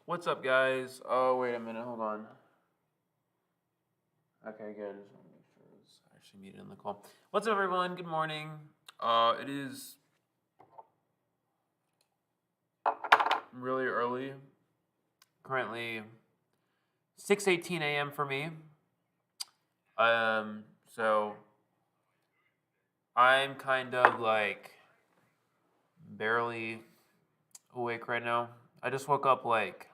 What's up, guys? Oh, wait a minute. Hold on. Okay, good. Just want to make sure it's actually muted in the call. What's up, everyone? Good morning. It is really early. Currently 6:18 a.m. for me. So I'm kind of like barely awake right now. I just woke up like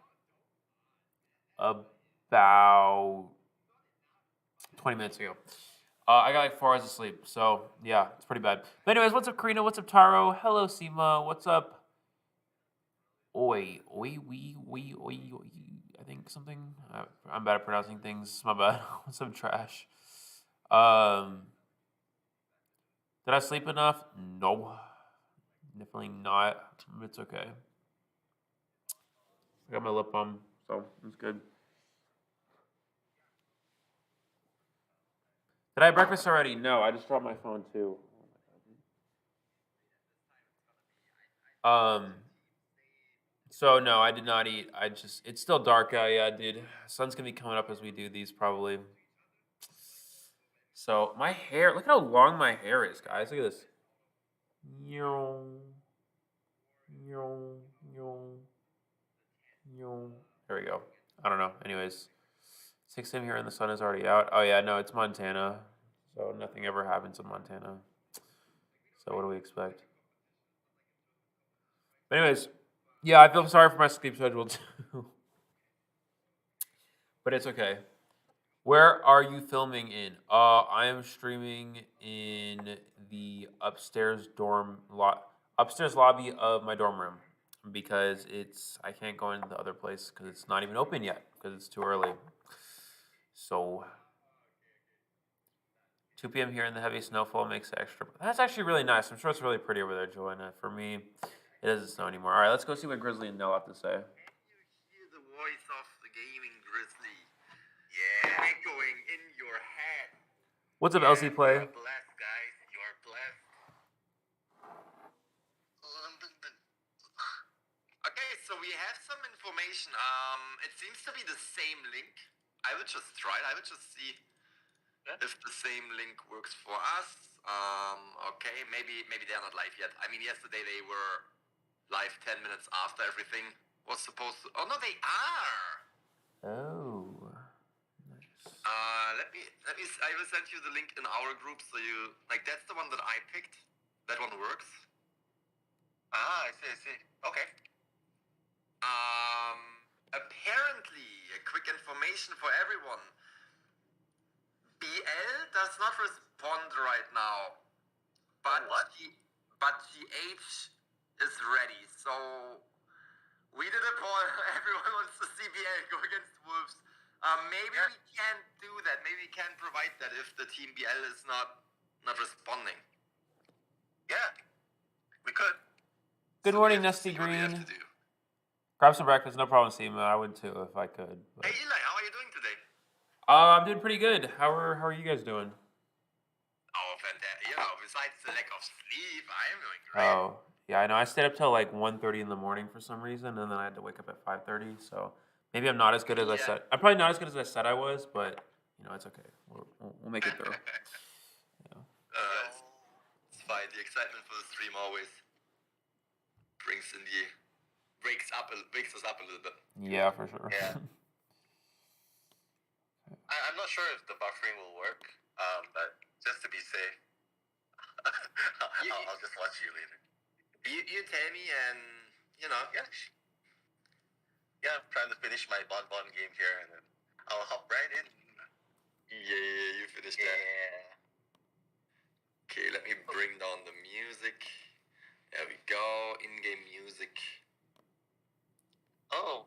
about 20 minutes ago. I got like 4 hours of sleep, so yeah, it's pretty bad. But anyways, what's up, Karina? What's up, Taro? Hello, Seema. What's up? Oi. I think something. I'm bad at pronouncing things. My bad. What's up, trash? Did I sleep enough? No, definitely not. It's okay. I got my lip balm, so it's good. Did I have breakfast already? No, I just dropped my phone too. So no, I did not eat. It's still dark out, yeah, dude. Sun's gonna be coming up as we do these probably. So my hair, look at how long my hair is, guys. Look at this. Yo, yo, yo, yo. There we go. I don't know. Anyways, 6 a.m. here and the sun is already out. Oh yeah, no, it's Montana. So nothing ever happens in Montana. So what do we expect? But anyways, yeah, I feel sorry for my sleep schedule too. But it's okay. Where are you filming in? I am streaming in the upstairs lobby of my dorm room because I can't go into the other place because it's not even open yet because it's too early. So 2 p.m. here in the heavy snowfall makes it extra. That's actually really nice. I'm sure it's really pretty over there, Joanna. For me, it doesn't snow anymore. All right, let's go see what Grizzly and Nello have to say. Hear the voice of the gaming Grizzly. Yeah, echoing in your head. What's up, LC Play? You're blessed, guys. You're blessed. Okay, so we have some information. It seems to be the same link. I will just try it. I will just see if the same link works for us. Okay, maybe they're not live yet. I mean, yesterday they were live 10 minutes after everything was supposed to. Oh no, they are. Oh. Let me. I will send you the link in our group so you like. That's the one that I picked. That one works. Ah, I see. Okay. Apparently, a quick information for everyone. BL does not respond right now, but GH is ready. So we did a poll. Everyone wants to see BL go against Wolves. Maybe we can't do that. Maybe we can't provide that if the team BL is not responding. Yeah, we could. Good morning, Nesty Green. Grab some breakfast, no problem, Seema. I would too if I could. But... Hey Eli, how are you doing today? I'm doing pretty good. How are you guys doing? Oh, fantastic! You know, besides the lack of sleep, I am doing great. Oh, yeah, I know. I stayed up till like 1:30 in the morning for some reason, and then I had to wake up at 5:30. So maybe I'm not as good as I said. I'm probably not as good as I said I was, but you know, it's okay. We'll make it through. Yeah. It's fine. The excitement for the stream always wakes us up a little bit. Yeah, for sure. Yeah. I'm not sure if the buffering will work, but just to be safe, I'll just watch you later. You tell me, and you know, I'm trying to finish my Bon game here, and then I'll hop right in. Yeah, you finished that. Yeah. Okay, let me bring down the music. There we go, in-game music. Oh,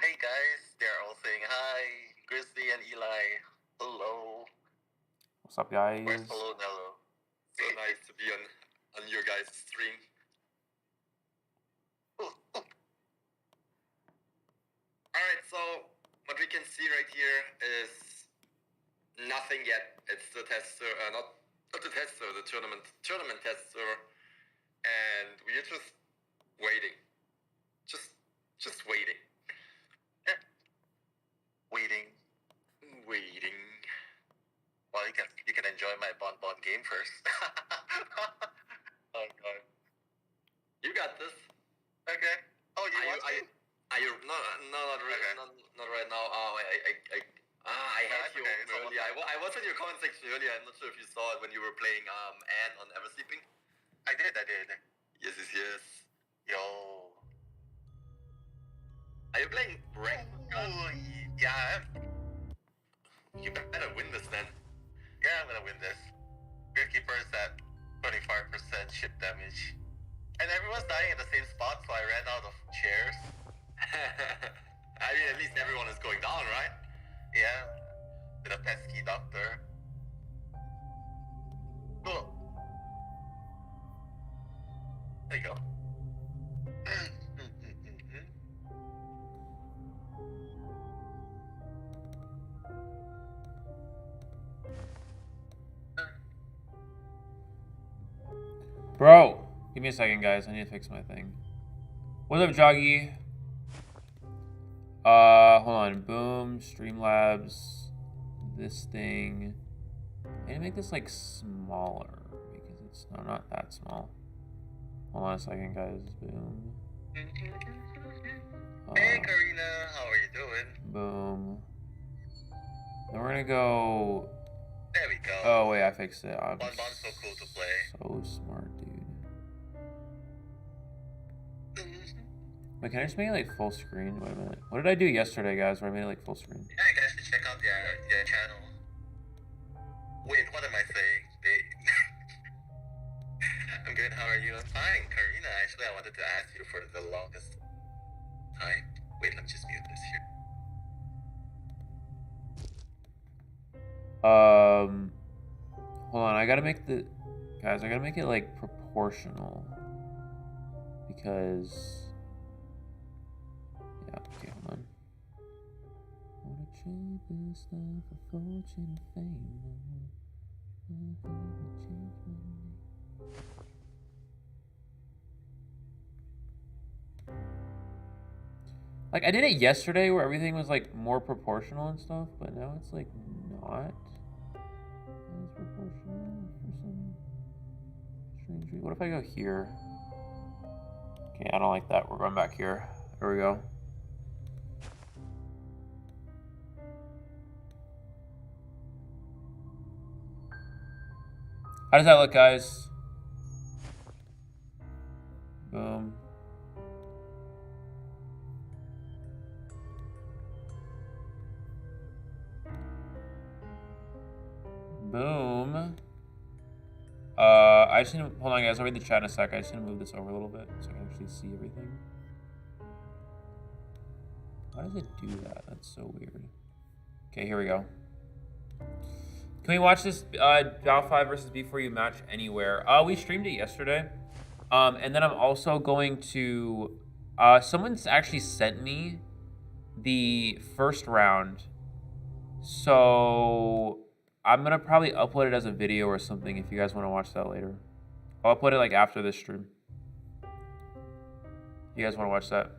hey guys, they're all saying hi. Grizzly and Eli, hello. What's up, guys? Where's hello, Nello? So nice to be on your guys' stream. Alright, so what we can see right here is nothing yet. It's the tester, not the tester, the tournament tester, and we're just waiting. Just Just waiting. Yeah. Waiting. Well, you can enjoy my Bon game first. Oh god. You got this. Okay. Oh, you want to? Are you? No, not really. Okay. Not right now. Oh, I had you earlier. I was in your comment section earlier. I'm not sure if you saw it when you were playing Anne on Ever Sleeping. I did. Yes. Yo. Are you playing rank? Oh, yeah. You better win this then. Yeah, I'm gonna win this. Gatekeeper's at 25% ship damage. And everyone's dying at the same spot, so I ran out of chairs. I mean, at least everyone is going down, right? Yeah. With a pesky doctor. Cool. There you go. Bro, give me a second, guys. I need to fix my thing. What's up, Joggy? Hold on. Boom, Streamlabs, this thing. I need to make this like smaller because it's not that small. Hold on a second, guys. Boom. Hey, Karina, how are you doing? Boom. Then we're gonna go. There we go. Oh wait, I fixed it. I'm Bon's so cool to play. So smart, dude. Wait, can I just make it like full screen? Wait a minute. What did I do yesterday, guys? Where I made it like full screen? Yeah, you guys should check out their channel. Wait, what am I saying? I'm good. How are you? I'm fine, Karina. Actually, I wanted to ask you for the longest time. Wait, let me just mute this here. Hold on, I gotta make the, guys, I gotta make it like proportional because, yeah, okay, hold on. Wanna trade this stuff for fortune and fame? Like, I did it yesterday where everything was like more proportional and stuff, but now it's like not. It's proportional for some strange reason. What if I go here? Okay, I don't like that. We're going back here. There we go. How does that look, guys? Boom. Boom. I just need to, hold on, guys. I'll read the chat in a sec. I just need to move this over a little bit so I can actually see everything. Why does it do that? That's so weird. Okay, here we go. Can we watch this Dou5 versus B4U match anywhere? We streamed it yesterday. And then I'm also going to... someone's actually sent me the first round. So... I'm gonna probably upload it as a video or something if you guys want to watch that later. I'll upload it like after this stream. You guys want to watch that?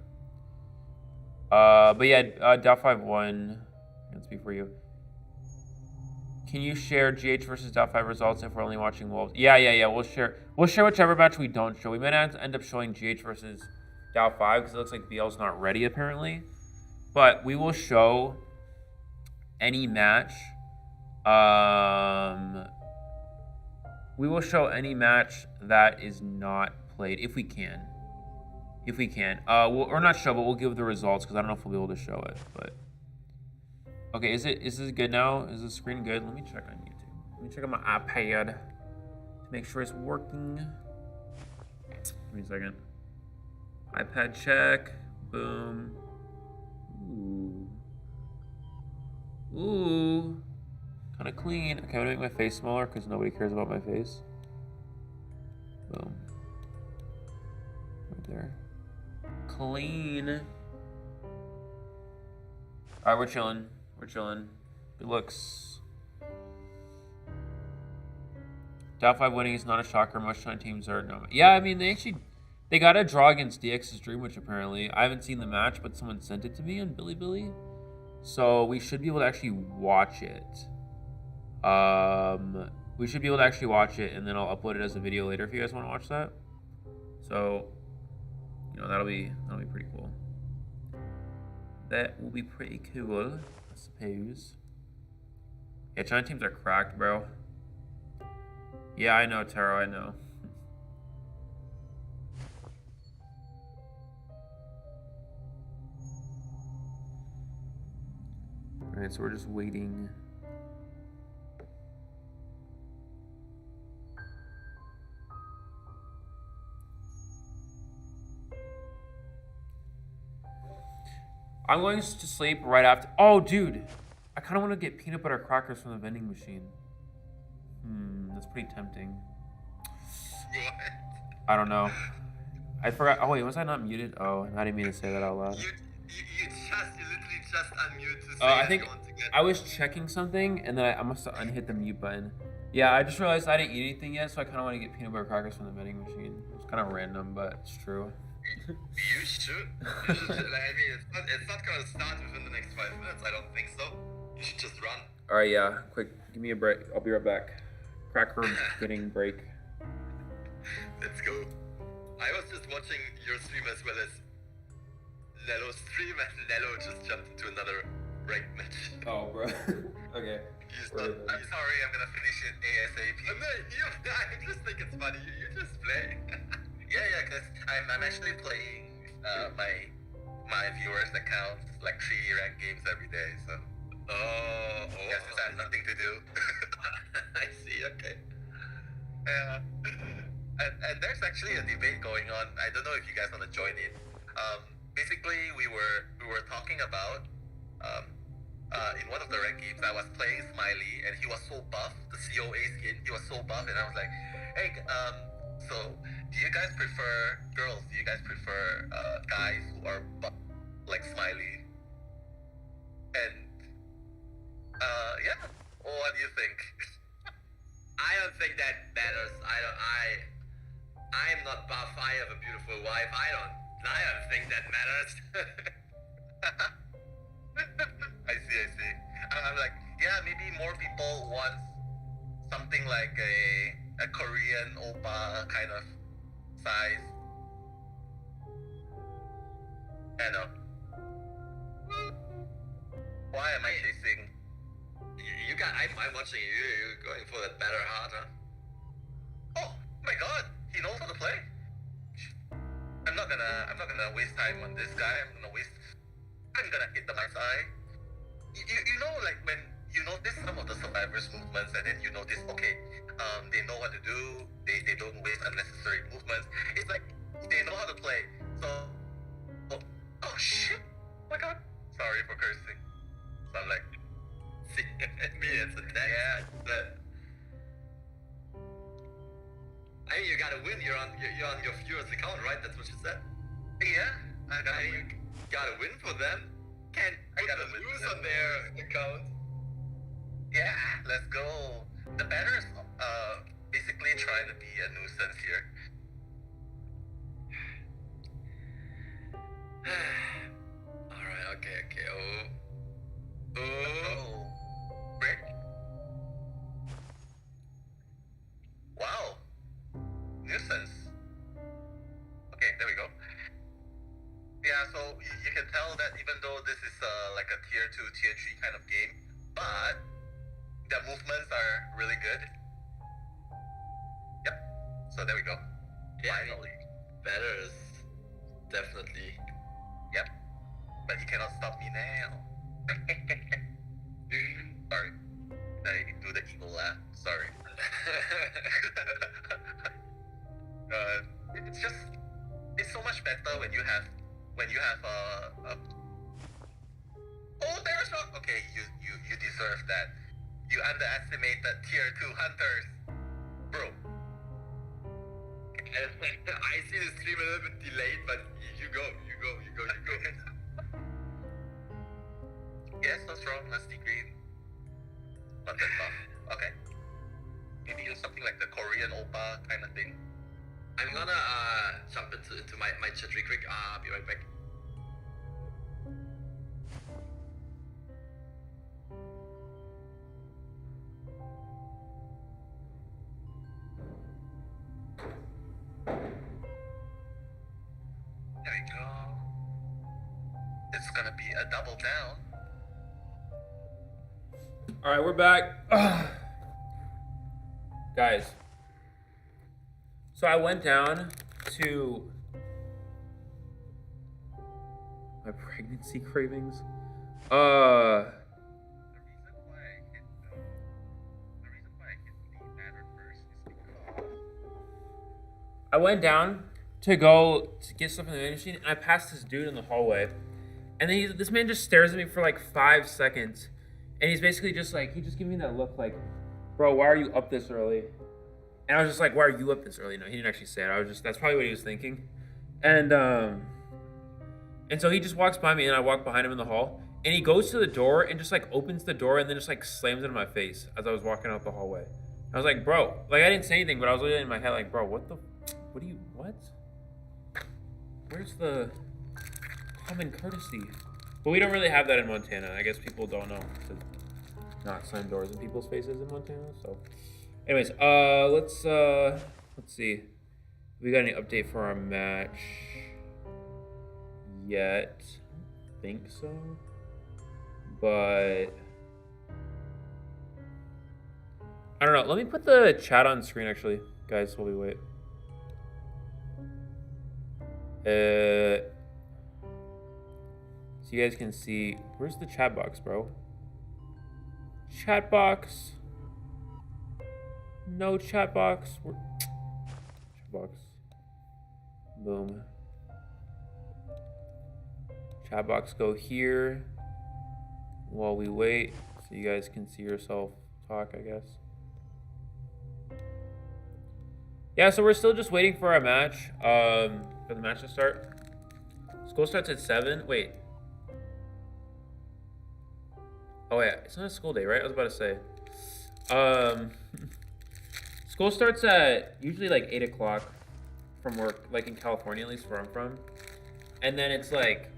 But yeah, Dou5 won. That's B4U. Can you share GH versus Dou5 results if we're only watching Wolves? Yeah. We'll share whichever match we don't show. We might end up showing GH versus Dou5 because it looks like BL's not ready apparently. But we will show any match. We will show any match that is not played if we can. Or not show, but we'll give the results because I don't know if we'll be able to show it. But okay, is this good now? Is the screen good? Let me check on YouTube. Let me check on my iPad to make sure it's working. Give me a second. iPad check. Boom. Ooh. Kind of clean. Okay, I'm gonna make my face smaller because nobody cares about my face. Boom. Right there. Clean. Alright, we're chilling. Good looks. Dou5 winning is not a shocker. Most China teams are no. Yeah, I mean they actually They got a draw against DX's Dream, which apparently I haven't seen the match, but someone sent it to me on Bilibili, so we should be able to actually watch it. We should be able to actually watch it, and then I'll upload it as a video later if you guys want to watch that. So, you know, that'll be pretty cool. That will be pretty cool, I suppose. Yeah, China teams are cracked, bro. Yeah, I know, Taro, I know. Alright, so we're just waiting. I'm going to sleep right after. Oh, dude. I kind of want to get peanut butter crackers from the vending machine. That's pretty tempting. What? I don't know. I forgot. Oh, wait, was I not muted? Oh, I didn't mean to say that out loud. You literally just unmute to say I think you want to get... I was checking something, and then I must have unhit the mute button. Yeah, I just realized I didn't eat anything yet, so I kind of want to get peanut butter crackers from the vending machine. It's kind of random, but it's true. You should. I mean, it's not gonna start within the next 5 minutes. I don't think so. You should just run. All right, yeah. Quick, give me a break. I'll be right back. Cracker getting break. Let's go. I was just watching your stream as well as Nello's stream, and Nello just jumped into another ranked match. Oh, bro. Okay. I'm sorry, I'm gonna finish it ASAP. I just think it's funny. You just play. Yeah, because I'm actually playing my viewers' accounts, like 3 ranked games every day, so. Oh. Guess it has nothing to do. I see, okay. Yeah. And there's actually a debate going on. I don't know if you guys want to join in. Basically, we were talking about in one of the ranked games, I was playing Smiley, and he was so buff, the COA skin, he was so buff, and I was like, hey, so do you guys prefer girls? Do you guys prefer guys who are buff like Smiley? And yeah. Well, what do you think? I don't think that matters. I'm not buff. I have a beautiful wife. I don't think that matters. I see. I'm like, yeah, maybe more people want something like a Korean oppa kind of size. I know. Why am I chasing? I'm watching you. You're going for that better heart, huh? Oh my God! He knows how to play. I'm not gonna waste time on this guy. I'm gonna hit the nice eye. You know, like when you notice some of the survivors' movements, and then you notice, okay, they know what to do. They don't waste unnecessary movements. It's like they know how to play. So, oh shit! Oh my God! Sorry for cursing. So I'm like, see, me, it's a net. Yeah, but I mean, you gotta win. You're on your viewer's account, right? That's what you said. Yeah, you gotta win for them. I gotta lose on their account. Yeah, let's go. The banner's basically trying to be a nuisance here. Alright, okay. Oh. Break. Wow. Nuisance. Okay, there we go. Yeah, so you can tell that even though this is like a tier 2, tier 3 kind of game, but the movements are really good. Yep. So there we go. Yeah, finally. Better is definitely. Yep. But you cannot stop me now. Sorry. I do the evil laugh. Sorry. It's so much better when you have oh, there's a... Okay, you deserve that. You underestimated tier 2 hunters, bro. I see the stream a little bit delayed, but you go. Yes, what's wrong? Nasty green. Not that tough. Okay. Maybe use something like the Korean oppa kind of thing. I'm gonna jump into my chat real quick. Be right back. There you go. It's gonna be a double down. All right, we're back. Guys. So I went down to my pregnancy cravings. The reason why I hit the banner first is because I went down to go to get stuff in the vending machine, and I passed this dude in the hallway, and then this man just stares at me for like 5 seconds, and he's basically just like, he just gave me that look like, bro, why are you up this early? And I was just like, why are you up this early? No, he didn't actually say it. I was just, that's probably what he was thinking. And so he just walks by me, and I walk behind him in the hall, and he goes to the door and just like opens the door and then just like slams it in my face as I was walking out the hallway. I was like, bro, like I didn't say anything, but I was literally in my head like, bro, what do you, what? Where's the common courtesy? But we don't really have that in Montana. I guess people don't know to not slam doors in people's faces in Montana, so. Anyways, let's see. We got any update for our match yet? I think so. But I don't know. Let me put the chat on screen actually, guys, while we wait. So you guys can see, where's the chat box, bro? Chat box. No chat box. Chat box. Boom. Chat box, go here while we wait, so you guys can see yourself talk, I guess. Yeah, so we're still just waiting for our match, for the match to start. School starts at 7. Wait. Oh yeah, it's not a school day, right? I was about to say. School starts at usually like 8 o'clock from work, like in California, at least where I'm from. And then it's like,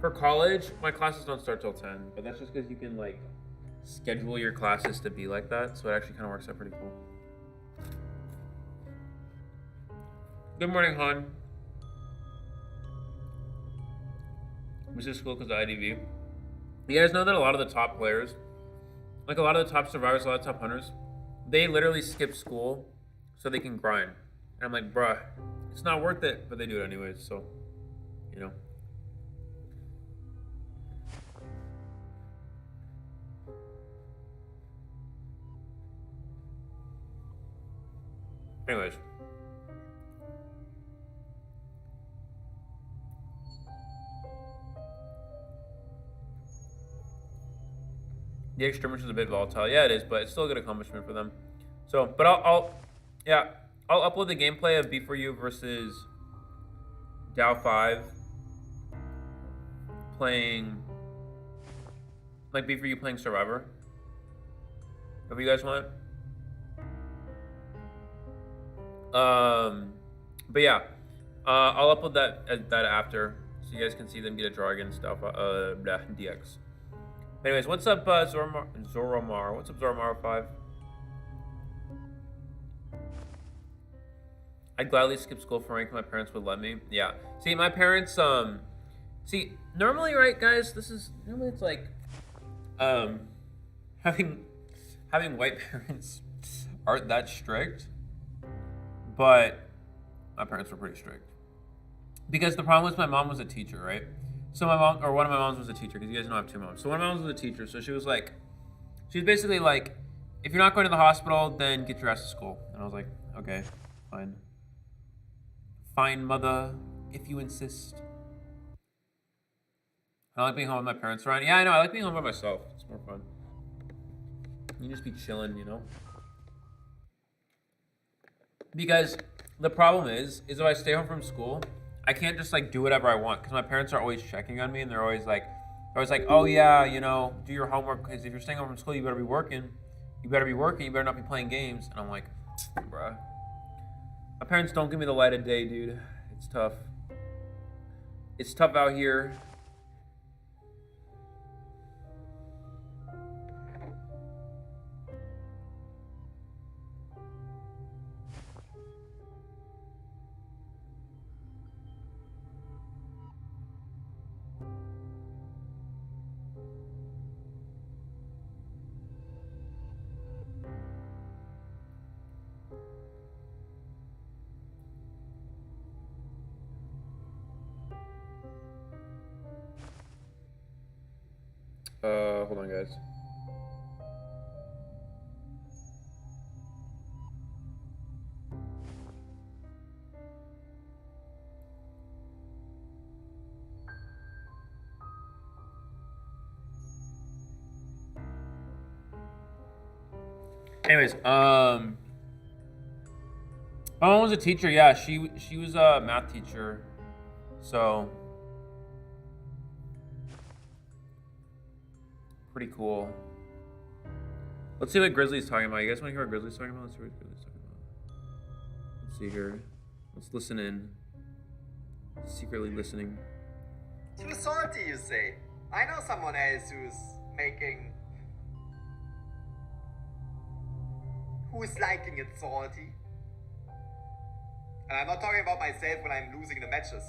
for college, my classes don't start till 10, but that's just because you can like schedule your classes to be like that. So it actually kind of works out pretty cool. Good morning, Han. This is school because of IDV. You guys know that a lot of the top players, like a lot of the top survivors, a lot of top hunters, they literally skip school so they can grind. And I'm like, bruh, it's not worth it, but they do it anyways, so, you know. Anyways. The extremist is a bit volatile. Yeah, it is, but it's still a good accomplishment for them. So, but I'll upload the gameplay of B4U versus Dou5 playing, like B4U playing Survivor. If you guys want. But yeah, I'll upload that after, so you guys can see them get a draw against DX. Anyways, what's up, Zoromar? What's up, Zoromar5? I'd gladly skip school for rank if my parents would let me. Yeah. See, my parents, see, normally, right, guys, normally it's like, having white parents aren't that strict, but my parents were pretty strict. Because the problem was my mom was a teacher, right? So my mom, or one of my moms was a teacher, because you guys know I have 2 moms. So one of my moms was a teacher, so she was basically like, if you're not going to the hospital, then get your ass to school. And I was like, okay, fine. Fine, mother, if you insist. I like being home with my parents around. Yeah, I know, I like being home by myself. It's more fun. You just be chilling, you know? Because the problem is if I stay home from school, I can't just like do whatever I want, because my parents are always checking on me, and they're always like, oh yeah, you know, do your homework, because if you're staying home from school, you better be working, You better be working. You better not be playing games. And I'm like, bruh. My parents don't give me the light of day, dude. It's tough. It's tough out here. Hold on, guys. Anyways, my mom was a teacher. Yeah, she was a math teacher. So pretty cool. Let's see what Grizzly's talking about. You guys want to hear what Grizzly's talking about? Let's see what Grizzly's talking about. Let's see here. Let's listen in. Secretly listening. Too salty, you say? I know someone else who's liking it salty. And I'm not talking about myself when I'm losing the matches.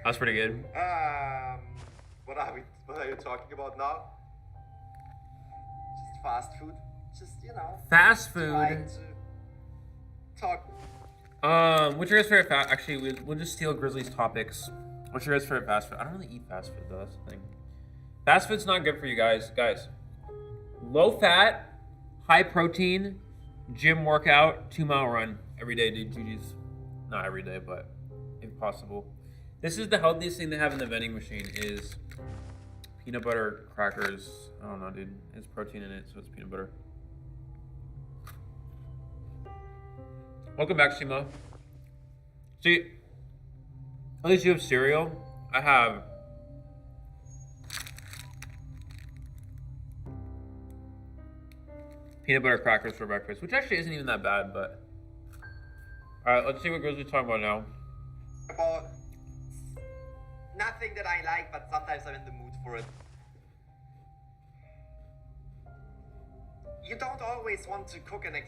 That's pretty good. What are you talking about now? Just fast food. Just, Fast food. Trying to talk. What's your guys' favorite fast? Actually, we'll just steal Grizzly's topics. What's your guys' favorite fast food? I don't really eat fast food though. That's the thing. Fast food's not good for you guys. Guys, low fat, high protein, gym workout, 2-mile run every day, dude. GG's. Not every day, but if possible. This is the healthiest thing they have in the vending machine is peanut butter crackers. I don't know, dude. It's protein in it, so it's peanut butter. Welcome back, Simo. See, at least you have cereal. I have peanut butter crackers for breakfast, which actually isn't even that bad, but... Alright, let's see what Grizzly's talking about now. About nothing that I like, but sometimes I'm in the mood for it. You don't always want to cook a meal,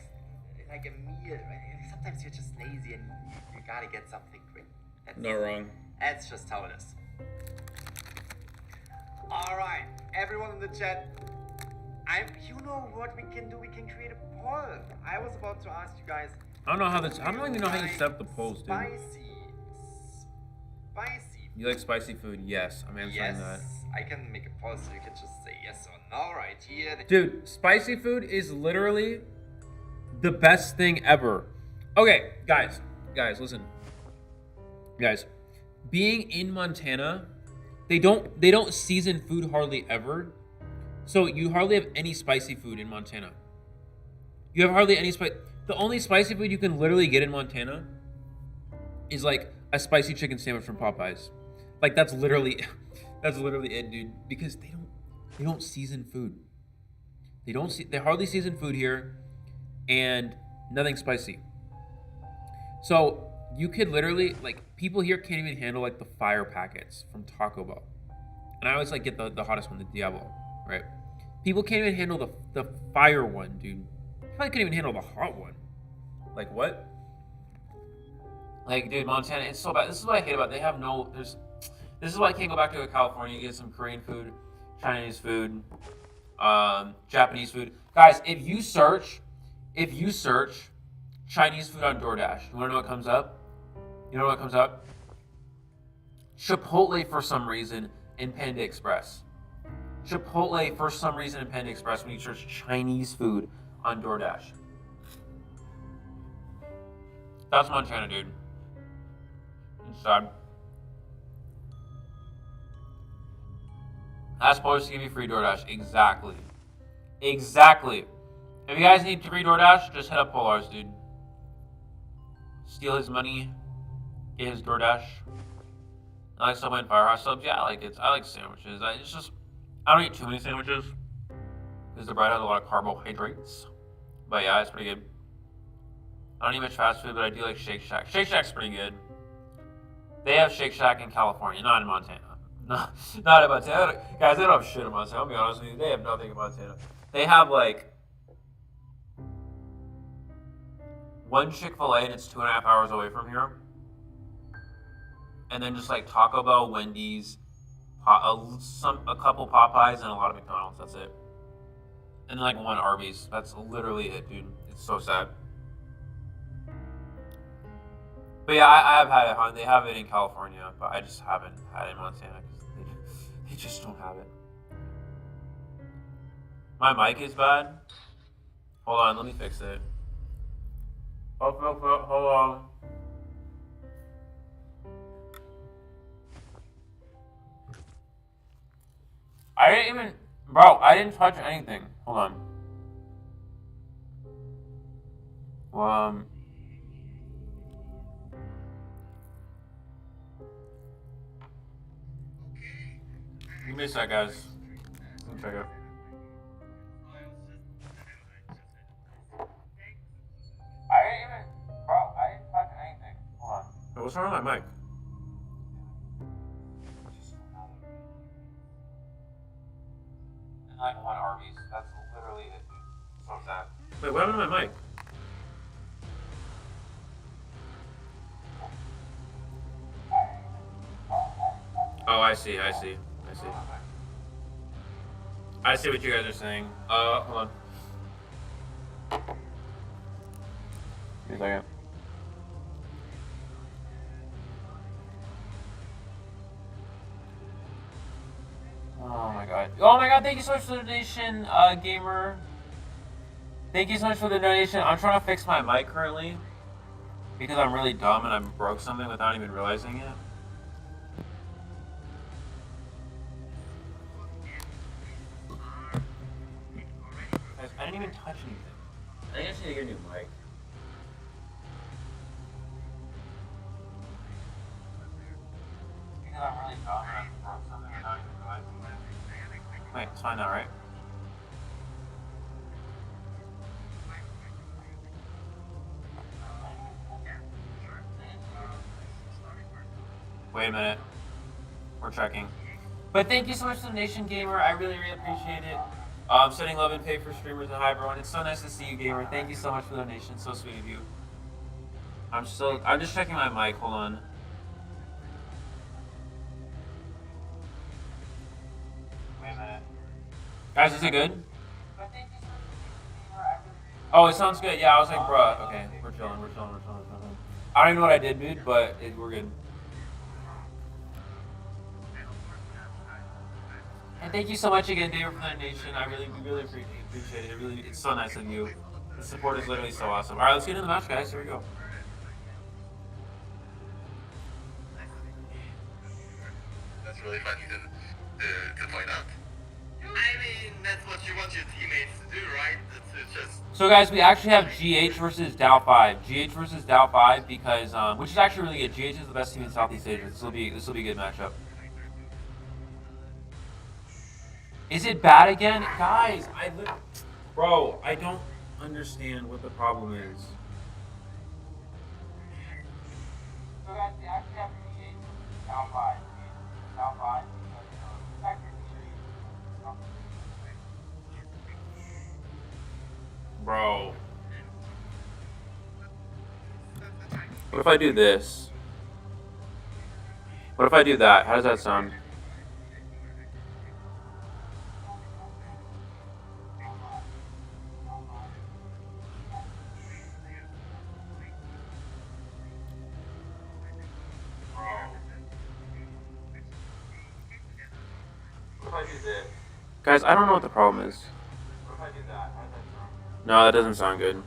right? Sometimes you're just lazy and you gotta get something quick. Not wrong. That's just how it is. Alright, everyone in the chat. You know what we can do? We can create a poll. I was about to ask you guys. I don't know how this. I don't even know how you set up the polls, dude. Spicy. You like spicy food? Yes, I'm answering that. I can make a poll so you can just say yes or no right here. Dude, spicy food is literally the best thing ever. Okay, guys, listen. Guys, being in Montana, they don't season food hardly ever. So you hardly have any spicy food in Montana. You have hardly any spice. The only spicy food you can literally get in Montana is like a spicy chicken sandwich from Popeyes. Like that's literally it, dude. Because they don't season food. They hardly season food here, and nothing spicy. So you could literally, like, people here can't even handle like the fire packets from Taco Bell. And I always like get the hottest one, the Diablo, right? People can't even handle the fire one, dude. Probably couldn't even handle the hot one. Like what? Like, dude, Montana, it's so bad. This is what I hate about it. They have no, this is why I can't go back to California and get some Korean food, Chinese food, Japanese food. Guys, if you search Chinese food on DoorDash, you wanna know what comes up? You know what comes up? Chipotle for some reason in Panda Express. Chipotle for some reason in Panda Express when you search Chinese food on DoorDash. That's Montana, dude. It's sad. Ask boys to give you free DoorDash. Exactly. If you guys need free DoorDash, just hit up Polar's, dude. Steal his money. Get his DoorDash. I like Subway and Firehouse subs. Yeah, I like it. I like sandwiches. I don't eat too many sandwiches. because the bread has a lot of carbohydrates. But yeah, it's pretty good. I don't eat much fast food, but I do like Shake Shack. Shake Shack's pretty good. They have Shake Shack in California, not in Montana. Not in Montana. Guys, they don't have shit in Montana. I'll be honest with you. They have nothing in Montana. They have like one Chick-fil-A and it's 2.5 hours away from here. And then just like Taco Bell, Wendy's, a couple Popeyes, and a lot of McDonald's. That's it. And like one Arby's. That's literally it, dude. It's so sad. But yeah, I have had it, huh? They have it in California, but I just haven't had it in Montana because they just don't have it. My mic is bad. Hold on, let me fix it. Hold on. I didn't even, bro, I didn't touch anything. Hold on. Give me a sec, guys. Let me check it. I didn't touch anything. Hold on. Hey, what's wrong with my mic? And like one Arby's. That's literally it, dude. So sad. Wait, what happened to my mic? Oh, I see. I see what you guys are saying. Hold on. Give me a second. Oh my god. Oh my god, thank you so much for the donation, gamer. Thank you so much for the donation. I'm trying to fix my mic currently because I'm really dumb and I broke something without even realizing it. Guys, I didn't even touch anything. I think I just need to get a new mic. Because I'm really dumb and I broke something without even realizing it. Wait, it's fine now, right? Wait a minute. We're checking. But thank you so much to the Nation Gamer. I really, really appreciate it. Sending love and pay for streamers and hi everyone. It's so nice to see you, Gamer. Thank you so much for the donation. So sweet of you. I'm just checking my mic. Hold on. Wait a minute. Guys, is it good? Oh, it sounds good. Yeah, I was like, bruh. Okay, we're chilling. I don't even know what I did, dude, but we're good. And thank you so much again, David, for the donation. I really appreciate it. It's so nice of you. The support is literally so awesome. All right, let's get into the match, guys. Here we go. That's really funny to point out. I mean, that's what you want your teammates to do, right? To just... So, guys, we actually have GH versus Dou5. GH versus Dou5 because, which is actually really good. GH is the best team in Southeast Asia. This will be a good matchup. Is it bad again? Guys, bro, I don't understand what the problem is. So guys, we actually have Dou5. Dou5. Bro. What if I do this? What if I do that? How does that sound? Guys, I don't know what the problem is. What if I do that? How does that sound? No, that doesn't sound good.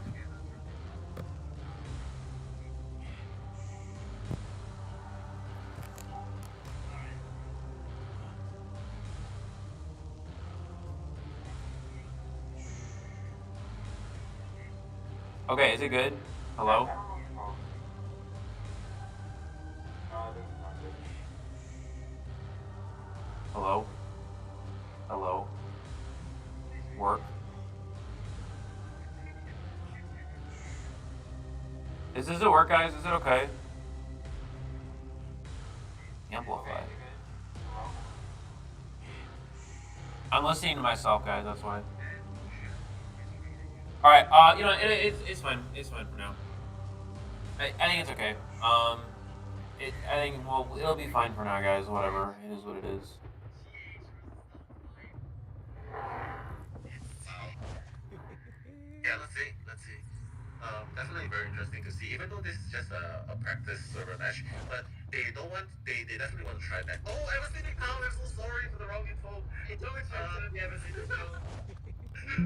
Okay, is it good? Hello? Hello? Hello? Work? Does it work, guys? Is it okay? Amplify. I'm listening to myself, guys. That's why. All right. You know, it's fine. It's fine for now. I think it's okay. I think it'll be fine for now, guys. Whatever. It is what it is. Yeah, let's see. Let's see. Definitely very interesting to see. Even though this is just a practice server match, but they don't want. They definitely want to try that. Oh, I was thinking now. I'm so sorry for the wrong info. Yeah, but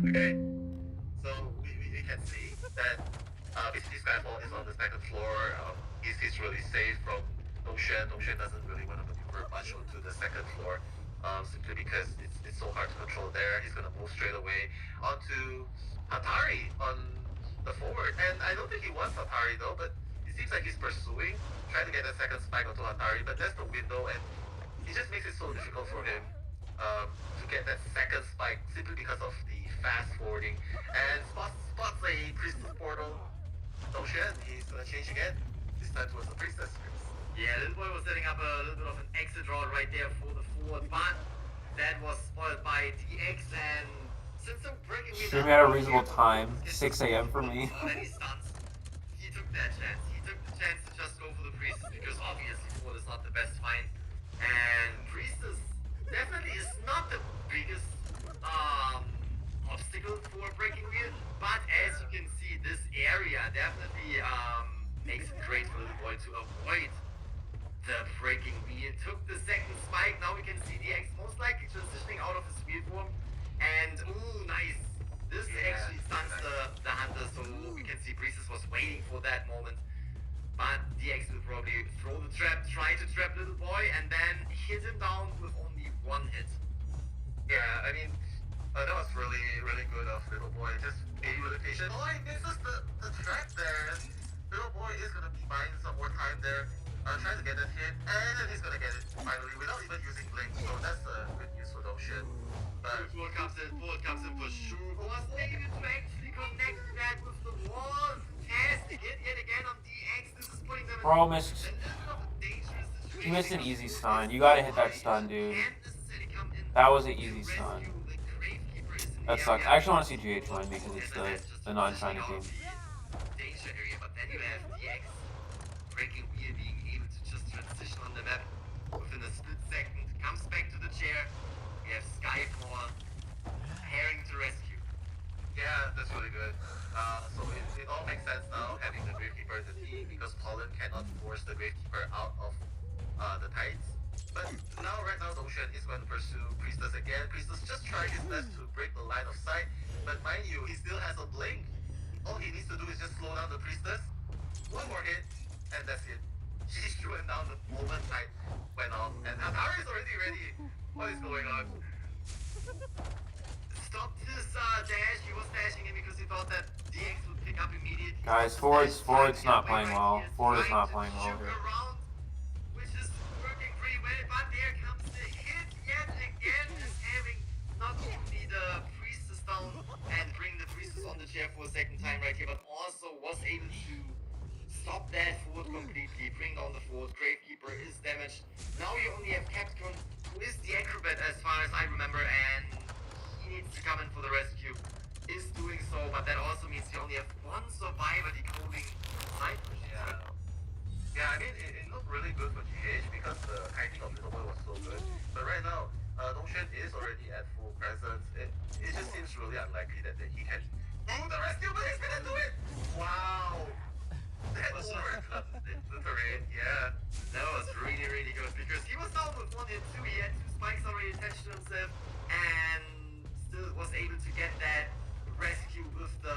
okay. So we can see that basically Skyfall is on the second floor. He's really safe from Dou5. Dou5 doesn't really want to maneuver much onto the second floor, simply because it's so hard to control there. He's gonna move straight away onto Hatari on the forward, and I don't think he wants Hatari though, but it seems like he's pursuing, trying to get a second spike onto Hatari, but that's the window, and it just makes it so difficult for him to get that second spike simply because of the fast forwarding. And spots a priestess portal. Dou5, he's gonna change again. This time towards the priestess. Yeah, Little Boy was setting up a little bit of an exit route right there for the forward, but that was spoiled by DX, and since the breaking Stream at a reasonable time, 6 a.m. for me. He took that chance. He took the chance to just go for the priestess because obviously forward is not the best find, and priestess definitely is not the biggest obstacle for breaking wheel, but as you can see, this area definitely makes it great for Little Boy to avoid the breaking wheel. Took the second spike. Now we can see DX most likely transitioning out of his wheel form, and ooh, nice. This actually stuns the hunter, so we can see Priestess was waiting for that moment. But DX will probably throw the trap, try to trap Little Boy, and then hit him down with only one hit. Yeah, I mean, that was really, really good of Little Boy. Just gave you the patient. Oh, he misses the trap there. And Little Boy is going to be buying some more time there. Trying to get that hit, and then he's going to get it finally without even using Blink. So that's good news for Dou5. But Forward comes in for sure. Was able to actually connect that with the wall. Fantastic hit yet again on DX. This is putting them in Bro, missed. a little bit of a dangerous situation. He missed an easy stun. You gotta hit that stun, dude. That was an easy stun. That sucks. I actually want to see GH win because it's the non-China team. Danger area, but then you have DX breaking wheel, being able to just transition on the map within a split second. Comes back to the chair. We have Skyfall preparing to rescue. yeah, that's really good. So it all makes sense now having the Gravekeeper in the team because Colin cannot force the Gravekeeper out of the tights. But right now Dou5 is going to pursue Priestess again. Priestess just tried his best to break the line of sight, but mind you, he still has a blink. All he needs to do is just slow down the Priestess. One more hit, and that's it. She threw him down the moment sight went off, and Hatari is already ready. What is going on? Stopped his dash. He was dashing in because he thought that DX would pick up immediately. Guys, forward's not playing well. Forward is not playing well here. Around, which is working pretty well, but there comes the hit yet again. Is having not only the Priestess down and bring the Priestess on the chair for a second time right here, but also was able to stop that forward completely, bring down the forward. Gravekeeper is damaged. Now you only have Capcom, who is the acrobat as far as I remember, and he needs to come in for the rescue. Is doing so, but that also means you only have one survivor decoding Cypress. Yeah, I mean, it looked really good for GH because the kiting of Little Boy was so good. But right now, Dou5 is already at full presence. It just seems really unlikely that he can do the rescue, but he's gonna do it! Wow! That worked! The terrain, yeah. That was really, really good because he was down with one hit too. He had two spikes already attached to himself and still was able to get that rescue with the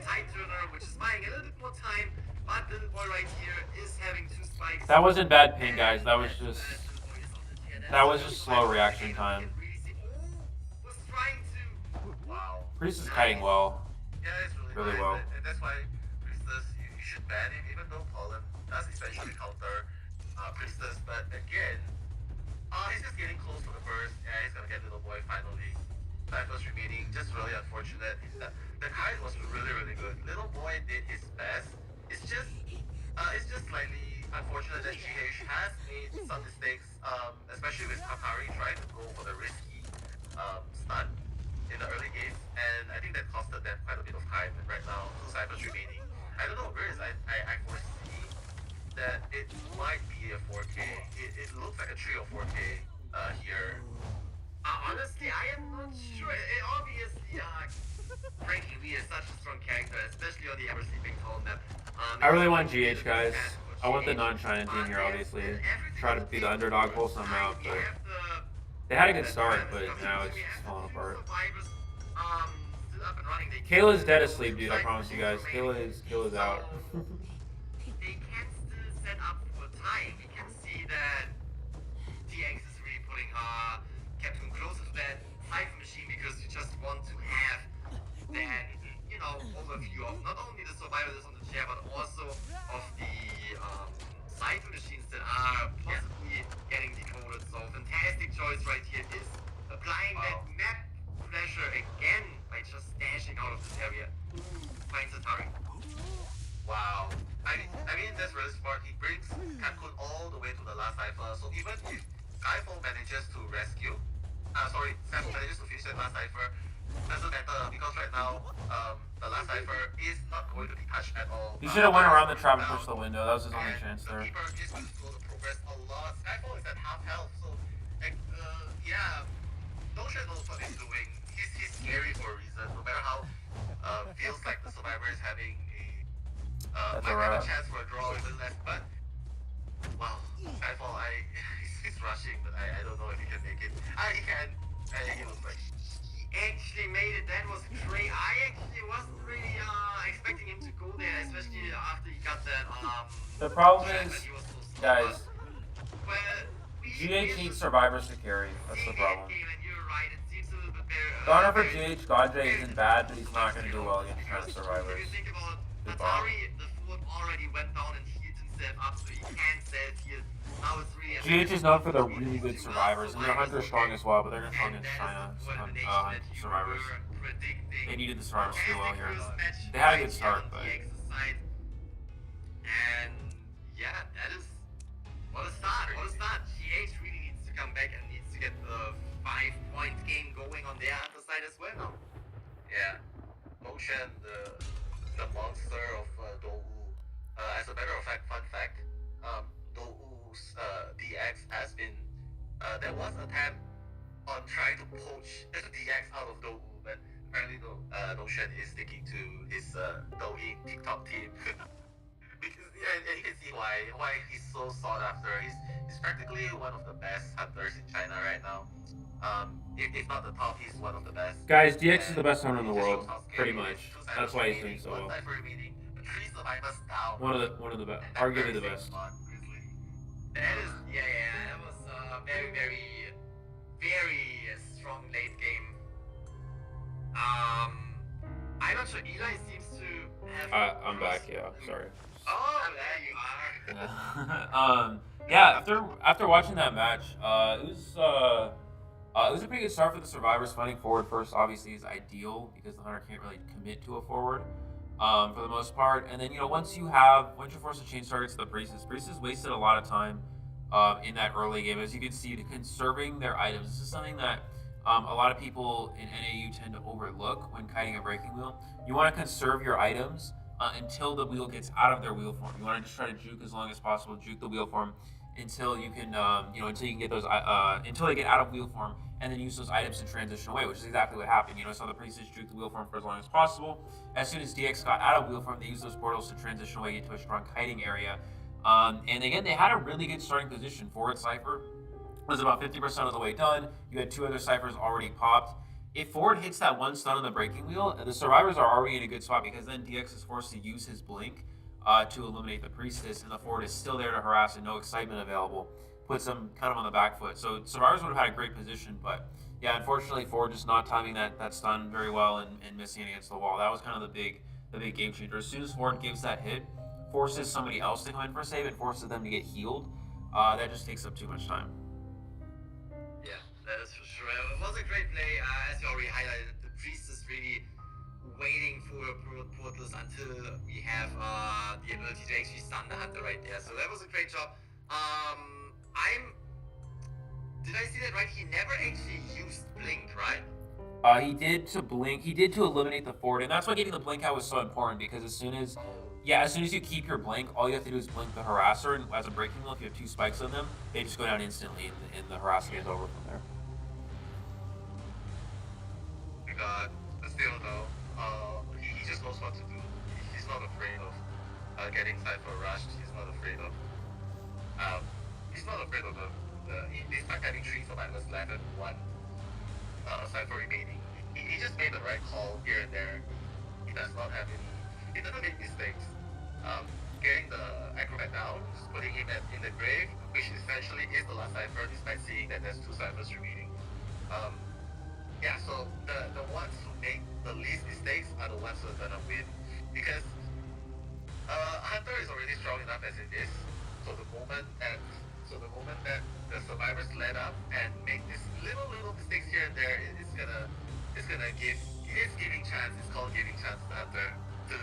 tide turner, which is buying a little bit more time. But Little Boy right here is having two spikes. That wasn't bad ping, guys. That was just slow reaction time. Was trying to. Wow. Priest is kiting well. Yeah, it's Really fine, well. And that's why Priestess, you should ban him, even though Colin does essentially counter Priestess. But again, he's just getting close to the burst. Yeah, he's gonna get Little Boy finally. Life was remaining, just really unfortunate. The kite was really, really good. Little Boy did his best it's just slightly unfortunate that GH has made some mistakes, especially with Takari trying to go for the risky stun in the early games, and I think that costed them quite a bit of time. And right now, 2 cyphers remaining. I don't know, Grizz, I foresee that it might be a 4K. It looks like a 3 or 4K here. Honestly, I am not sure. Obviously, Frankie Lee is such a strong character, especially on the Ever Sleeping Tall map. I really want GH, guys. I want the non-China team here, obviously. Try to be the underdog, pull some out, but they had a good start, but now it's just falling apart. Kayla's dead asleep, dude. I promise you guys. Kayla's out. They can still set up for time. We can see that DX is really putting Captain closer to that Cypher machine because you just want to have that, overview of not only the survivors on the chair, but also of the Cypher machines that are possibly getting decoded. So fantastic choice right here is applying that map pressure again by just dashing out of this area. Finds Atari. Wow. I mean, that's really smart. He brings Cancun all the way to the last cipher. So even if Skyfall manages to rescue, Skyfall manages to finish that last cipher, doesn't matter because right now, the last cipher is not going to be touched at all. He should have went around the trap and pushed the window. That was his only chance there. The Keeper is going to slow the progress a lot. Skyfall is at half health, so yeah, Dou5 knows what he's doing. He's scary for a reason. No matter how feels like the survivor is having might have a chance for a draw even less, but wow, Skyfall, he's rushing, but I don't know if he can make it. He can. He looks like he actually made it. That was great. I actually wasn't really expecting him to go there, especially after he got that. The problem is, he was so slow, guys, well, GH needs survivors to carry. That's the problem. And you're right. It seems a little bit better. Donner for GH, Godjay isn't bad, but he's not going to do well against China survivors. If you think about Atari, the foot already went down and healed himself up, so he can't self-heal. Now it's really GH is known for their really good survivors, and their Hunter's strong as well, but they're going to strong against China survivors. They needed the survivors to do well here. They had a good start, but... And yeah, that is... What a start, what a start. GH really needs to come back and needs to get the 5-point game going on their other side as well now. Yeah. Motion, the monster of Dou5. As a matter of fact, fun fact, Dou5's DX has been, there was an attempt on trying to poach the DX out of Dou5, but apparently Motion is sticking to his Douyin TikTok team. Because, and you can see why he's so sought after. He's practically one of the best hunters in China right now. If not the top, he's one of the best. Guys, DX is the best hunter in the world, pretty much. That's why he's doing so well. One of the best, arguably the best. That is, that was very, very, very strong late game. I'm not sure. Eli seems to have. I'm back. Yeah, sorry. Oh, there you are. Yeah. After watching that match, it was a pretty good start for the survivors. Fighting forward first, obviously, is ideal because the hunter can't really commit to a forward. For the most part, and then once you're forced to change targets to the Priestess wasted a lot of time in that early game. As you can see, conserving their items. This is something that a lot of people in NAU tend to overlook when kiting a breaking wheel. You want to conserve your items until the wheel gets out of their wheel form. You want to just try to juke as long as possible, juke the wheel form until you can, until you can get those, until they get out of wheel form, and then use those items to transition away, which is exactly what happened. So the Priestess juked the wheel form for as long as possible. As soon as DX got out of wheel form, they used those portals to transition away into a strong kiting area. And again, they had a really good starting position. Forward Cypher was about 50% of the way done. You had 2 other Cyphers already popped. If Forward hits that 1 stun on the breaking wheel, the survivors are already in a good spot because then DX is forced to use his blink to eliminate the Priestess, and the Forward is still there to harass and no excitement available. Puts them kind of on the back foot. So survivors would have had a great position, but yeah, unfortunately Forward just not timing that stun very well and missing it against the wall. That was kind of the big game changer. As soon as Forward gives that hit, forces somebody else to come in for a save, and forces them to get healed. That just takes up too much time. Yeah, that is for sure. It was a great play. As you already highlighted, the Priestess really waiting for portals until we have the ability to actually stun the hunter right there. So that was a great job. Did I see that right? He never actually used blink, right? He did to blink. He did to eliminate the forward, and that's why getting the blink out was so important because as soon as you keep your blink, all you have to do is blink the harasser, and as a breaking wheel, if you have 2 spikes on them, they just go down instantly, and the harasser is over from there. God, still though, he just knows what to do. He's not afraid of getting Cypher rushed. He's not afraid of they start having 3 survivors left and 1 Cypher remaining. He just made the right call here and there. He doesn't make mistakes. Getting the acrobat down, just putting him in the grave, which essentially is the last Cypher, despite seeing that there's 2 Cyphers remaining. Yeah, so the ones who make the least mistakes are the ones who are gonna win, because Hunter is already strong enough as it is. So the moment that the survivors let up and make these little mistakes here and there, it's giving chance. It's called giving chance to Hunter to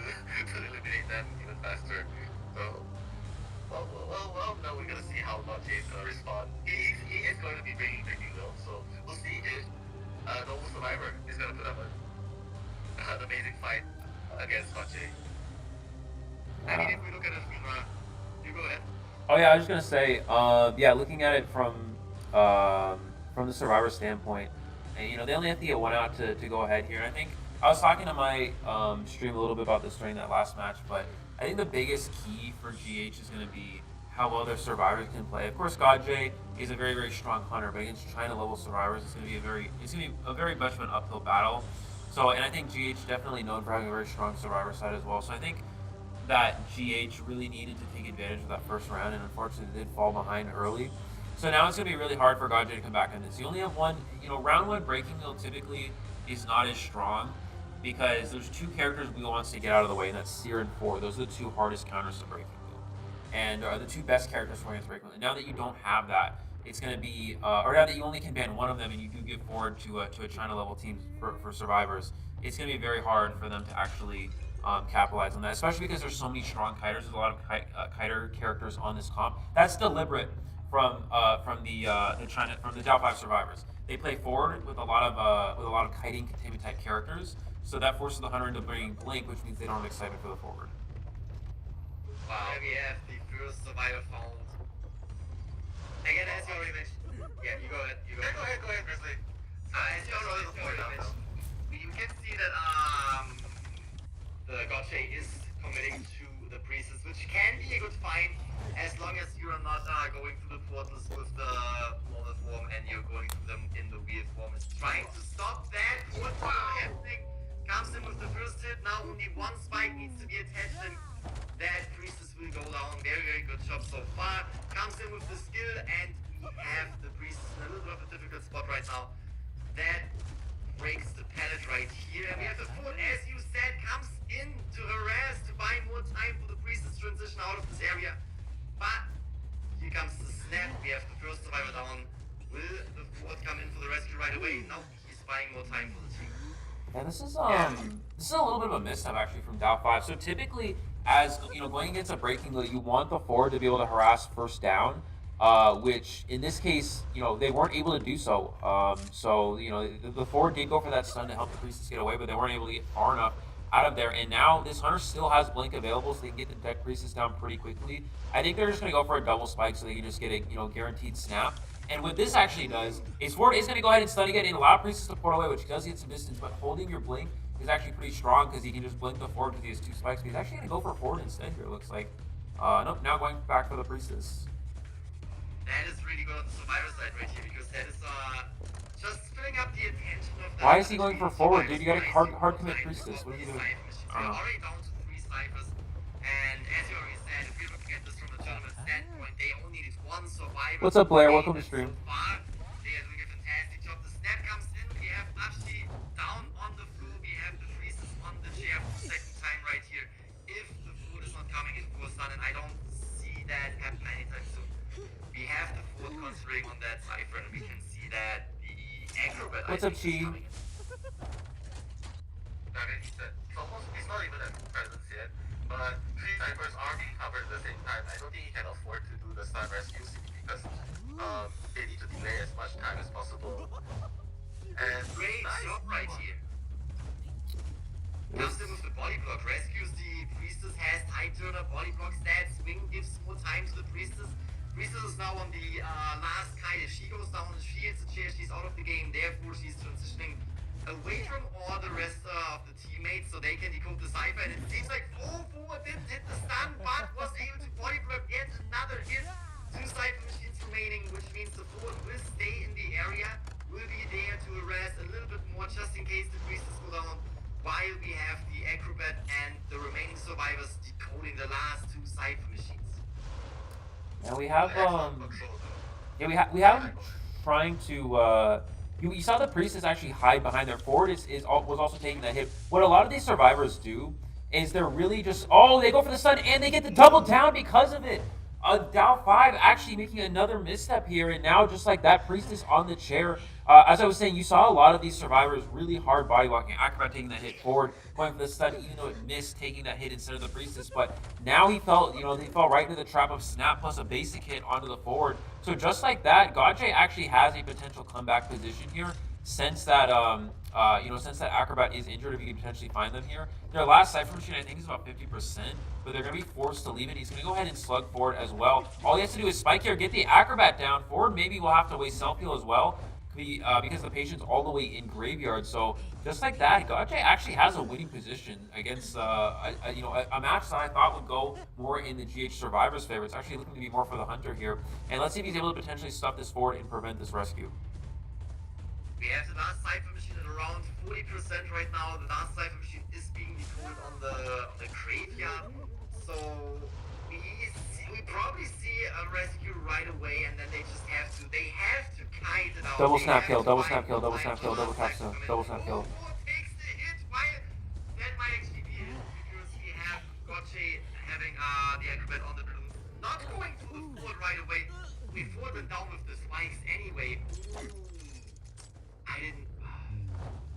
eliminate them even faster. So well, no, we're gonna see how Lodge is gonna respond. He is going to be bringing breaking though, so we'll see if the survivor is gonna put up an amazing fight against Lodge. I mean, if we look at it, you go ahead. Oh yeah, I was just gonna say, looking at it from the survivor standpoint, and they only have to get 1 out to go ahead here. And I think I was talking to my stream a little bit about this during that last match, but I think the biggest key for GH is gonna be how well their survivors can play. Of course, GodJ is a very, very strong hunter, but against China level survivors, it's gonna be a very much of an uphill battle. So, and I think GH definitely known for having a very strong survivor side as well. So I think that GH really needed to take advantage of that first round, and unfortunately they did fall behind early. So now it's going to be really hard for GodJ to come back on this. You only have 1, round 1 breaking wheel typically is not as strong because there's 2 characters we wants to get out of the way, and that's Seer and 4. Those are the 2 hardest counters to breaking wheel, and are the 2 best characters for against breaking wheel. And now that you don't have that, it's going to be, or now that you only can ban 1 of them, and you do give forward to a China level team for survivors, it's going to be very hard for them to actually capitalize on that, especially because there's so many strong kiters. There's a lot of kiter characters on this comp. That's deliberate from the Dou5 survivors. They play forward with a lot of kiting containment type characters, so that forces the hunter into bringing blink, which means they don't have excitement for the forward. Wow, we have the first survivor found. Again, as you already mentioned. Yeah, you go ahead. Go ahead, Grizzly. As you already mentioned, you can see that the GodJ is committing to the priestess, which can be a good find as long as you are not going through the portals with the normal form and you're going through them in the weird form. It's trying to stop that. Portal happening comes in with the first hit. Now only 1 spike needs to be attached, and that priestess will go down. Very, very good job so far. Comes in with the skill, and we have the priestess in a little bit of a difficult spot right now. That breaks the pallet right here. We have the foot, as you said, comes in to harass, to buy more time for the priestess transition out of this area. But here comes the snap. We have the first survivor down. Will the fourth come in for the rescue right away? No, he's buying more time for the team. Yeah, this is a little bit of a misstep actually from Dou5. So typically, as going against a breaking wheel, you want the forward to be able to harass first down. Which in this case, they weren't able to do so. The forward did go for that stun to help the priestess get away, but they weren't able to get far enough out of there. And now this hunter still has blink available, so they can get the deck priestess down pretty quickly. I think they're just going to go for a double spike so they can just get a guaranteed snap. And what this actually does is forward is going to go ahead and stun again and allow priestess to port away, which does get some distance, but holding your blink is actually pretty strong because he can just blink the forward because he has 2 spikes. But he's actually going to go for forward instead here, it looks like. Nope, now going back for the priestess. That is really good on the survivor side right here, because that is just filling up the attention of the... Why is he going for forward, dude? You gotta hard commit priestess. What are you doing? We're already down to 3 ciphers, and as you already said, if we're looking at this from a tournament standpoint, they only needed 1 survivor. What's up, Blair? Welcome to stream. So far, they are doing a fantastic job. The snap comes in, we have Afshi down on the floor, we have the priestess on the chair for the second time right here. If the food is not coming in for stun, and I don't see that happen anytime soon. We have the fourth concentrating on that cipher, and we can see that the acrobat... What's up, Chi? He's He's not even at presence yet. But 3 Cyphers are being covered at the same time. I don't think he can afford to do the stun rescue because they need to delay as much time as possible. And Great job right here. Comes in with the body block, rescues the priestess, has high turner body block stats, swing gives more time to the priestess. Priestess is now on the last kite. If she goes down, shields the chair, she's out of the game, therefore she's transitioning away from all the rest of the teammates so they can decode the Cypher, and it seems like Forward didn't hit the stun, but was able to body block yet another hit. 2 Cypher machines remaining, which means the Forward will stay in the area, will be there to harass a little bit more just in case the priestess go down, while we have the Acrobat and the remaining survivors decoding the last 2 Cypher machines. And we have we have him trying to you saw the priestess actually hide behind their forward was also taking that hit. What a lot of these survivors do is they're really just they go for the stun and they get the double down because of it. Dou5 actually making another misstep here, and now just like that, priestess on the chair. As I was saying, you saw a lot of these survivors really hard body walking. Acrobat taking that hit forward, going for the stun, even though it missed, taking that hit instead of the priestess. But now he fell right into the trap of snap plus a basic hit onto the forward. So just like that, Gotcha actually has a potential comeback position here. Since that since that Acrobat is injured, if you can potentially find them here. Their last Cypher machine, I think, is about 50%, but they're going to be forced to leave it. He's going to go ahead and slug forward as well. All he has to do is spike here, get the Acrobat down. Forward maybe will have to waste self-heal as well, because the patient's all the way in graveyard. So just like that, Gotcha actually has a winning position against a match that I thought would go more in the GH Survivor's favor. It's actually looking to be more for the Hunter here. And let's see if he's able to potentially stuff this forward and prevent this rescue. We have the last Cypher machine at around 40% right now. The last Cypher machine is being decoded on the graveyard. So we probably see a rescue right away, and then they have to kite it out. Double snap kill. Takes the hit. That might actually be it, because we have Gotcha having the Acrobat on the balloon. Not going for the forward right away. We forward went down with the spikes anyway.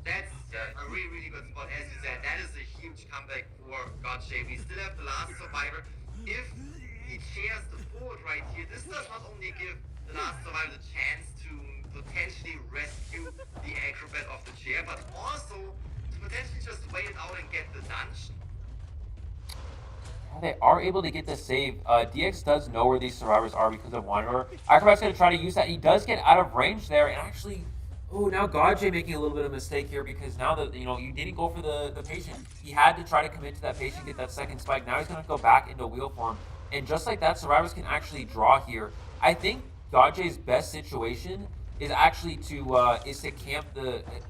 That's a really, really good spot. As you said, that is a huge comeback for Gotcha. We still have the last survivor. If he shares the forward right here, this does not only give the last survivor the chance to potentially rescue the Acrobat off the chair, but also to potentially just wait it out and get the dungeon. They are able to get the save. DX does know where these survivors are because of Wanderer. Acrobat's going to try to use that. He does get out of range there, and actually... now Gotcha making a little bit of a mistake here, because now that, you didn't go for the patient. He had to try to commit to that patient, get that second spike. Now he's going to go back into wheel form. And just like that, survivors can actually draw here. I think Gotcha's best situation is actually to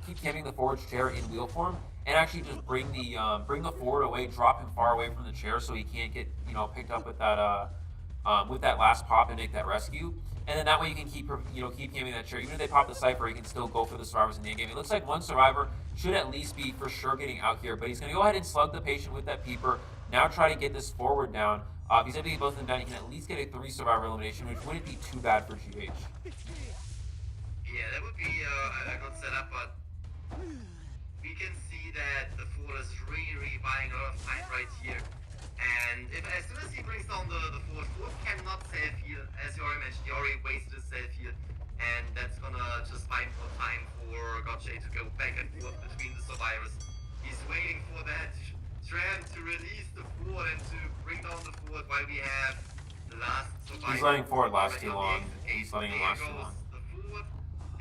keep camping the forward chair in wheel form, and actually just bring the forward away, drop him far away from the chair so he can't get picked up with that last pop and make that rescue. And then that way you can keep camping that chair. Even if they pop the Cypher, he can still go for the survivors in the end game. It looks like one survivor should at least be for sure getting out here, but he's going to go ahead and slug the patient with that peeper. Now try to get this forward down. If he's able to get both of them down, he can at least get a 3 survivor elimination, which wouldn't be too bad for GH. Yeah, that would be a good setup, but we can see that the forward is really buying a lot of time right here. And as soon as he brings down the forward cannot self-heal. As you already mentioned, he already wasted his self-heal. And that's gonna just buy more time for Gotcha to go back and forth between the survivors. He's waiting for that tram to release the forward and to bring down the forward while we have the last survivor. He's letting forward last too long. He's letting him last too long. The forward.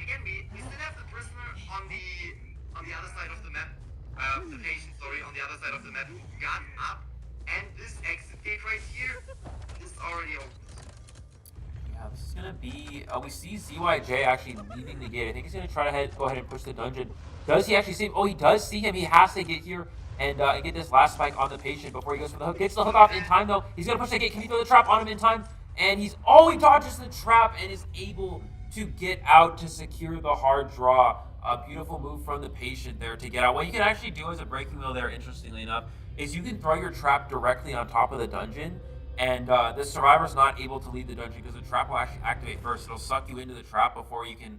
Again, we still have the prisoner on the other side of the map. The patient, on the other side of the map who got up. And this exit gate right here is already open. Yeah, this is going to be... we see ZYJ actually leaving the gate. I think he's going to try to go ahead and push the dungeon. Does he actually see him? Oh, he does see him. He has to get here and get this last spike on the patient before he goes for the hook. Gets the hook off in time, though. He's going to push the gate. Can he throw the trap on him in time? And he dodges the trap and is able to get out to secure the hard draw. A beautiful move from the patient there to get out. What you can actually do as a breaking wheel there, interestingly enough, is you can throw your trap directly on top of the dungeon, and the survivor's not able to leave the dungeon because the trap will actually activate first. It'll suck you into the trap before you can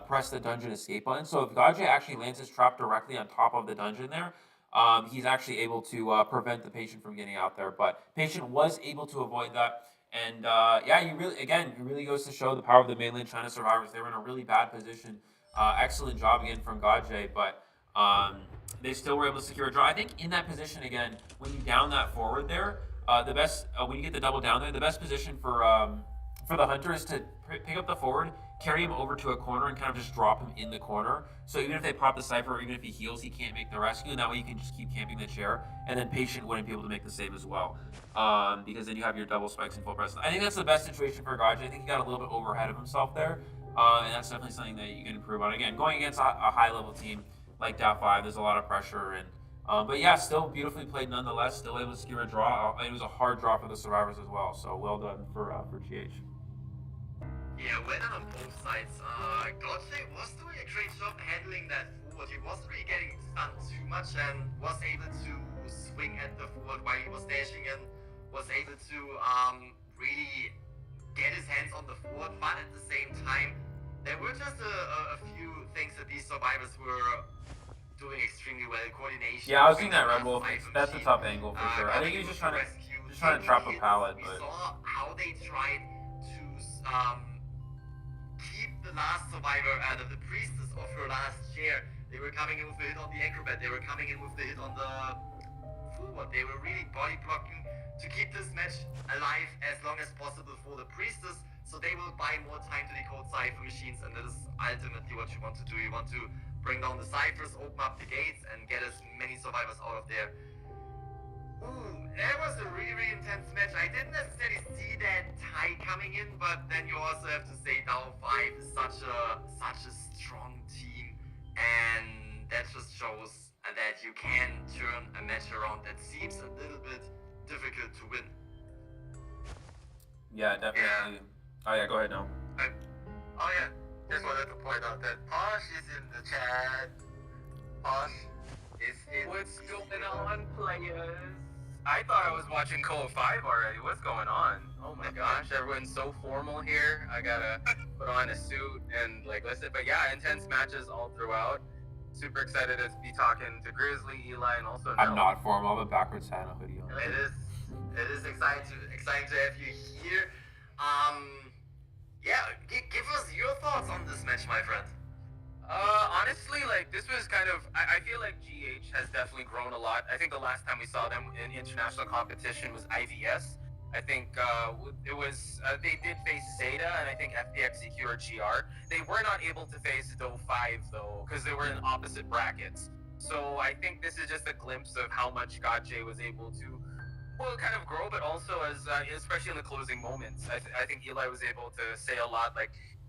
press the dungeon escape button. So if Gotcha actually lands his trap directly on top of the dungeon there, he's actually able to prevent the patient from getting out there. But patient was able to avoid that. And yeah, it really goes to show the power of the mainland China survivors. They were in a really bad position. Excellent job again from Gaje, but they still were able to secure a draw. I think in that position again, when you down that forward there, the best when you get the double down there, the best position for the hunter is to pick up the forward, carry him over to a corner, and kind of just drop him in the corner. So even if they pop the cipher, or even if he heals, he can't make the rescue. And that way you can just keep camping the chair, and then patient wouldn't be able to make the save as well, because then you have your double spikes and full press. I think that's the best situation for Gaji. I think he got a little bit overhead of himself there, and that's definitely something that you can improve on. Again, going against a high level team like Dou5, there's a lot of pressure, and but yeah, still beautifully played nonetheless. Still able to secure a draw. It was a hard draw for the survivors as well. So well done for GH. Yeah, well done on both sides. Godfrey was doing a great job handling that forward. He wasn't really getting stunned too much and was able to swing at the forward while he was dashing in. Was able to really get his hands on the forward, but at the same time, there were just a few things that these survivors were doing extremely well. Coordination. Yeah, I was seeing that Red Wolf. That's a tough angle for sure. I think he was just trying to trap a pallet. We saw how they tried to keep the last survivor out of the priestess of her last chair. They were coming in with the hit on the acrobat. They were coming in with the hit on the forward. They were really body blocking to keep this match alive as long as possible for the priestess. So they will buy more time to decode cipher machines, and that is ultimately what you want to do. You want to bring down the ciphers, open up the gates, and get as many survivors out of there. Ooh, that was a really, really intense match. I didn't necessarily see that tie coming in, but then you also have to say Dou5 is such a strong team, and that just shows that you can turn a match around that seems a little bit difficult to win. Yeah, definitely. Yeah. Oh yeah, go ahead now. Just wanted to point out that Posh is in the chat. Posh is in. What's going on, players? I thought I was watching COA 5 already. What's going on? Oh my gosh, everyone's so formal here. I gotta put on a suit and listen. But yeah, intense matches all throughout. Super excited to be talking to Grizzly, Eli, and also Nello. I'm not formal. I'm a backwards Santa hoodie on. It is exciting to have you here. Yeah, give us your thoughts on this match, my friend. Honestly, this was kind of, I feel like GH has definitely grown a lot. I think the last time we saw them in international competition was IVS. I think it was, they did face Zeta and I think FPXEQ or GR. They were not able to face Dou5 though, because they were in opposite brackets. So I think this is just a glimpse of how much Gaje was able to kind of grow, but also as especially in the closing moments. I think Eli was able to say a lot,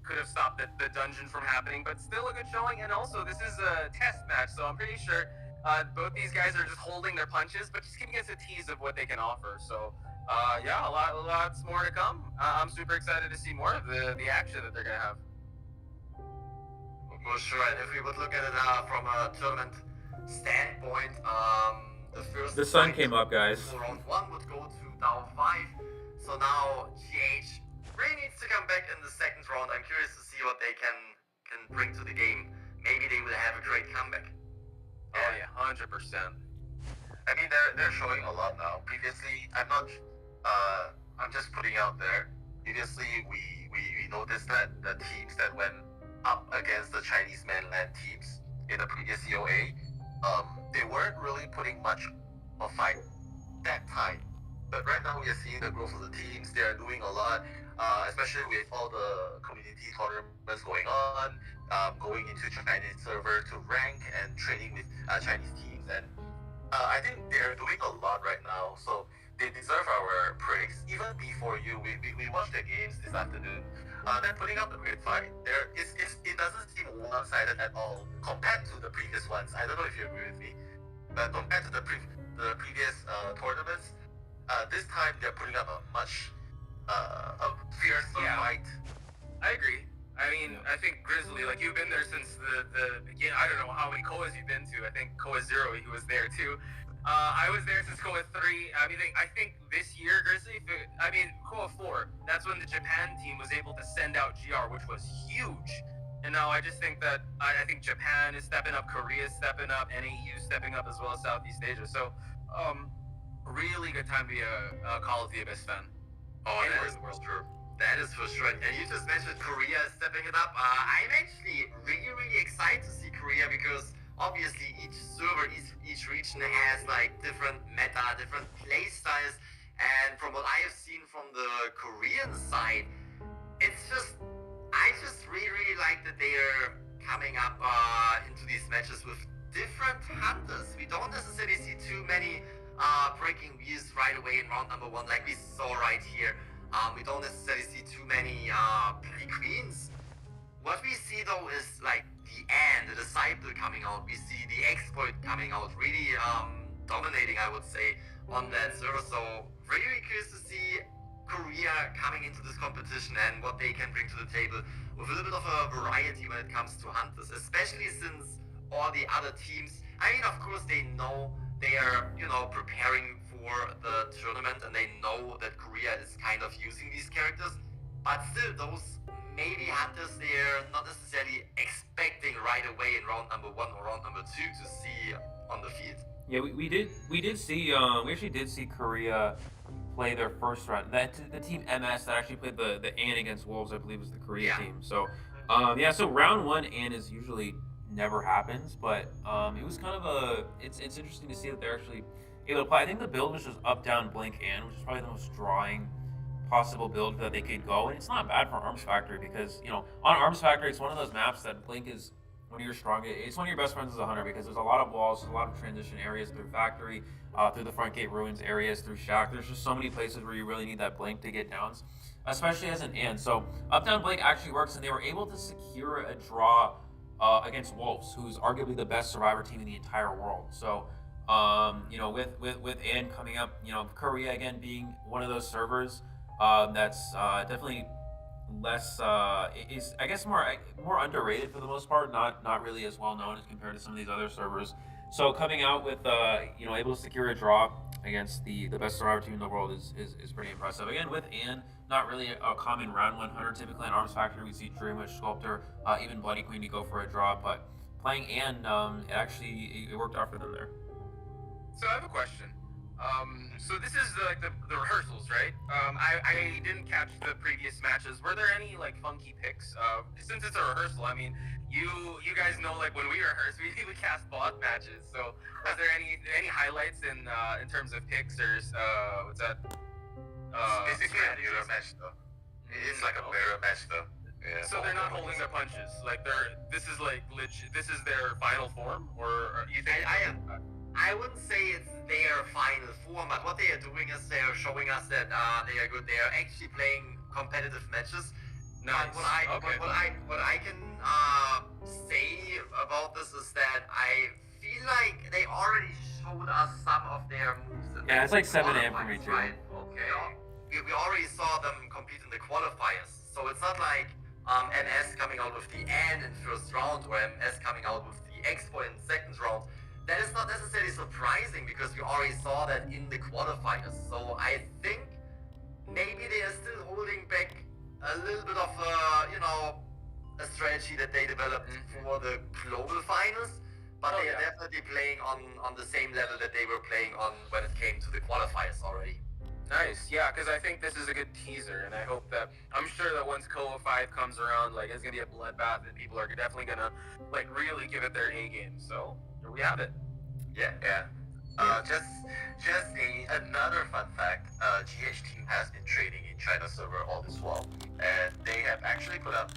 could have stopped the dungeon from happening, but still a good showing. And also, this is a test match, so I'm pretty sure both these guys are just holding their punches, but just giving us a tease of what they can offer. So yeah, lots more to come. I'm super excited to see more of the action that they're gonna have. For sure, and if we would look at it from a tournament standpoint, the sun came up, guys. Round 1 would go to Dou5. So now GH really needs to come back in the second round. I'm curious to see what they can bring to the game. Maybe they will have a great comeback. Oh yeah, 100%. I mean, they're showing a lot now. Previously, I'm just putting out there. Previously, we noticed that the teams that went up against the Chinese mainland teams in the previous COA, they weren't really putting much of a fight that time. But right now we are seeing the growth of the teams. They are doing a lot, especially with all the community tournaments going on, going into Chinese server to rank and training with Chinese teams. And I think they're doing a lot right now. So they deserve our praise. Even before you, we watched the games this afternoon. They're putting up a great fight. It doesn't seem one-sided at all compared to the previous ones. I don't know if you agree with me, but compared to the previous tournaments, this time they're putting up a much fiercer fight. I agree. I mean, I think Grizzly, you've been there since the beginning. I don't know how many COAs you've been to. I think COA 0, he was there too. I was there since COA 3. I think this year, Grizzly, COA 4, that's when the Japan team was able to send out GR, which was huge. And now I just think that I think Japan is stepping up, Korea is stepping up, NAU stepping up as well as Southeast Asia. So, really good time to be a Call of the Abyss fan. Oh, that is for sure. That is for sure. And you just mentioned Korea stepping it up. I'm actually really excited to see Korea because obviously each server, each region has like different meta, different play styles. And from what I have seen from the Korean side, I just really like that they are coming up into these matches with different hunters. We don't necessarily see too many breaking views right away in round number 1 like we saw right here. We don't necessarily see too many play queens. What we see though is like the disciple coming out. We see the exploit coming out, really dominating, I would say, on that server. So really curious to see Korea coming into this competition and what they can bring to the table with a little bit of a variety when it comes to hunters, especially since all the other teams, I mean, of course they know they are, preparing for the tournament and they know that Korea is kind of using these characters, but still those maybe hunters they're not necessarily expecting right away in round number 1 or round number 2 to see on the field. Yeah, we did see we actually did see Korea play their first round. The team MS that actually played the Ann against Wolves, I believe, was the Korea team. So so round 1 Ann is usually never happens, but it was kind of it's interesting to see that they're actually able to play. I think the build was just up down blink Ann, which is probably the most drawing possible build that they could go, and it's not bad for Arms Factory because on Arms Factory it's one of those maps that blink is one of your strongest. It's one of your best friends as a hunter because there's a lot of walls, a lot of transition areas through factory, through the front gate ruins areas, through shack. There's just so many places where you really need that blink to get downs, especially as an Ann. So up down blink actually works, and they were able to secure a draw against Wolves, who's arguably the best survivor team in the entire world. So with Ann coming up, Korea again being one of those servers that's definitely less is I guess more underrated for the most part, not really as well known as compared to some of these other servers. So coming out with able to secure a draw against the best survivor team in the world is pretty impressive. Again, with Ann, not really a common round 100. Typically in Arms Factory we see Dream Witch, Sculptor, even Bloody Queen to go for a draw, but playing Ann, it worked out for them there. So I have a question. So this is the rehearsals, right? I didn't catch the previous matches. Were there any funky picks? Since it's a rehearsal, I mean, you guys know when we rehearse, we cast bot matches. So was there any highlights in terms of picks or what's that? It's basically a mirror match though. It's like a mirror match though. Yeah. So they're not holding their punches. This is legit. This is their final form, or you think? I wouldn't say it's their final form, but what they are doing is they are showing us that they are good. They are actually playing competitive matches. Nice. But what I can say about this is that I feel like they already showed us some of their moves. Yeah, it's like 7 a.m. for me too. Right? Okay. We already saw them compete in the qualifiers, so it's not like MS coming out with the N in first round or MS coming out with the Expo in second round. That is not necessarily surprising because we already saw that in the qualifiers. So I think maybe they are still holding back a little bit of a strategy that they developed for the global finals, but they are definitely playing on the same level that they were playing on when it came to the qualifiers already. Nice, yeah, because I think this is a good teaser, and I hope that I'm sure that once COA 5 comes around, it's gonna be a bloodbath, and people are definitely gonna really give it their A game. So here we have it. Yeah. Just another fun fact. GH team has been trading in China server all this while, and they have actually put up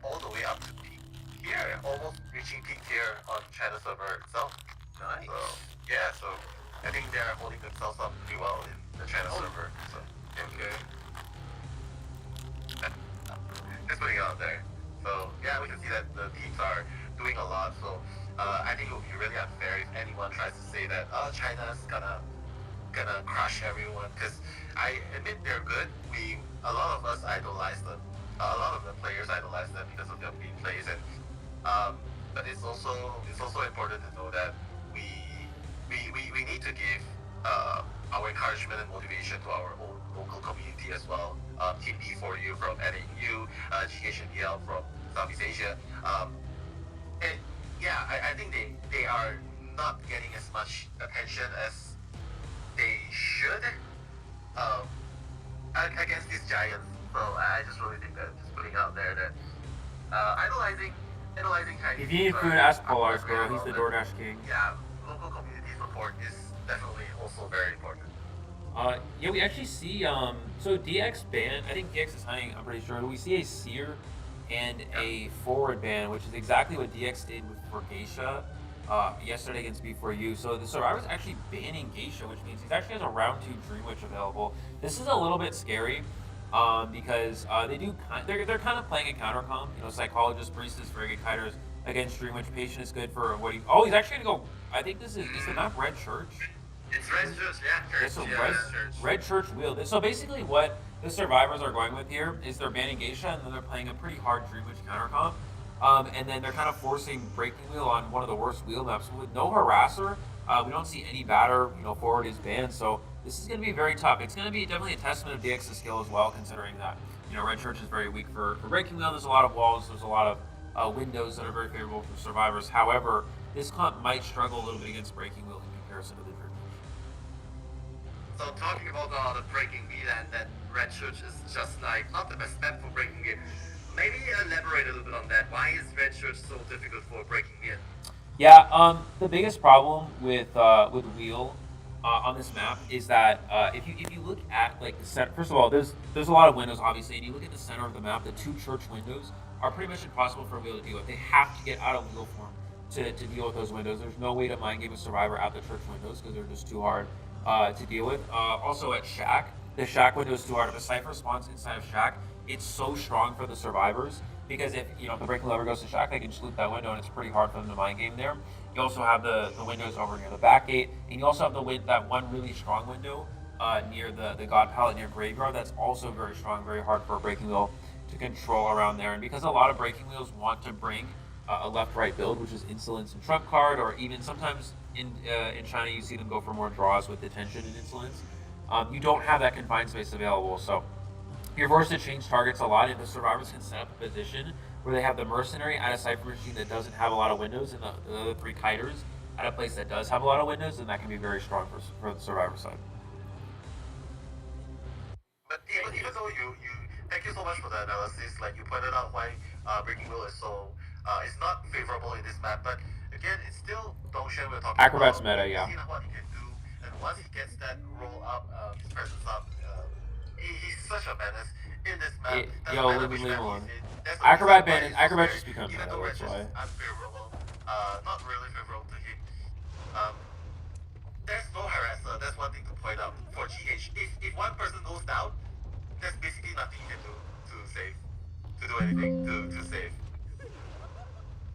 all the way up to peak tier, almost reaching peak tier on China server itself. Nice. So I think they're holding themselves up pretty well in the China server. So Okay. Just putting it out there. So yeah, we can see that the teams are doing a lot. So I think it would be really unfair if anyone tries to say that China's gonna crush everyone, because I admit they're good. A lot of us idolize them. A lot of the players idolize them because of their game plays, and but it's also important to know that we need to give our encouragement and motivation to our own local community as well. Team B for you from NAU, GH and DL from Southeast Asia. And yeah, I think they are not getting as much attention as they should against these giants. So I just really think that just putting out there that idolizing Chinese. If you need food, ask Polars, bro. He's the DoorDash king. Yeah, local community support is definitely also very important. Yeah, we actually see, so DX ban, I think DX is hunting, I'm pretty sure. We see a seer and a forward ban, which is exactly what DX did for Geisha yesterday against B4U. So the Survivor's actually banning Geisha, which means he actually has a round 2 Dream Witch available. This is a little bit scary because they're kind of playing a counter comp. You know, Psychologist, Priestess, very good kiters against Dream Witch. Patient is good for what he. Oh, he's actually gonna go. I think this is the map Red Church. It's Red Church, yeah. So Red Church wheel. So basically, what the Survivors are going with here is they're banning Geisha, and then they're playing a pretty hard Dream Witch counter comp. And then they're kind of forcing Breaking Wheel on one of the worst wheel maps with no harasser. We don't see any batter. You know, forward is banned, so this is going to be very tough. It's going to be definitely a testament of DX's skill as well, considering that you know Red Church is very weak for Breaking Wheel. There's a lot of walls. There's a lot of windows that are very favorable for Survivors. However, this comp might struggle a little bit against Breaking Wheel in comparison to the Dream Witch. So talking about the Breaking Wheel and that Red Church is just like not the best map for Breaking Wheel. Maybe elaborate a little bit on that. Why is Red Church so difficult for Breaking Wheel? Yeah, the biggest problem with Wheel on this map is that if you look at like the center, first of all, there's a lot of windows obviously, and you look at the center of the map, the 2 church windows are pretty much impossible for Wheel to deal with. They have to get out of Wheel form to deal with those windows. There's no way to mind game a Survivor out the church windows because they're just too hard to deal with. Also at Shack, the Shack window is too hard. If a Cypher spawns inside of Shack, it's so strong for the Survivors because if the Breaking Lever goes to Shack, they can just loop that window, and it's pretty hard for them to mind game there. You also have the windows over near the back gate, and you also have that one really strong window near the God Palette near Graveyard. That's also very strong, very hard for a Breaking Wheel to control around there. And because a lot of Breaking Wheels want to bring a left-right build, which is Insolence and Trump card, or even sometimes in China you see them go for more draws with Detention and Insolence. You don't have that confined space available, so you're forced to change targets a lot, and the Survivors can set up a position where they have the Mercenary at a Cypher machine that doesn't have a lot of windows, and the other 3 kiters at a place that does have a lot of windows, and that can be very strong for the Survivor side. But even though you thank you so much for the analysis, like you pointed out why Breaking Wheel is so it's not favorable in this map, but again, it's still Dou5 we're talking Acrobat's about. meta, yeah. See what he can do, and once he gets that roll up, his presence up, he's such a menace in this map. Leave him alone. Acrobat just becomes even meta, though that's why. Unfavorable, not really favorable to him. There's no harasser. That's one thing to point out for GH. If one person goes down, there's basically nothing you can do to do anything to save.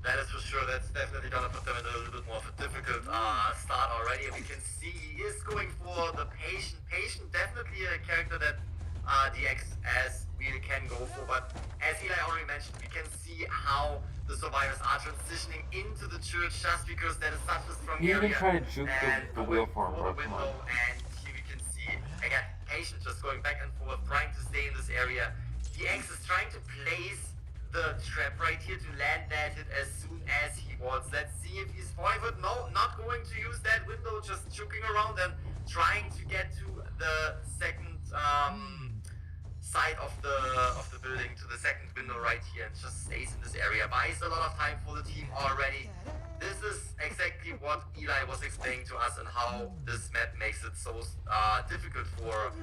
That is for sure. That's definitely gonna put them in a little bit more of a difficult start already. And we can see he is going for the Patient. Patient definitely a character that DX as really can go for. But as Eli already mentioned, we can see how the Survivors are transitioning into the church just because that is such a strong You area. even try to juke the wheel form, bro. the Come window, on. and here we can see again Patient just going back and forth, trying to stay in this area. DX is trying to place the trap right here to land that hit as soon as he wants. Let's see if he's forward. No, not going to use that window, just juking around and trying to get to the second side of the building, to the second window right here, and just stays in this area. Buys a lot of time for the team already. This is exactly what Eli was explaining to us and how this map makes it so difficult for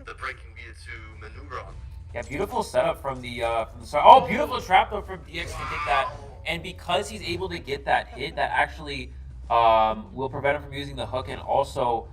the Breaking Wheel to maneuver on. Yeah, beautiful setup from the start. Oh, beautiful trap though from DX to get that, and because he's able to get that hit, that actually will prevent him from using the hook, and also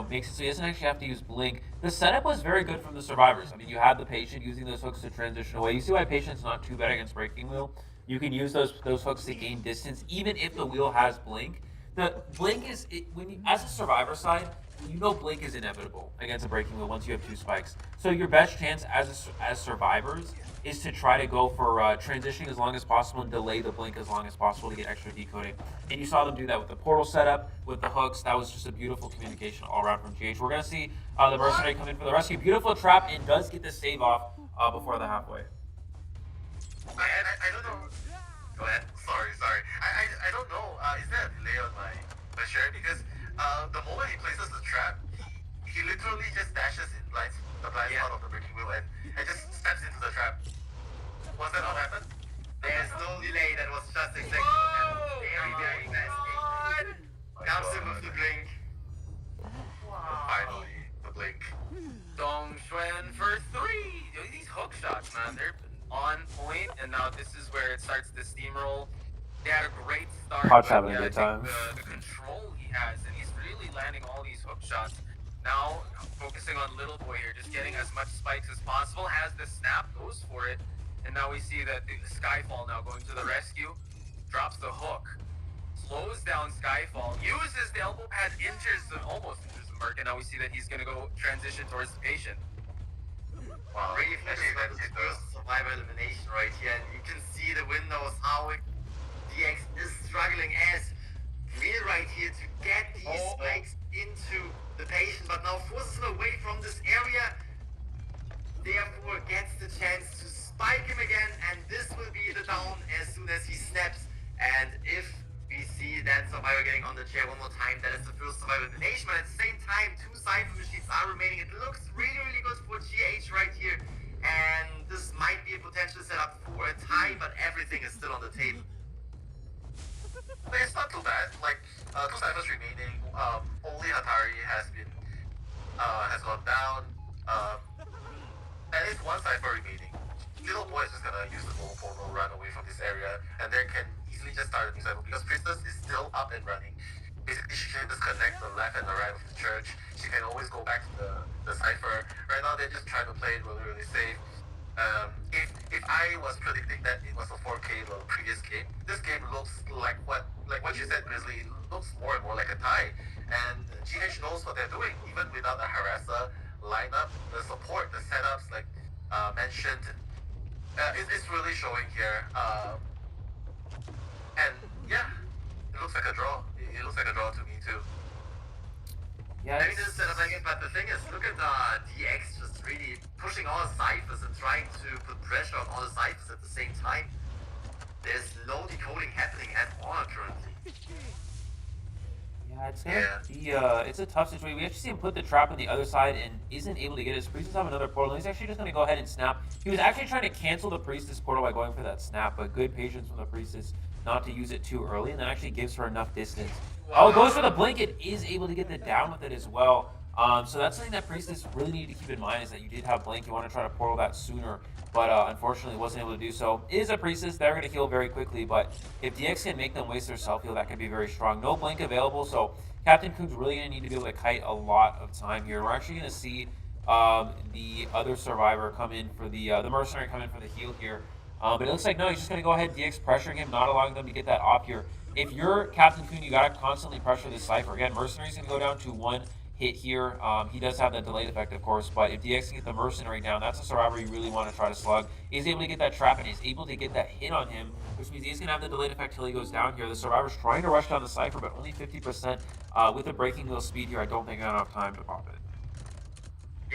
makes it so he doesn't actually have to use blink. The setup was very good from the Survivors. I mean, you had the Patient using those hooks to transition away. You see why Patient's not too bad against Breaking Wheel. You can use those hooks to gain distance, even if the wheel has blink. The blink is when you, as a Survivor side, you know Blink is inevitable against a breaking wheel once you have 2 spikes. So your best chance as survivors is to try to go for transitioning as long as possible and delay the Blink as long as possible to get extra decoding. And you saw them do that with the portal setup, with the hooks. That was just a beautiful communication all around from GH. We're going to see the Mercenary come in for the rescue. Beautiful trap and does get the save off before the halfway. I don't know. Go ahead. Sorry. I don't know. Is there a delay on my share? Because the moment he places the trap, he literally just dashes in the blind spot of the breaking wheel and just steps into the trap. Was that what happened? There's no delay. That was just exactly what happened. Very fast. Comes in with the blink. Finally, the blink. Dou5 for 3. These hook shots, man, they're on point, and now this is where it starts to steamroll. They had a great start. Hot's having a good time. The control he has, and he's really landing all these hook shots. Now, focusing on Little Boy here, just getting as much spikes as possible, has the snap, goes for it, and now we see that the Skyfall now going to the rescue, drops the hook, slows down Skyfall, uses the elbow pad, almost injures the Merc, and now we see that he's going to go transition towards the patient. Wow, really flashing about this first survivor elimination right here, and you can see the windows, how DX is struggling as real right here to get these spikes into the patient, but now forces him away from this area, therefore gets the chance to spike him again, and this will be the down as soon as he snaps. And if we see that survivor getting on the chair one more time, that is the first survivor elimination, but at the same time 2 Cypher machines are remaining. It looks really good for GH right here, and this might be a potential setup for a tie, but everything is still on the table. But it's not too bad. Like 2 ciphers remaining. Only Hatari has gone down. At least 1 cipher remaining. Little Boy is just gonna use the mobile portal, run away from this area, and then can easily just start a new cycle because Priestess is still up and running. Basically, she can just connect the left and the right of the church. She can always go back to the cipher. Right now, they're just trying to play it really safe. If I was predicting that it was a 4K the previous game, this game looks like what you said, Grizzly. It looks more and more like a tie, and GH knows what they're doing. Even without the harasser lineup, the support, the setups, like mentioned, it's really showing here. And yeah, it looks like a draw. It looks like a draw to me too. Yeah, Maybe this is set up again, but the thing is, look at DX just really pushing all the ciphers and trying to put pressure on all the ciphers at the same time. There's no decoding happening at all currently. Yeah, it's gonna be it's a tough situation. We actually see him put the trap on the other side and isn't able to get his Priestess have another portal. He's actually just gonna go ahead and snap. He was actually trying to cancel the Priestess portal by going for that snap, but good patience from the Priestess not to use it too early, and that actually gives her enough distance. Oh, goes for the blanket, is able to get the down with it as well. So that's something that Priestess really needed to keep in mind, is that you did have Blink. You want to try to portal that sooner, but unfortunately wasn't able to do so. It is a Priestess. They're going to heal very quickly, but if DX can make them waste their self-heal, that can be very strong. No Blink available, so Captain Coon's really going to need to be able to kite a lot of time here. We're actually going to see the other survivor come in for the Mercenary come in for the heal here. But it looks like, no, he's just going to go ahead, DX pressuring him, not allowing them to get that off here. If you're Captain Coon, you got to constantly pressure this Cypher. Again, Mercenary's going to go down to 1 hit here. He does have that delayed effect, of course, but if DX can get the Mercenary down, that's a survivor you really want to try to slug. He's able to get that trap, and he's able to get that hit on him, which means he's going to have the delayed effect till he goes down here. The survivor's trying to rush down the Cypher, but only 50%. With the breaking wheel speed here, I don't think I have enough time to pop it.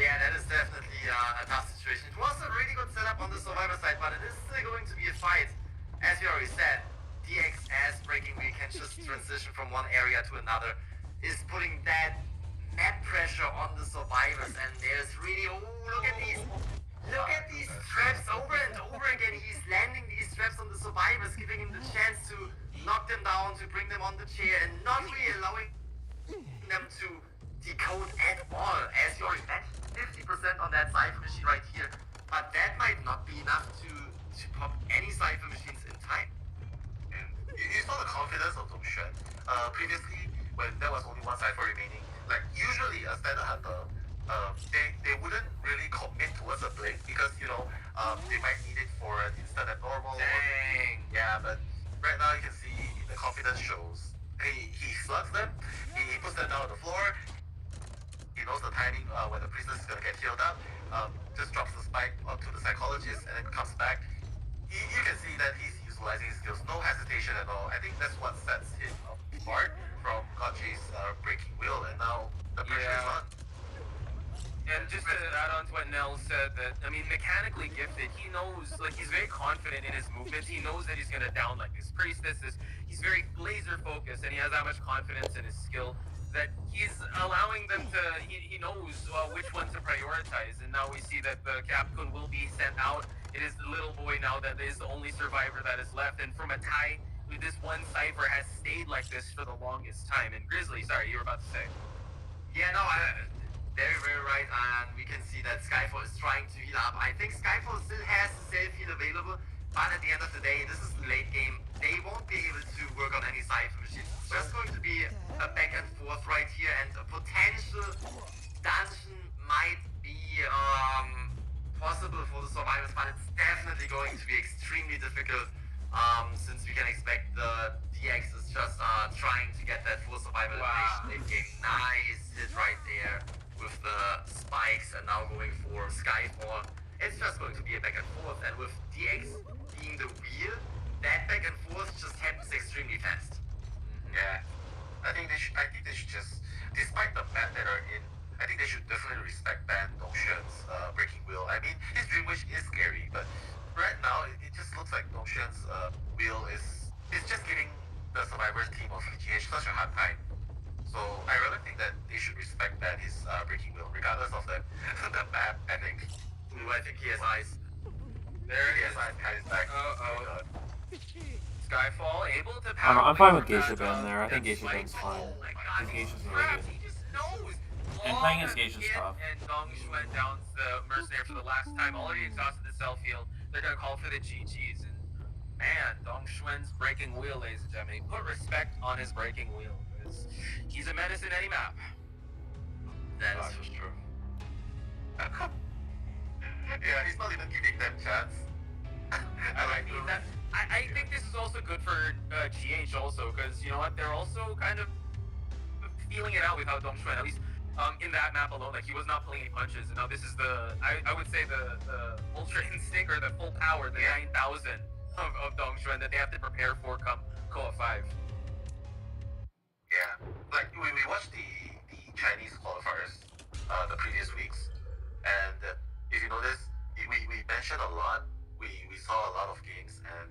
Yeah, that is definitely a tough situation. It was a really good setup on the survivor side, but it is still going to be a fight. As you already said, DX as breaking wheel can just transition from one area to another, is putting that map pressure on the survivors, and there's really, look at these traps over and over again. He's landing these traps on the survivors, giving him the chance to knock them down, to bring them on the chair, and not really allowing them to decode at all. As you already mentioned, 50% on that Cypher machine right here, but that might not be enough to pop any Cypher machines in time. And you saw the confidence of Dou5. Previously, when there was only 1 cipher remaining, like usually a standard hunter, they wouldn't really commit towards a blink because they might need it for an instant abnormal. Dang. Yeah, but right now you can see the confidence shows. He slugs them, he puts them down on the floor, knows, like, he's very confident in his movements. He knows that he's gonna down like this priestess. He's very laser focused, and he has that much confidence in his skill that he's allowing them to. He knows which one to prioritize, and now we see that the Capcom will be sent out. It is the little boy now that is the only survivor that is left, and from a tie, this one cipher has stayed like this for the longest time. And Grizzly, sorry, you were about to say. Yeah, no, very, very right. And we can see that Skyfall is trying to heal up. I think Skyfall still has the self-heal available, but at the end of the day, this is the late game. They won't be able to work on any cipher machines. It's just going to be a back and forth right here, and a potential dungeon might be possible for the survivors, but it's definitely going to be extremely difficult, since we can expect the DX is just trying to get that full survival elimination late game. Nice hit right there with the spikes, and now going for Skyfall. It's just going to be a back and forth, and with DX being the wheel, that back and forth just happens extremely fast. Yeah, I think they should just, despite the map that are in, I think they should definitely respect ban Dou5's breaking wheel. I mean, his dream wish is scary, but right now it just looks like Dou5's wheel is just giving the survivors team of GH such a hard time. So I really think that they should respect that his breaking wheel, regardless of the the map. I think. Ooh, I think he has eyes. There it is. Eyes back. Skyfall able to I don't power. know, I'm fine with away Geisha from Ben there. I think that Geisha Ben's spike. fine. Oh my god, Geisha's really crap, good. he just knows. And playing against Geisha's tough. And Dou5 downs the mercenary for the last time. Already exhausted the self heal. They're gonna call for the GGs, and man, Dou5's breaking wheel, ladies and gentlemen. Put respect on his breaking wheel, because he's a menace in any map. That is for sure. Yeah, he's not even giving them chance. I think this is also good for GH also, because you know what, they're also kind of feeling it out with how Dou5, at least in that map alone, like he was not pulling any punches, and now this is the, I would say the Ultra Instinct, or the full power, the 9,000 of Dou5 that they have to prepare for come COA 5. Yeah, like we watched the Chinese qualifiers the previous weeks, and if you notice, we mentioned a lot. We saw a lot of games, and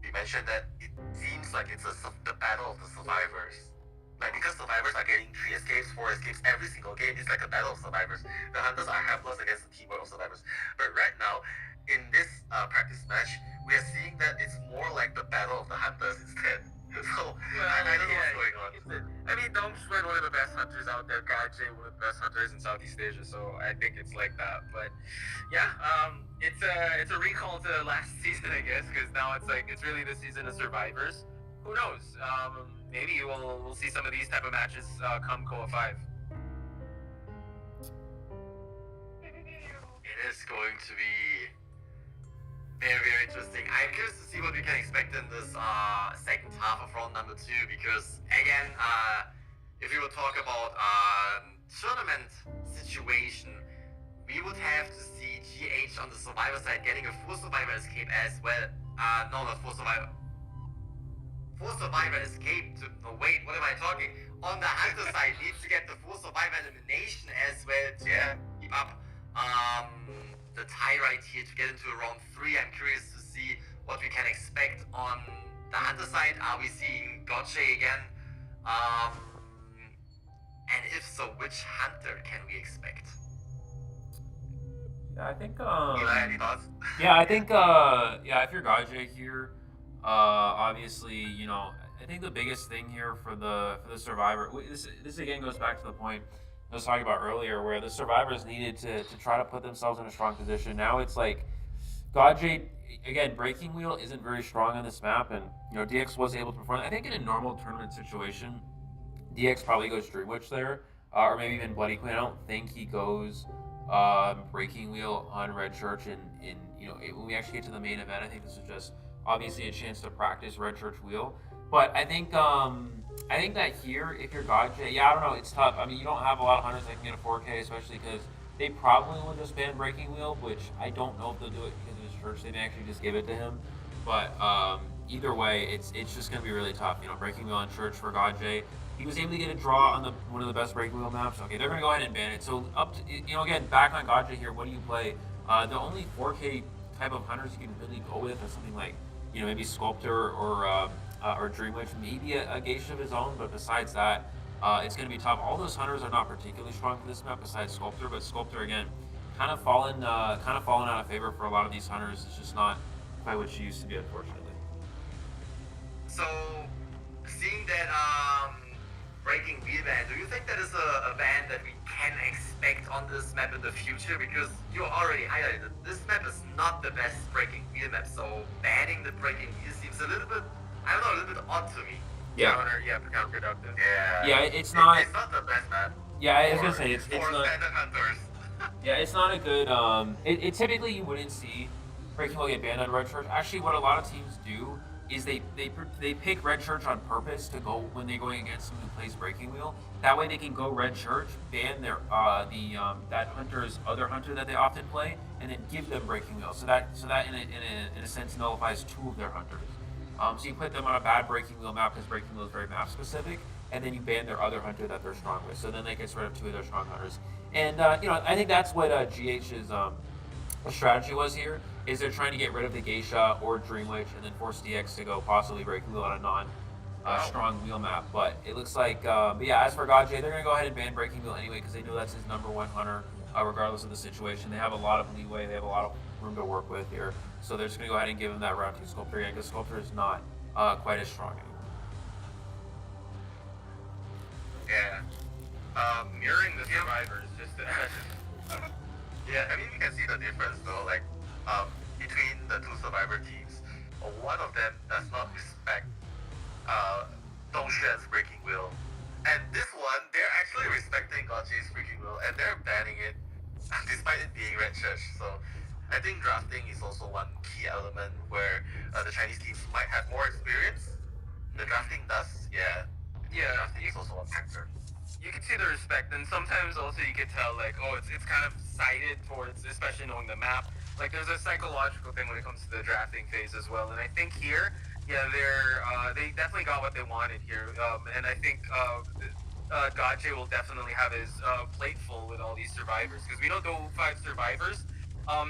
we mentioned that it seems like it's the battle of the survivors. Like, because survivors are getting 3 escapes, 4 escapes every single game, it's like a battle of survivors. The hunters are helpless against the teamwork of survivors. But right now, in this practice match, we are seeing that it's more like the battle of the hunters instead. So, I don't know what's going on. I mean, Dou5 one of the best hunters out there, Gaje one of the best hunters in Southeast Asia, so I think it's like that. But yeah, it's a recall to last season, I guess, because now it's really the season of survivors. Who knows? Maybe we'll see some of these type of matches come COA 5. It is going to be very, very interesting. I'm curious to see what we can expect in this second half of round number 2, because again, if we will talk about tournament situation, we would have to see GH on the survivor side getting a full survivor escape as well. No, not full survivor. Full survivor escape to, no wait, what am I talking? On the hunter side needs to get the full survivor elimination as well to keep up the tie right here to get into round 3. I'm curious to see what we can expect on the hunter side. Are we seeing Gotcha again? And if so, which hunter can we expect? Yeah, I think Eli, any thoughts? yeah, I think if you're Gaje here, obviously, you know, I think the biggest thing here for the survivor, this again goes back to the point I was talking about earlier, where the survivors needed to try to put themselves in a strong position. Now it's like Gaje, again, breaking wheel isn't very strong on this map, and you know, DX was able to perform. I think in a normal tournament situation, DX probably goes Dream Witch there, or maybe even Bloody Queen. I don't think he goes breaking wheel on Red Church, and you know, when we actually get to the main event, I think this is just obviously a chance to practice Red Church wheel. But I think that here, if you're Gaje, I don't know, it's tough. I mean, you don't have a lot of hunters that can get a 4K, especially because they probably will just ban breaking wheel, which I don't know if they'll do it because of his church. They may actually just give it to him. But either way, it's just gonna be really tough. You know, breaking wheel on church for Gaje. He was able to get a draw on one of the best breaking wheel maps. Okay, they're gonna go ahead and ban it. So up to, you know, again, back on Gaje here. What do you play? The only 4K type of hunters you can really go with are something like, maybe Sculptor or Dreamwitch, maybe a Geisha of his own. But besides that, it's going to be tough. All those hunters are not particularly strong for this map besides Sculptor, but Sculptor again, kind of fallen out of favor for a lot of these hunters. It's just not quite what she used to be, unfortunately. So, seeing that breaking wheel ban, do you think that is a ban that we can expect on this map in the future? Because you already highlighted this map is not the best breaking wheel map, so banning the breaking wheel seems a little bit, I don't know, a little bit odd to me. Yeah. Counterproductive. Yeah, it's not. It's not the best map. Yeah, I was gonna say it's for not. standard hunters. Yeah, it's not a good. It typically you wouldn't see breaking wheel get banned on Red Church. Actually, what a lot of teams do is they pick Red Church on purpose to go when they're going against someone who plays breaking wheel. That way they can go Red Church, ban their that hunter's other hunter that they often play, and then give them breaking wheel. So that in a sense nullifies two of their hunters. So you put them on a bad breaking wheel map because breaking wheel is very map specific, and then you ban their other hunter that they're strong with. So then they get rid of two of their strong hunters. And I think that's what GH's strategy was here. Is they're trying to get rid of the Geisha or Dreamwitch and then force DX to go possibly breaking wheel on a non-strong wheel map. But it looks like, as for GodJ, they're going to go ahead and ban breaking wheel anyway because they know that's his number one hunter, regardless of the situation. They have a lot of leeway. They have a lot of room to work with here. So they're just going to go ahead and give him that round 2 Sculptor again because Sculptor is not quite as strong anymore. Yeah. Mirroring the survivors, just yeah, I mean you can see the difference though, like between the two survivor teams. One of them does not respect Dou5's breaking wheel. And this one, they're actually respecting Gotchi's breaking wheel and they're banning it despite it being Red Church. So I think drafting is also one key element where the Chinese teams might have more experience. The drafting does, yeah. Drafting is also one factor. You can see the respect, and sometimes also you can tell, like, it's kind of sided towards, especially knowing the map. Like, there's a psychological thing when it comes to the drafting phase as well. And I think here, they definitely got what they wanted here. And I think Gotcha will definitely have his plate full with all these survivors, because we know Dou5 survivors.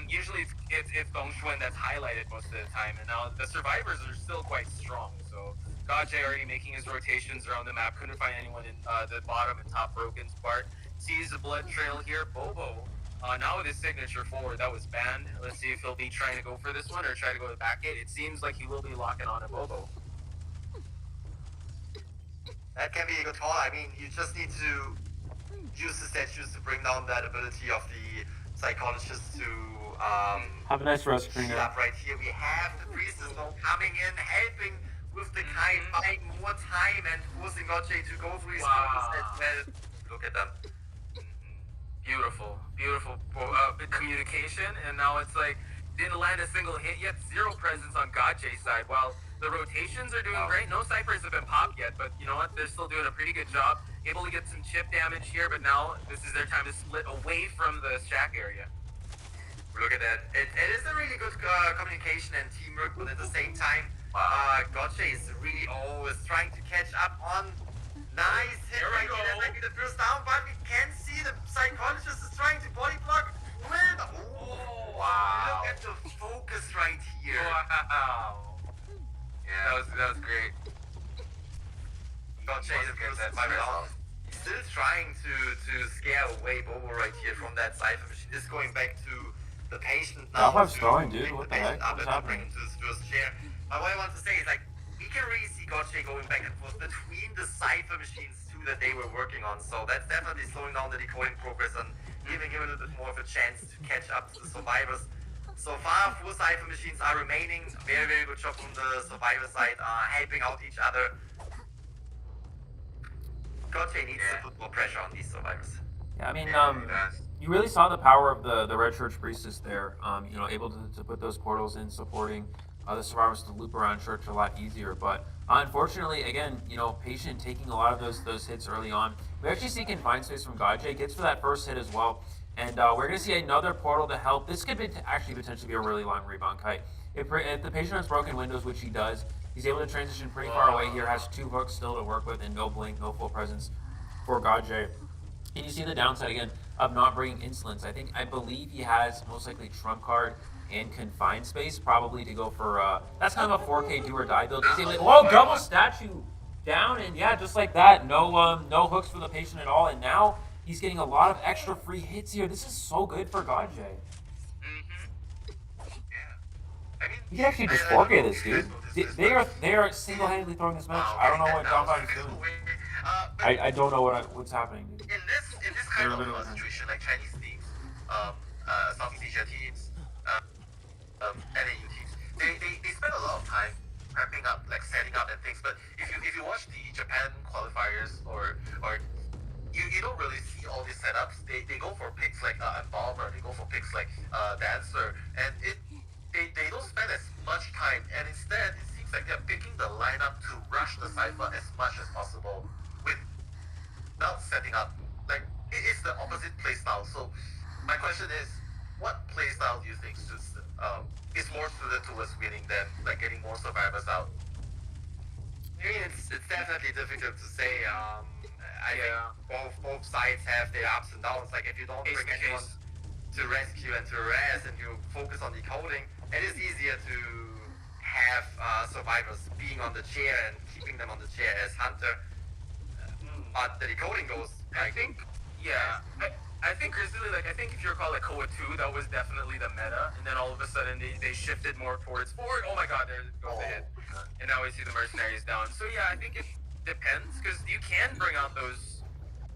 Usually it's Dou5 that's highlighted most of the time, and now the survivors are still quite strong. So Gotcha already making his rotations around the map, couldn't find anyone in the bottom and top Broken's part. Sees the blood trail here. Bobo, now with his signature forward, that was banned. Let's see if he'll be trying to go for this one or try to go to the back gate. It seems like he will be locking on a Bobo. That can be a good call. I mean, you just need to use the statues to bring down that ability of the psychologist to Have a nice rest, heal up right here. We have the priestess now coming in, helping with the kite, buying more time and forcing Gotcha to go through his focus as well. Look at them. Beautiful communication, and now it's like didn't land a single hit yet. Zero presence on Gotcha's side. While the rotations are doing great, no ciphers have been popped yet, but you know what? They're still doing a pretty good job. Able to get some chip damage here, but now this is their time to split away from the shack area. Look at that. It is a really good communication and teamwork, but at the same time, Gotcha is really always trying to catch up on. Nice hit right here. That might be the first down, but we can see the psychologist is trying to body block. Oh, wow. Look at the focus right here. Wow. Yeah, that was great. Gotcha is the first down. Still trying to scare away Bobo right here from that cipher machine. This going back to the patient now. Dou5's throwing, dude. What the heck? What's happening? To his first chair. But what I want to say is, like, we can really see Gotcha going back and forth between the cipher machines too that they were working on. So that's definitely slowing down the decoding progress and giving him a little bit more of a chance to catch up to the survivors. So far, 4 cipher machines are remaining. Very, very good job from the survivor side, helping out each other. Gotcha needs to put more pressure on these survivors. Yeah, I mean, you really saw the power of the Red Church Priestess there. Able to put those portals in, supporting the survivors to loop around church a lot easier. But unfortunately, again, Patient taking a lot of those hits early on. We actually see confined space from Gotcha, gets for that first hit as well. And we're going to see another portal to help. This could actually potentially be a really long rebound kite. If the Patient has broken windows, which he does, he's able to transition pretty far away here, has 2 hooks still to work with, and no blink, no full presence for Gotcha. And you see the downside again of not bringing insolence. I believe he has most likely trump card and confined space, probably to go for that's kind of a 4K do or die build. Whoa, double statue down, and yeah, just like that, no hooks for the patient at all, and now he's getting a lot of extra free hits here. This is so good for Godjay. I mean, You can actually just 4K this, dude. They are single-handedly throwing this match. I don't know what Dou5 is doing. I don't know what's happening, dude. In this kind of situation, like Chinese teams, Southeast Asia teams, NAU teams, they spend a lot of time prepping up, like setting up and things. But if you watch the Japan qualifiers or you don't really see all these setups. They go for picks like Embalmer, they go for picks like Dancer, and they don't spend as much time. And instead, it seems like they're picking the lineup to rush the Cypher as much as possible without setting up. Like it's the opposite playstyle. So my question is, what playstyle do you think is more suited towards winning than like getting more survivors out? I mean, it's definitely difficult to say. I think both sides have their ups and downs. Like if you don't bring anyone to rescue and to harass, and you focus on decoding, it is easier to have survivors being on the chair and keeping them on the chair as Hunter. But the decoding goes. I think Grizzly, like I think if you recall, like COA 2, that was definitely the meta, and then all of a sudden they shifted more towards forward. Oh my God, there goes the hit, and now we see the mercenaries down. So yeah, I think it depends, because you can bring out those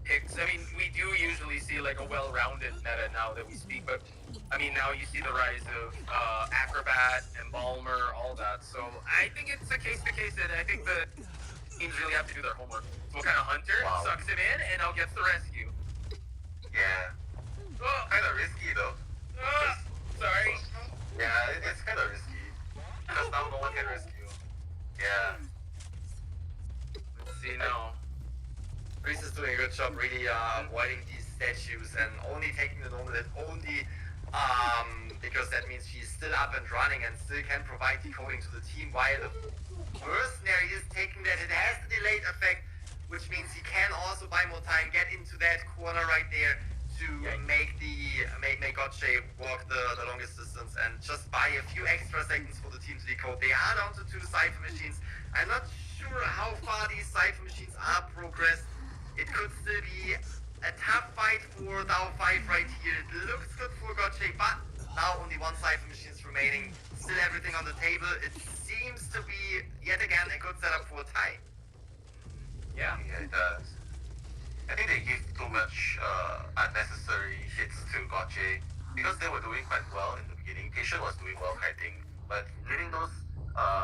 picks. I mean, we do usually see like a well-rounded meta now that we speak, but I mean now you see the rise of Acrobat, Embalmer, all that. So I think it's a case-to-case, and I think the teams really have to do their homework. So what kind of Hunter sucks him in and now gets the rescue? Yeah. Kind of risky though. Sorry. Yeah, it's kind of risky. Because now no one can rescue. Yeah. Let's see now. Reese is doing a good job really avoiding these statues and only taking the normal hit only because that means she's still up and running and still can provide decoding to the team, while the mercenary is taking that. It has the delayed effect, which means he can also buy more time, get into that corner right there to make Godjay walk the longest distance and just buy a few extra seconds for the team to decode. They are down to 2 Cypher machines. I'm not sure how far these Cypher machines are progressed. It could still be a tough fight for Dou5 right here. It looks good for Godjay, but now only 1 Cypher machine is remaining. Still everything on the table. It seems to be, yet again, a good setup for a tie. Yeah, it does. I think they give too much unnecessary hits to Godjay because they were doing quite well in the beginning. Patient was doing well kiting, but getting those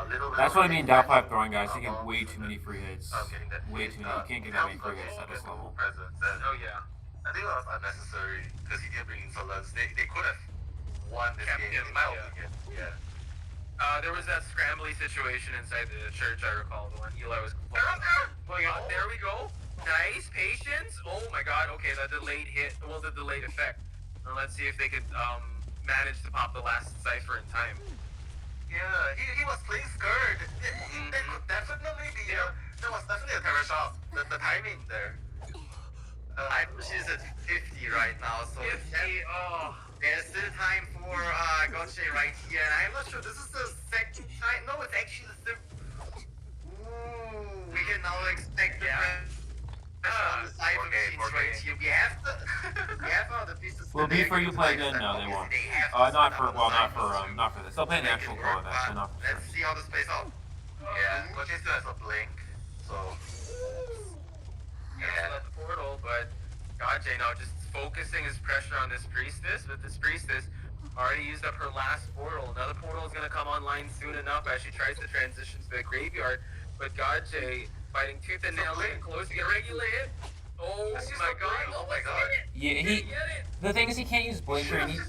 little. That's what I mean. Dou5 throwing, guys. You get way too many free hits. Way too many. You can't get that many free hits at this level. Oh yeah. I think that was unnecessary because he didn't bring insolence. They could have won this game, in my opinion. Yeah. There was that scrambly situation inside the church, I recall, the one Eli was going on. There we go. Nice patience. Oh my God. Okay, the delayed hit. Well, the delayed effect. Now let's see if they could manage to pop the last Cypher in time. Yeah, he was playing scared. That could definitely be. There was definitely a terror shot. The timing there. She's at 50 right now, so 50. there's still time for Godjay right here, and I'm not sure. This is the second time. No, it's actually the third. Ooh, we can now expect the on the Cypher machines right here. We have the pieces. Will be for you play again? No, they won't. Not for this. They'll play an actual COA match, but not for Let's see how this plays out. Yeah, Godjay still has a blink, so. Yeah, the portal, but Godjay now just focusing his pressure on this priestess, but this priestess already used up her last portal. Another portal is going to come online soon enough as she tries to transition to the graveyard, but Godjay fighting tooth and nail, getting close to get regulated. Oh my God. Yeah, the thing is he can't use Blinker, and he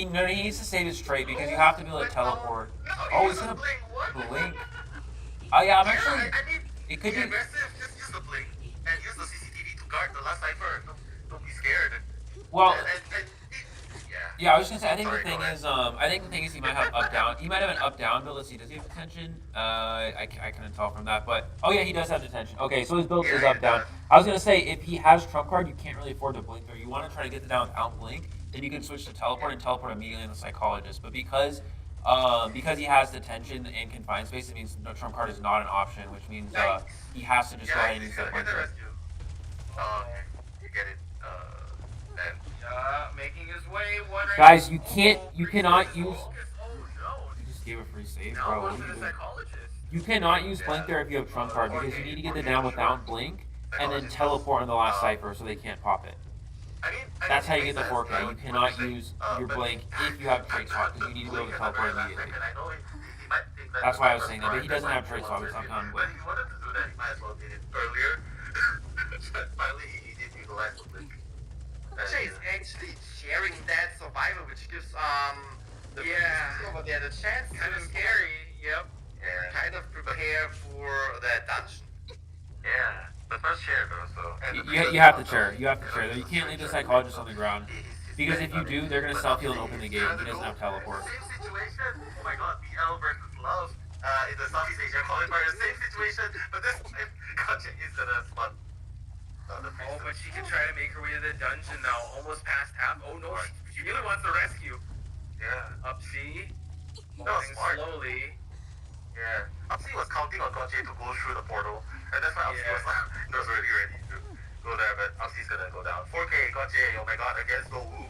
needs to save his trait because you have to be able to teleport. Oh, he's gonna blink. Oh yeah, I'm actually. It could be. Just use the blink and use the CCTV to guard the last Cypher. Don't be scared. Well. Yeah. Yeah, I was just gonna say. I think the thing is, he might have up down. He might have an up down build. Let's see, does he have detention? I couldn't tell from that, but oh yeah, he does have detention. Okay, so his build is up down. I was gonna say if he has trump card, you can't really afford to blink there. You want to try to get the down without blink then you can switch to teleport and teleport immediately in the psychologist. But because he has detention and confined space, it means no trump card is not an option, which means he has to just go ahead and use that Get the blinker. rescue. You get it. Then. Making his way. Guys, you cannot use. Oh no. You just gave a free save, Now bro. goes What to are you the doing? psychologist. You cannot use blink there if you have trump card because you need to get the down without blink and then teleport in the last cipher so they can't pop it. That's how you get the 4K. You cannot use your blink if you have trait swap because you need to be able to teleport immediately. That's why I was saying that, but he doesn't have trait swap, it's not counting blink. But if he wanted to do that, he might as well did it earlier. But finally, he did utilize the blink. Jay is actually sharing that survival, which gives the over there the chance Kind of to scary. Yep. kind of prepare for that dungeon. Yeah, the first chair though, so. You have to chair. You have to chair. You can't leave the psychologist on the ground. Because if you do, they're going to self-heal and open the gate. He doesn't have teleport. Same situation. Oh my god, BL versus Love in the Southeast Asia qualifier. Same situation, but this time, Gotcha is gonna spawn. Oh, but she can try to make her way to the dungeon now. Almost past half. Oh no, she really wants the rescue. Yeah. Up C. That was Moving smart. slowly. Yeah. Upsi was counting on Gotcha to go through the portal, and that's why Upsi was already ready to go there, but Upsi's gonna go down. 4K, Gotcha, oh my god, against Dou5.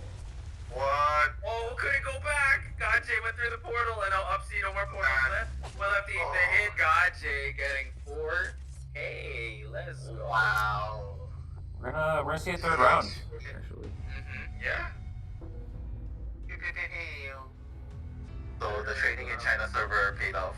What? Oh, couldn't go back. Gotcha went through the portal, and now up C, no more portals left. Well, up the hit. Gotcha getting 4. Hey, let's go. Wow. We're gonna see a third round, actually. Yeah. So the trading in China server paid off.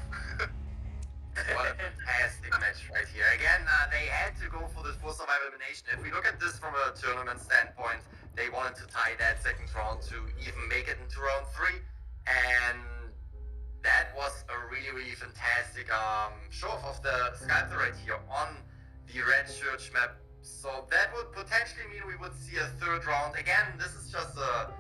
What a fantastic match right here. Again, they had to go for this full survival elimination. If we look at this from a tournament standpoint, they wanted to tie that second round to even make it into round 3. And that was a really, really fantastic show off of the Sculptor right here on the Red Church map. So that would potentially mean we would see a third round. Again, this is just a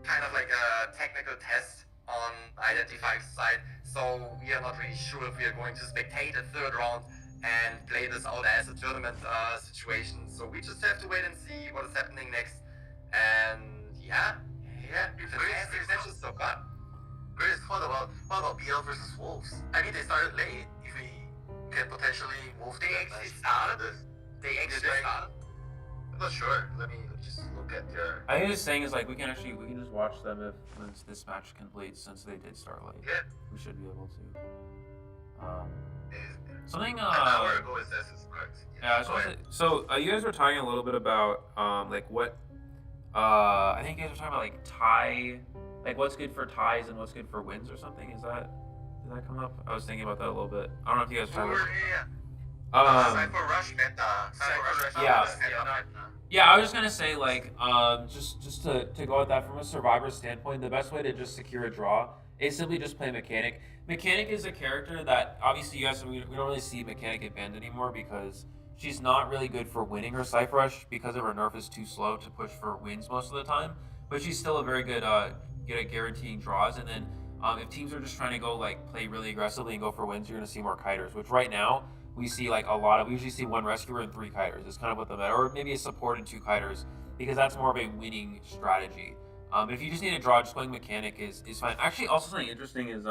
kind of like a technical test on Identify's side. So we are not really sure if we are going to spectate a third round and play this out as a tournament situation. So we just have to wait and see what is happening next. And yeah, fantastic matches so far. Chris, what about BL versus Wolves? I mean, they started late. If we can potentially move They to actually started. I'm not sure. Let me just look at their. I think his thing is like we can just watch them if once this match completes since they did start late. Yeah. We should be able to. Something. Something. An hour ago, it says it's correct. Yeah, I was supposed to, so you guys were talking a little bit about like what I think you guys were talking about like tie, like what's good for ties and what's good for wins or something. Did that come up? I was thinking about that a little bit. I don't know if you guys were talking about. Cypher Rush meta. Yeah, I was just gonna say like just to go at that from a survivor standpoint, the best way to just secure a draw is simply just play Mechanic. Mechanic is a character that obviously you guys we don't really see Mechanic get banned anymore because she's not really good for winning her Cypher Rush because of her nerf is too slow to push for wins most of the time. But she's still a very good good at guaranteeing draws. And then if teams are just trying to go like play really aggressively and go for wins, you're gonna see more kiters. Which right now we see like we usually see 1 rescuer and 3 kiters. It's kind of what the meta, or maybe a support and 2 kiters because that's more of a winning strategy. If you just need a draw, just going Mechanic is fine. Actually, also something interesting is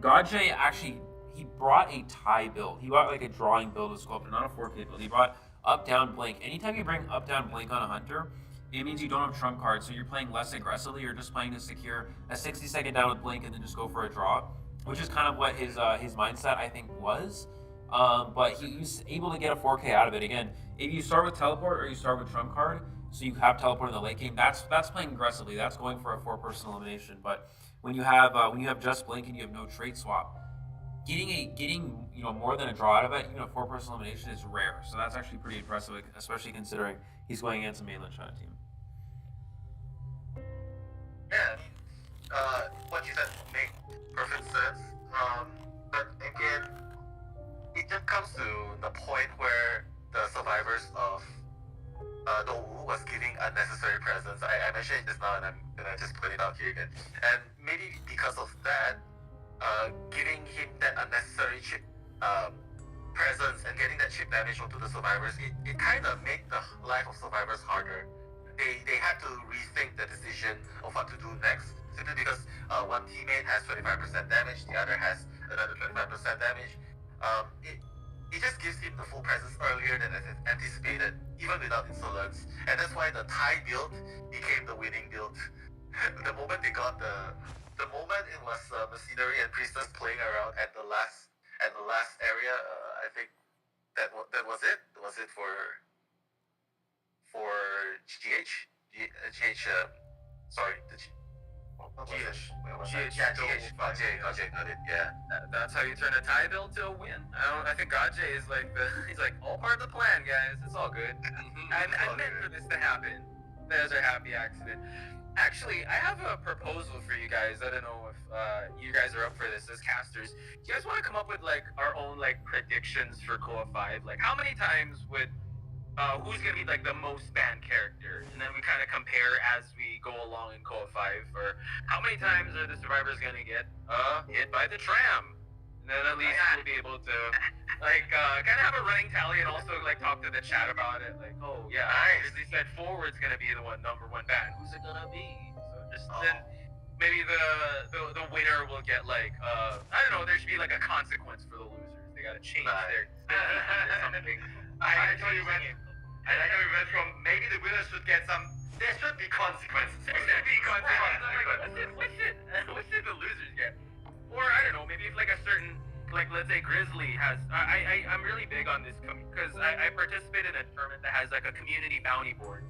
Godjay actually he brought a tie build. He brought like a drawing build of Sculptor, not a 4K build. He brought up down blink. Anytime you bring up down blink on a hunter, it means you don't have trump cards, so you're playing less aggressively. You're just playing to secure a 60-second down with blink and then just go for a draw, which is kind of what his mindset I think was. But he was able to get a 4K out of it. Again, if you start with teleport or you start with trump card, so you have teleport in the late game, that's playing aggressively. That's going for a 4-person elimination. But when you have just blink and you have no trait swap, getting more than a draw out of it, 4-person elimination is rare. So that's actually pretty impressive, especially considering he's going against a mainland China team. Yeah, what you said makes perfect sense. But again, it just comes to the point where the survivors of Dou5 was giving unnecessary presents. I mentioned it just now, and I'm gonna just put it out here again. And maybe because of that, giving him that unnecessary chip presence and getting that chip damage onto the survivors, it kind of made the life of survivors harder. they had to rethink the decision of what to do next, simply because one teammate has 25% damage, the other has another 25% damage. It just gives him the full presence earlier than anticipated, even without insolence. And that's why the tie build became the winning build. The moment the moment it was Machinery and Priestess playing around at the last area, I think that was it. Was it for GH? Sorry, the GH. Yeah, GH. Gajay got it. Yeah. That's how you turn a tie build to a win. I think Gajay is like he's like all part of the plan, guys. It's all good. I meant for this to happen. There's a happy accident. Actually, I have a proposal for you guys. I don't know if you guys are up for this as casters. Do you guys want to come up with like our own like predictions for COA 5? Like how many times would who's gonna be like the most banned character, and then we kind of compare as we go along in COA 5, or how many times are the survivors gonna get hit by the tram, and then at least we'll be able to like kind of have a running tally and also like talk to the chat about it. Like, oh yeah, Grizzly said forward's gonna be the number one ban. Who's it gonna be? So just then maybe the winner will get like I don't know. There should be like a consequence for the losers. They gotta change their or something. I tell you when. And I know we went from maybe the winner should get some. There should be consequences. There should be consequences. What should the losers get? Or I don't know. Maybe if like a certain, like let's say Grizzly has. I'm really big on this because I participate in a tournament that has like a community bounty board.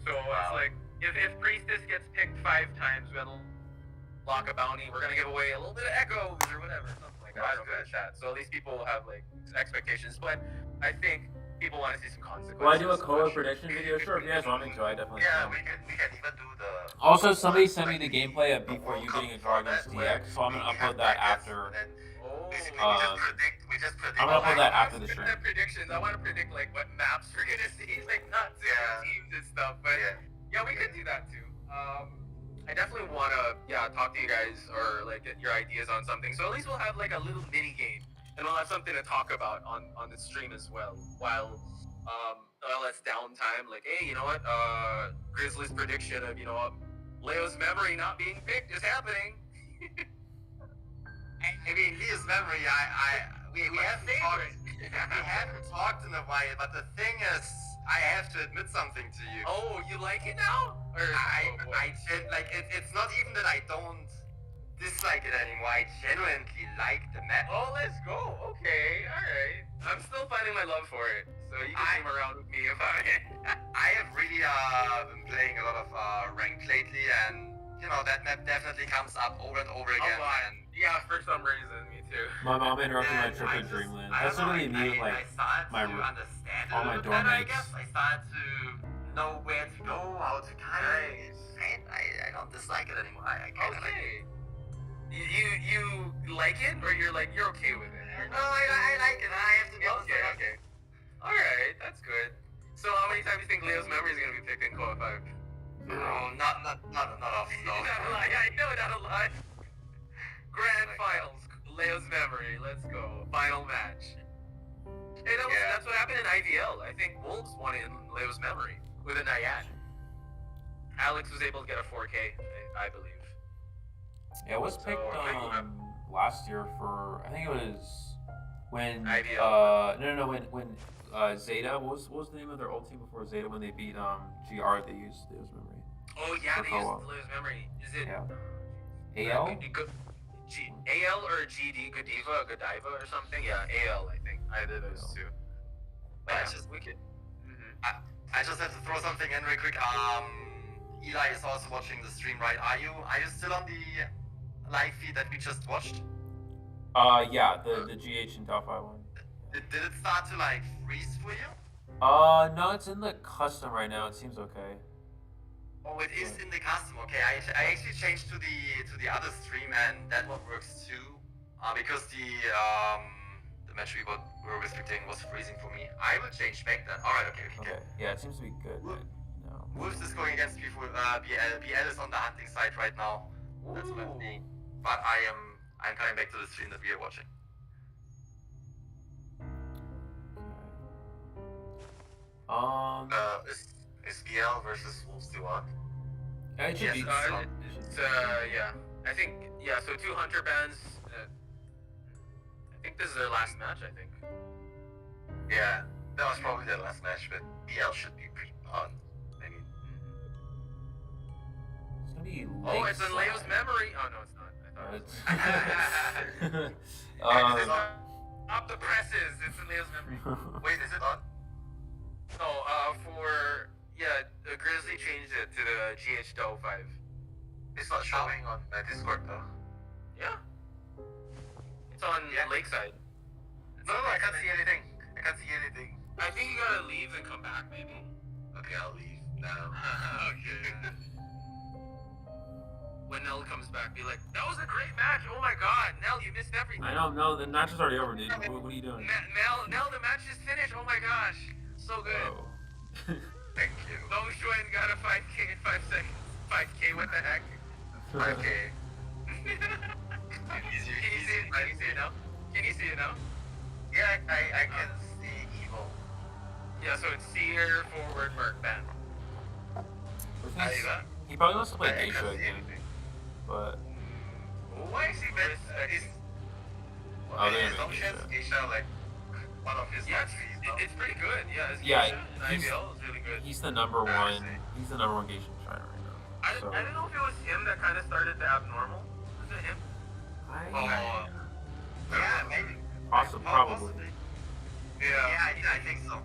So it's like if Priestess gets picked 5 times, we'll lock a bounty. We're gonna give away a little bit of echoes or whatever, something like that. I don't know chat. So at least people will have like expectations. But I think people want to see some consequences. Will I do a COA prediction video? Sure, if you guys want me to, I definitely Yeah, can. we can even do the. Also, somebody sent me the gameplay of before you getting a draw against DX, so I'm gonna upload that after. Basically, we just predict. I'm gonna upload that after the stream. stream. Predictions. I want to predict like what maps we're gonna see, like not teams and stuff. But yeah, we could do that too. I definitely want to talk to you guys or like get your ideas on something. So at least we'll have like a little mini game. And we'll have something to talk about on the stream as well. While it's downtime, like, hey, you know what? Grizzly's prediction of, Leo's memory not being picked is happening. I mean, Leo's memory, we haven't talked in a while, but the thing is, I have to admit something to you. Oh, you like it now? Or I like it's not even that I don't dislike it anymore. I genuinely like the map. Oh, let's go. Okay, alright. I'm still finding my love for it. So you can come around with me about it. I have really been playing a lot of ranked lately, and that map definitely comes up over and over again. And yeah, for some reason, me too. My mom interrupted my trip to Dreamland. That's literally me with like my all my dorm mates. I started to know where to go, how to kind of. I don't dislike it anymore. I kind of like it. You like it, or you're okay with it? No, I like it. I have to be honest. Okay. All right, that's good. So how many times do you think Leo's memory is gonna be picked in COA 5? No, not often. No. Not a lot. I know, not a lot. Grand finals, Leo's memory. Let's go. Final match. Hey, that's what happened in IVL. I think Wolves won in Leo's memory with a Nayat. Alex was able to get a 4K, I believe. Yeah, it was picked last year for, I think it was when IVL. when Zeta, what was the name of their old team before Zeta, when they beat GR, they used Leo's memory. Oh yeah, they used Leo's memory. Is it AL? AL or GD, Godiva or something? Yeah, AL I think. Either those two. I just have to throw something in real quick. Eli is also watching the stream, right? Are you still on the live feed that we just watched? Yeah, the GH and Dou5 one. Did it start to like freeze for you? No, it's in the custom right now. It seems okay. Oh, it is in the custom. Okay, I actually changed to the other stream, and that one works too. Because the match we were restricting was freezing for me. I will change back then. All right, okay. Yeah, it seems to be good. But no. Wolves is going against BL is on the hunting side right now. That's what I'm seeing. But I'm coming back to the stream that we are watching. Is BL versus Wolves still on? Yeah, it should be. Yeah. I think, yeah, so 2 Hunter bands. I think this is their last match, I think. Yeah, that was probably their last match, but BL should be pretty on. I mean, It's gonna be oh, it's in Lakeside. Leo's memory. Oh, no, it's not. I thought it was. is it on? Up the presses. It's in Leo's memory. Wait, is it on? No, Grizzly changed it to the GH Dou5. It's not showing on my Discord though. Yeah. It's on Lakeside. No, I can't see anything. I can't see anything. I think you gotta leave and come back, maybe. Okay, I'll leave now. Okay. When Nell comes back, be like, that was a great match. Oh my god, Nell, you missed everything. I don't know. The match is already over, dude. What are you doing? Nell, the match is finished. Oh my gosh. So good. Oh. Thank you. Dou5 got a 5K in 5 seconds. 5K, what the heck? 5K. Can you see it now? Can you see it now? Yeah, I can see evil. Yeah, so it's Seer, forward, Merc, ban. He probably wants to play I Geisha can't see again, anything. but Why is he meant? Oh, they're Is gonna make Geisha like one of his Yeah, top threes? it's pretty good. Yeah, his Yeah, Geisha in IBL is really good. he's the number one. He's the number one Geisha in China right now. I don't know if it was him that kind of started the abnormal. Was it him? Yeah, maybe. Probably. Yeah, I think so.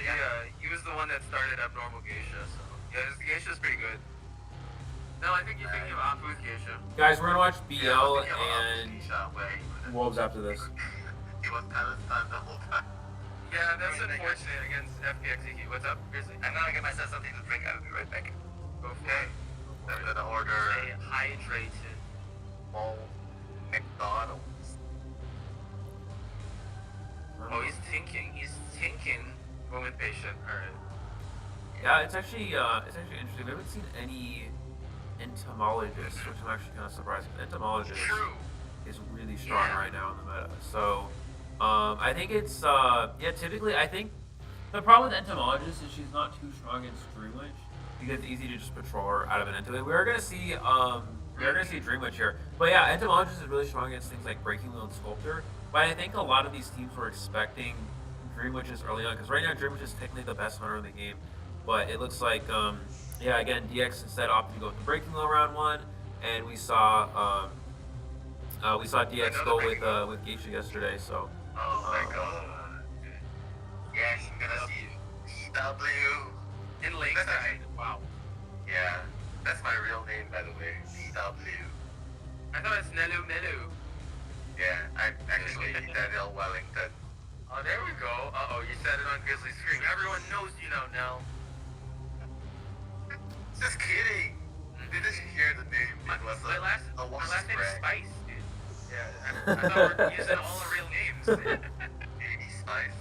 Yeah. Yeah, he was the one that started abnormal Geisha. So yeah, his Geisha's pretty good. No, I think you're thinking of Apu's Geisha. Guys, we're gonna watch BL Yeah, and Geisha, where Wolves after this. he was kind of stunned the whole time. Yeah, that's unfortunate against FPXEQ. What's up, Grizzly? I'm gonna get myself something to drink. I'll be right back. Go for it. I'm gonna order Stay hydrated. small McDonald's. Oh, he's thinking. Moment patient. Alright. Yeah, it's actually interesting. We haven't seen any entomologists, which I'm actually kind of surprised. Entomologist True. is really strong right now in the meta. So, I think it's typically I think the problem with entomologist is she's not too strong against Dreamwitch because it's easy to just patrol her out of an Entomologist. We are gonna see Dreamwitch here, but yeah, entomologist is really strong against things like Breaking Wheel and Sculptor. But I think a lot of these teams were expecting Dreamwitches early on because right now Dreamwitch is technically the best runner in the game. But it looks like, again, DX instead opted to go with the Breaking Wheel round 1, and we saw DX go with Geisha yesterday. So. Oh my god. Yeah, he's gonna see DW In Lakeside. Wow. Yeah, that's my real name, by the way. DW. I thought it's Nello. Yeah, I'm actually Daniel Wellington. Oh, there we go. Uh-oh, you said it on Grizzly's screen. Everyone knows you now, Nell. Just kidding. Didn't you hear the name? It was My last a name is brag. Spice, dude. Yeah, I thought we're using all the real names. Baby Spice.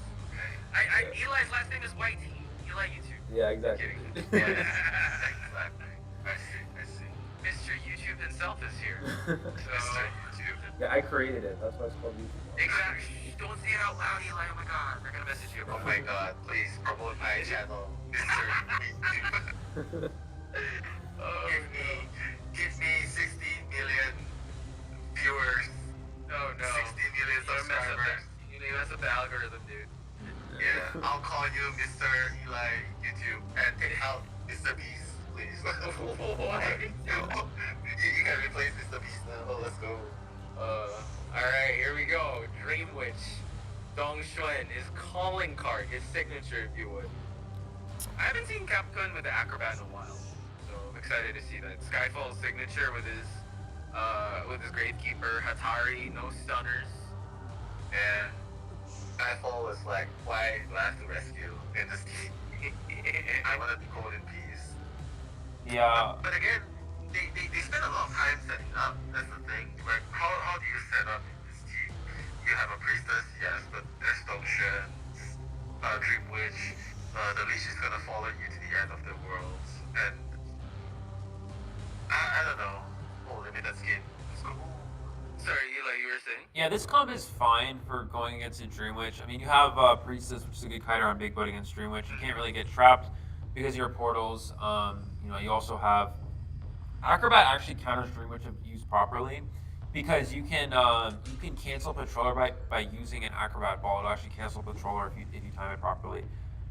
Okay. Eli's last name is White. Eli YouTube. Yeah, exactly. Yeah, exactly. I see. Mr. YouTube himself is here. Mr. YouTube. Yeah, I created it. That's why it's called YouTube. Exactly. Don't say it out loud, Eli. Oh my god, they're gonna message you. Oh my god, please promote my channel, Mr. YouTube. Give me 60 million viewers. Oh no. 60 million subscribers. You mess up the algorithm, dude. Yeah, I'll call you Mr. Eli YouTube and take out Mr. Beast, please. You can replace Mr. Beast now. Oh, let's go. Alright, here we go. Dreamwitch. Dou5 his calling card, his signature, if you would. I haven't seen Capcom with the Acrobat in a while, so I'm excited to see that. Skyfall's signature with his Gravekeeper, Hatari, no stunners. And Skyfall is like, why do I have to rescue in this team? I want to be cold in peace. Yeah. But again, they spend a lot of time setting up. That's the thing. Like, how do you set up this team? You have a priestess, yes, but there's Dou5, Dreamwitch. The leash is gonna follow you to the end of the world, and I don't know. Oh, limited skin. Let's go. Sorry, Eli, you were saying? Yeah, this comp is fine for going against a Dreamwitch. I mean, you have Priestess, which is a good kiter on Big Boat against Dreamwitch. You can't really get trapped because of your portals. You know, you also have Acrobat actually counters Dream Witch if used properly, because you can cancel Patroller by using an Acrobat ball. It'll actually cancel Patroller if you time it properly.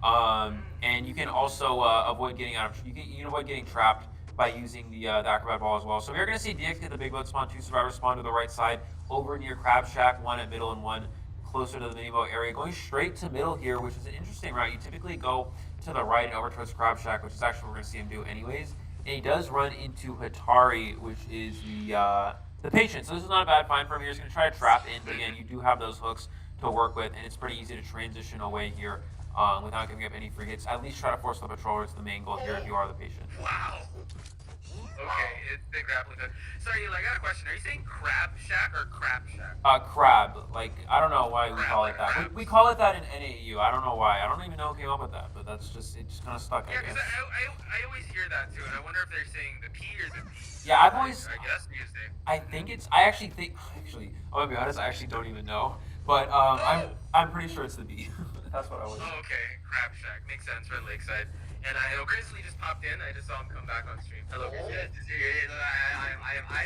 And you can also avoid getting you can avoid getting trapped by using the Acrobat ball as well. So we're going to see DX get the big boat spawn, 2 survivors spawn to the right side, over near Crab Shack, 1 at middle and 1 closer to the mini boat area. Going straight to middle here, which is an interesting route. You typically go to the right and over towards Crab Shack, which is actually what we're going to see him do anyways. And he does run into Hatari, which is the patient. So this is not a bad find for him here. He's going to try to trap in, but again, you do have those hooks to work with, and it's pretty easy to transition away here without giving up any free hits. At least try to force the patroller. It's the main goal here if you are the patient. Wow. Okay, it's big grappling hook. Sorry, I got a question. Are you saying Crab Shack or Crab Shack? Crab. Like, I don't know why we call it that. Crab. We call it that in NAU. I don't know why. I don't even know who came up with that, but that's just, it just kind of stuck, Yeah, I because guess. I always hear that too, and I wonder if they're saying the P or the P. Yeah, I've always, I guess you say. I think it's, I actually think, I'm gonna be honest, I actually don't even know. But I'm pretty sure it's the B. That's what I was. Oh, okay. Crab Shack. Makes sense. Red Lakeside. And I know Grizzly just popped in. I just saw him come back on stream. Hello, Grizzly. I'm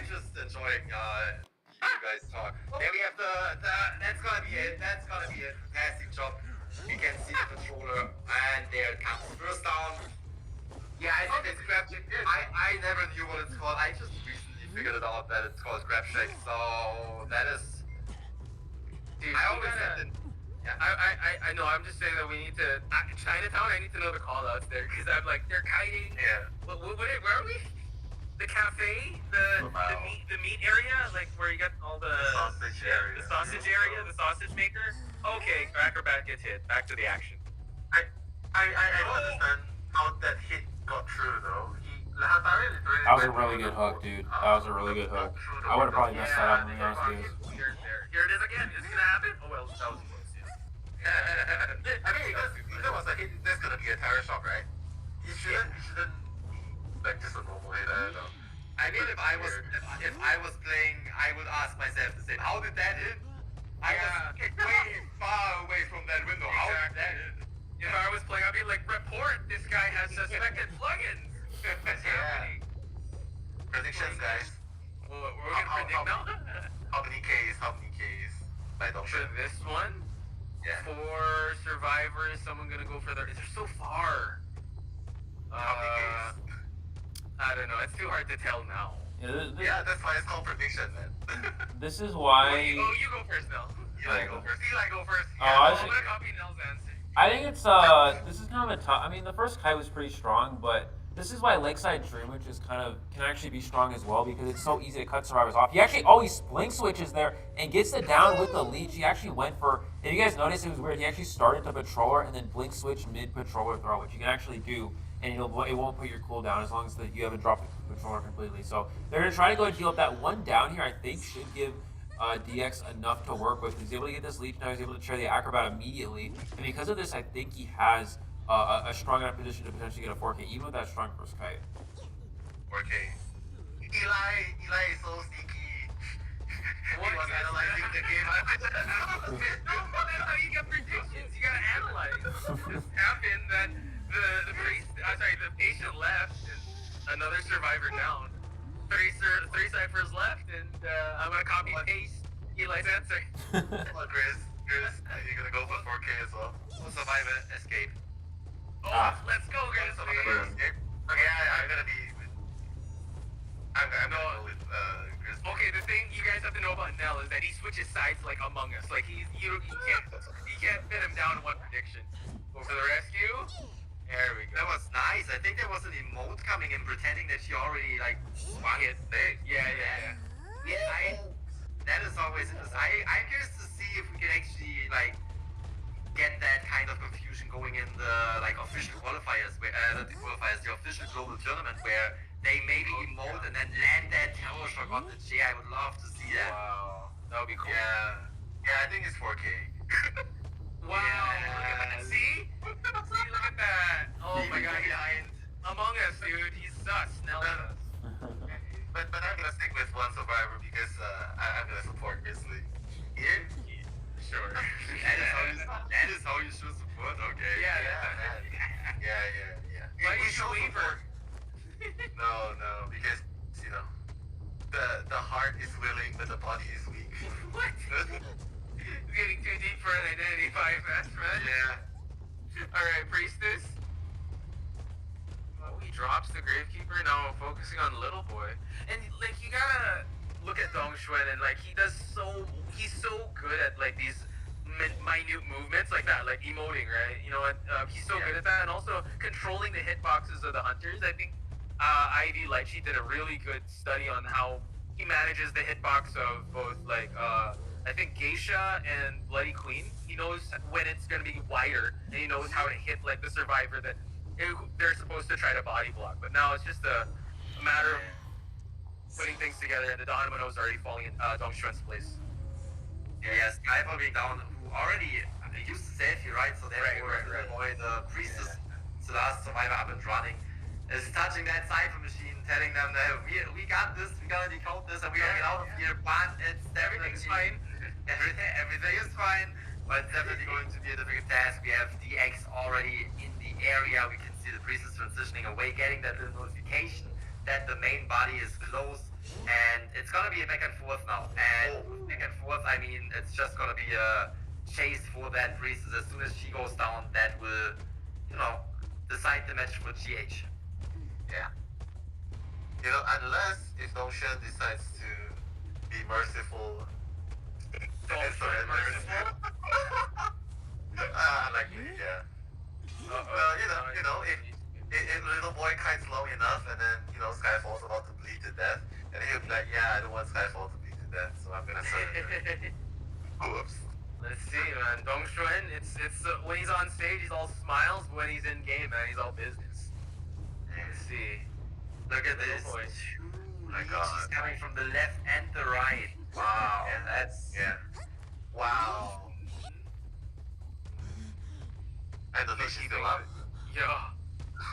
just enjoying you guys talk. There we have that's gonna be it. That's gonna be it. Fantastic job. You can see the controller, and there it comes. First down. Yeah, I think it's Crab Shack. I never knew what it's called. I just recently figured it out that it's called Crab Shack. So that is. Dude, I always said it. Yeah, I know. I'm just saying that we need to Chinatown. I need to know the call outs there because I'm like they're kiting. Yeah. Where are we? The cafe, the meat area, like where you got all the sausage area. the sausage area, the sausage maker. Okay, Acrobat gets hit. Back to the action. I don't understand how that hit got through though. That was a really good hook, dude. That was a really good hook. I would have probably messed that up, to be honest with you. Weird there. Here it is again. Is it gonna happen? Oh well, that was close. Yeah. I mean, that was a hit. That's gonna be a terror shock, right? You shouldn't like just a normal hit. I don't know. I mean, if I was playing, I would ask myself the same. How did that hit? I was way far away from that window. How did that hit? If I was playing, I'd be like, report. This guy has suspected plugins. What's happening? Predictions, guys. We're gonna predict now. How many Ks? I don't For this one. Yeah. 4 survivors. Someone gonna go for their. They're so far. How many Ks? I don't know. It's too hard to tell now. Yeah, that's why it's called prediction, man. This is why. You go first, Nell. Eli, go first. Eli, go first. Oh, Yeah, I I'm see. gonna copy Nell's answer. I think it's this is kind of a tough. I mean, the first kite was pretty strong, but this is why Lakeside Dream, which is kind of can actually be strong as well because it's so easy to cut survivors off. He actually always blink switches there and gets the down with the leech. He actually went for. If you guys noticed, it was weird. He actually started the patroller and then blink switch mid patroller throw, which you can actually do, and it won't put your cooldown as long as you haven't dropped the patroller completely. So they're gonna try to go and heal up that one down here. I think should give. DX enough to work with. He's able to get this leech now. He's able to try the Acrobat immediately, and because of this, I think he has a strong enough position to potentially get a 4K, even with that strong first kite. 4K. Eli is so sneaky. He was analyzing the game. No, that's how you get predictions. You gotta analyze. This happened that the patient left and another survivor down. 3 ciphers left, and I'm gonna copy and paste Eli's answer. Come on, Grizz, you're gonna go for 4K as well. Survivor, escape. Oh, let's go, guys. Survivor, escape. Okay, I'm gonna go with Grizz. Okay, the thing you guys have to know about Nell is that he switches sides like Among Us. Like you can't fit him down in one prediction. Go for the rescue. There we go. That was nice. I think there was an emote coming in pretending that she already like hit big. Yeah. That is always interesting. I'm curious to see if we can actually like get that kind of confusion going in the like official qualifiers, where not the qualifiers, the official global tournament, where they maybe emote and then land that terror shock on the J. I would love to see that. Wow, that would be cool. Yeah, I think it's 4K. Wow, look at that. See, look at that. Oh my god, he's Among Us, dude. He's sus. Nell sus. But I'm gonna stick with one survivor because I'm gonna support Grizzly. Yeah? Sure. That is how you should support, okay? Yeah. Yeah. Why waver. No, because you know the heart is willing, but the body is weak. What? Getting too deep for an identity 5S, man. Yeah. Alright, Priestess. Oh, he drops the Gravekeeper, now focusing on Little Boy. And, like, you gotta look at Dou5 and, like, he's so good at, like, these minute movements like that, like emoting, right? You know, he's so good at that, and also controlling the hitboxes of the hunters. I think Ivy Lychee did a really good study on how he manages the hitbox of both, like, I think Geisha and Bloody Queen. He knows when it's going to be wider, and he knows how to hit, like, the survivor that they're supposed to try to body block. But now it's just a matter of putting things together, and the dominoes already falling in Dou5's place. Yeah, Skyfall being down, who already used to save you, right? So therefore, the priestess, the last survivor up and running, is touching that cipher machine, telling them that we got this, we gotta decode this, and we gotta get out of here, but it's definitely fine. Everything is fine, but it's definitely going to be a difficult task. We have DX already in the area. We can see the priestess transitioning away, getting that little notification that the main body is close, and it's gonna be a back and forth now. And with back and forth, I mean, it's just gonna be a chase for that priestess. As soon as she goes down, that will, you know, decide the match for GH. Yeah. You know, unless if Dou5 decides to be merciful. Merciful? Yeah. Well, you know, if Little Boy kites low enough, and then Skyfall's about to bleed to death, and he'll be like, yeah, I don't want Skyfall to bleed to death, so I'm gonna surrender. Oops. Let's see, man. Dou5, it's when he's on stage, he's all smiles, but when he's in game, man, he's all business. Let's see. Look at this. Boy. Two My leeches God. coming from the left and the right. Wow. And that's wow. And the fish is still up. Yeah.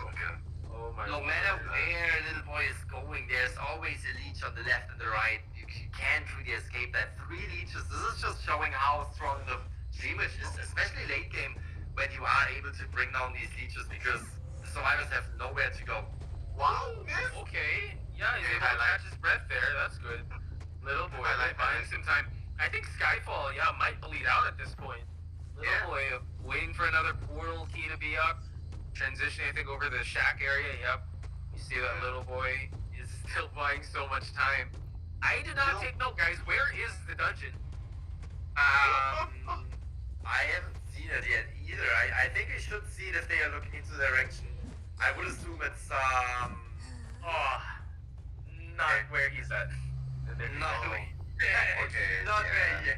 Okay. Oh my No God. matter where Little Boy is going, there's always a leech on the left and the right. You can't really escape that. 3 leeches. This is just showing how strong the Dreamwitch is, especially late game, when you are able to bring down these leeches, because the survivors have nowhere to go. Wow. Okay. Yeah, he's able to highlight. catch his breath there. That's good. Little Boy, Highlight, buying some time. I think Skyfall, might bleed out at this point. Little Boy waiting for another portal key to be up. Transitioning, I think, over the shack area. Yep. You see that Little Boy is still buying so much time. I did not take note, guys. Where is the dungeon? I haven't seen it yet either. I think we should see it if they are looking into the direction. I would assume it's Not where he's at. not Okay. not there yet.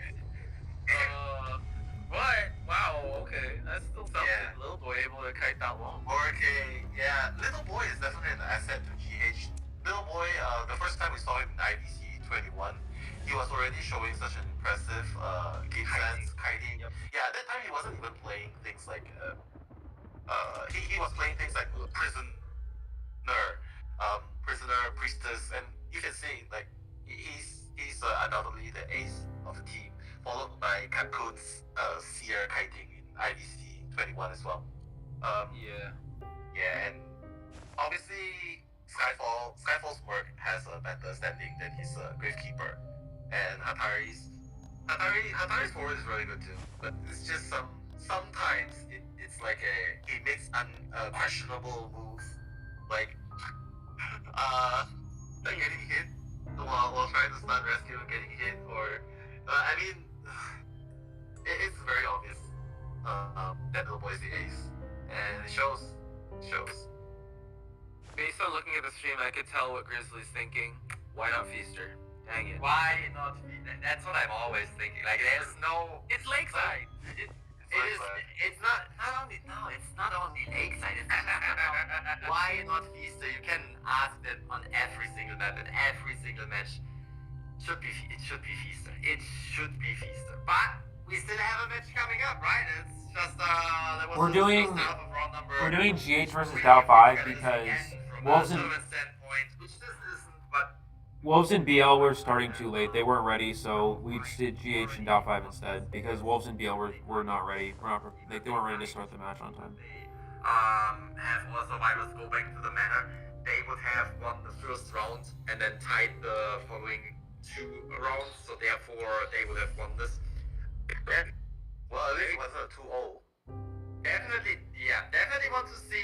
But wow, okay, that's still something. Yeah. Little Boy able to kite that long. Okay, yeah. Little Boy is definitely an asset to GH. Little Boy, the first time we saw him in IBC 21, he was already showing such an impressive game sense, kiting. Yep. Yeah, at that time he wasn't even playing things like he was playing things like prisoner, priestess, and you can see like he's undoubtedly the ace of the team, followed by Capcoon's Seer kiting in IBC 21 as well. Yeah. Yeah, and obviously Skyfall's work has a better standing than his Gravekeeper, and Hatari's forward is really good too. But it's just sometimes it's like he makes questionable moves, like getting hit while trying to stun rescue and getting hit, or I mean, it's very obvious that Little Boy is the ace, and it shows. Based on looking at the stream, I could tell what Grizzly's thinking. Why not Feaster? Dang it. Why not? That's what I'm always thinking. Like, there's no. It's Lakeside. It's not only Lakeside. It's why not Feaster? You can ask that on every single map and every single match. It should be Feaster. It should be Feaster. But we still have a match coming up, right? It's just there was We're the doing- first half of round number We're doing GH versus three. Dou5 We're gonna see because again from Wolves a and tournament standpoint, which this isn't, but Wolves and BL were starting too late. They weren't ready, so we just did GH and Dou5 instead because Wolves and BL were not ready. They weren't ready to start the match on time. have all survivors go back to the manor, they would have won the first round and then tied the following 2 rounds, so therefore they would have won this. Well, at least it was a 2-0. Definitely want to see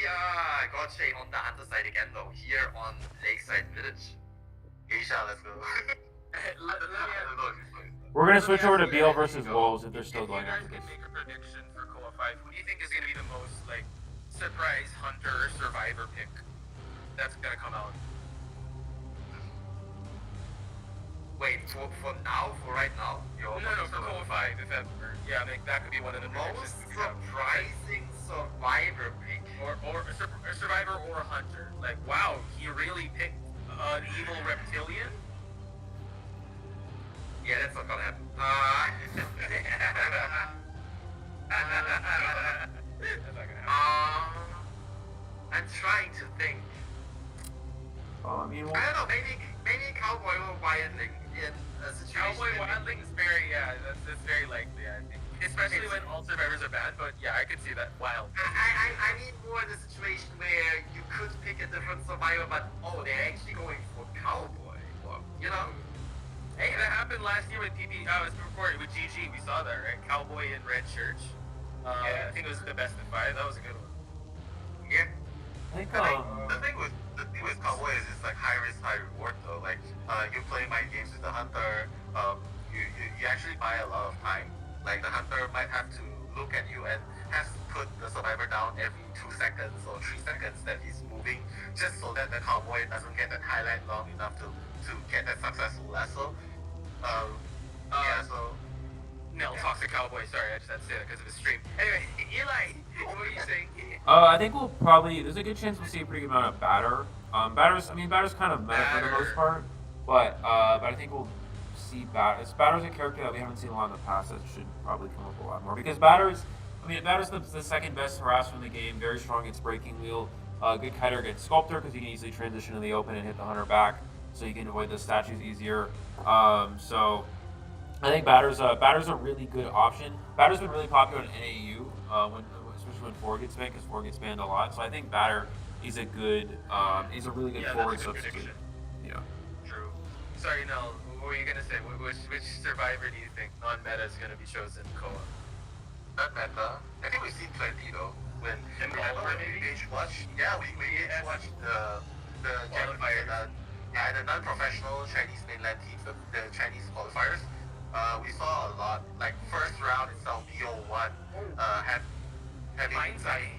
Gotche on the hunter side again though, here on Lakeside Village. Aisha, let's go. We're gonna switch over to BL versus Wolves if they're still going If you after guys this. can make a prediction for COA 5, who do you think is going to be the most like surprise hunter or survivor pick that's going to come out? Wait, for right now? No, for COA 5, if ever. Yeah, I mean, that could be one of the Most predictions we could have. surprising survivor pick. Or a survivor or a hunter. Like, wow, he really picked an evil reptilian? Yeah, that's not gonna happen. That's not gonna happen. I'm trying to think. I mean, I don't know, maybe Cowboy or Wildling in a situation. Cowboy Wildling is very, that's very likely, I think. Especially when all survivors are banned, but yeah, I could see that. Wild. I mean more in the situation where you could pick a different survivor, but they're actually going for Cowboy. Or, you know? Hey, that happened last year with with GG. We saw that, right? Cowboy in Red Church. I think it was the best of 5. That was a good one. Yeah. I think, The thing with Cowboy is it's like high risk, high reward though. Like you play mind games with the hunter, you actually buy a lot of time. Like the hunter might have to look at you and has to put the survivor down every 2 seconds or 3 seconds that he's moving, just so that the cowboy doesn't get that highlight long enough to get that successful lasso. So Nell talks to Cowboy. Sorry, I just had to say that because of his stream. Anyway, Eli, what were you saying? I think we'll probably. There's a good chance we'll see a pretty good amount of batter. Batter's kind of meta for the most part, but I think we'll see batter. Batter's a character that we haven't seen a lot in the past that should probably come up a lot more because batter's the second best harasser in the game. Very strong against breaking wheel. Good kiter against sculptor because you can easily transition to the open and hit the hunter back, so you can avoid the statues easier. So I think batter's a really good option. Batter's been really popular in NAU especially when forward gets banned because forward gets banned a lot. So I think batter is a really good forward substitute. Yeah. True. Sorry, Nell. What were you gonna say? Which survivor do you think non-meta is gonna be chosen? COA. not meta. I think we've seen plenty though. When we binge watch, we binge watch the qualifiers. The non-professional Chinese mainland teams, the Chinese qualifiers. We saw a lot. Like first round itself, BO1 had Mind's Eye.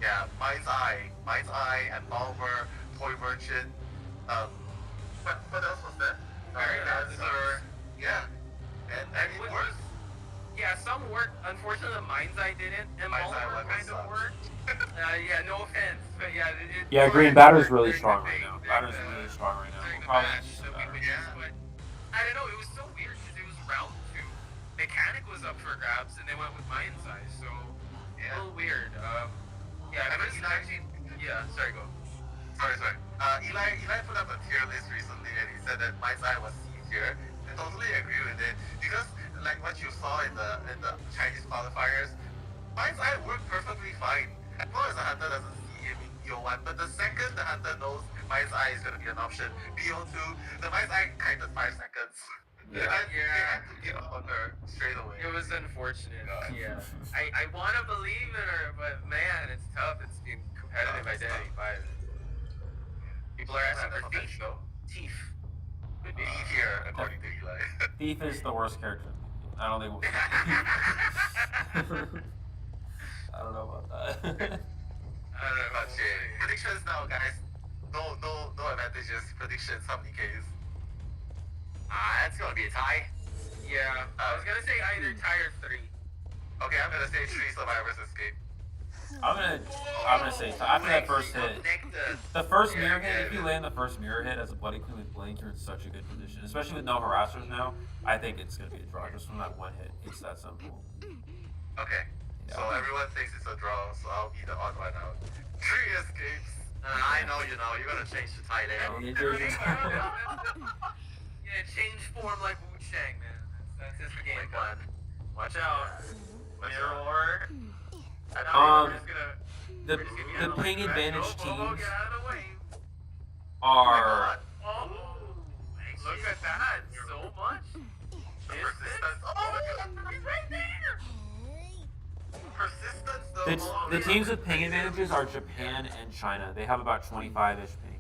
Yeah, Mind's Eye, and Malver, Toy Merchant. What else was that? Yeah, and it works. Yeah, some worked. Unfortunately, the Mind's Eye didn't, and Malver kind of worked. No offense, but yeah. Yeah, Green Batter's really strong right now. Batter's really strong right now. We'll probably see But I don't know. It was so weird because it was round 2. Mechanic was up for grabs, and they went with Mind's Eye, so a little weird. Sorry, go. Sorry. Eli put up a tier list recently, and he said that Mind's Eye was C tier. I totally agree with it because, like what you saw in the Chinese qualifiers, Mind's Eye worked perfectly fine. As long as the hunter doesn't see him in BO1, but the second the hunter knows Mind's Eye is going to be an option, BO2, the Mind's Eye kind of 5 seconds. They had to give up on her straight away. It was unfortunate. Yeah. I want to believe in her, but man, it's tough. It's been competitive identity 5. People are asking for Thief, though. Thief. Could be here, according to Eli. Thief is the worst character. I don't think we'll I don't know about that. I don't know about Predictions now, guys. No advantages. Predictions, how many Ks? That's gonna be a tie. Yeah. I was gonna say either tie or 3. Okay, I'm gonna say 3 survivors escape. I'm gonna say after that first hit, the first mirror hit. If you land the first mirror hit as a Bloody Queen with Blink, you're in such a good position. Especially with no harassers now, I think it's gonna be a draw just from that one hit. It's that simple. Okay. Yeah. So everyone thinks it's a draw, so I'll be the odd one out. 3 escapes. I know you know. You're gonna change to tie later. Yeah, change form like Wu Chang, man. That's his game plan. Watch out. Mirror. the We're just gonna get out of the way. ping advantage Bobo, teams get out of the way. are. Oh, look at that. So much. Persistence. Oh my god, he's right there. Persistence though. The teams with ping advantages are Japan and China. They have about 25-ish ping.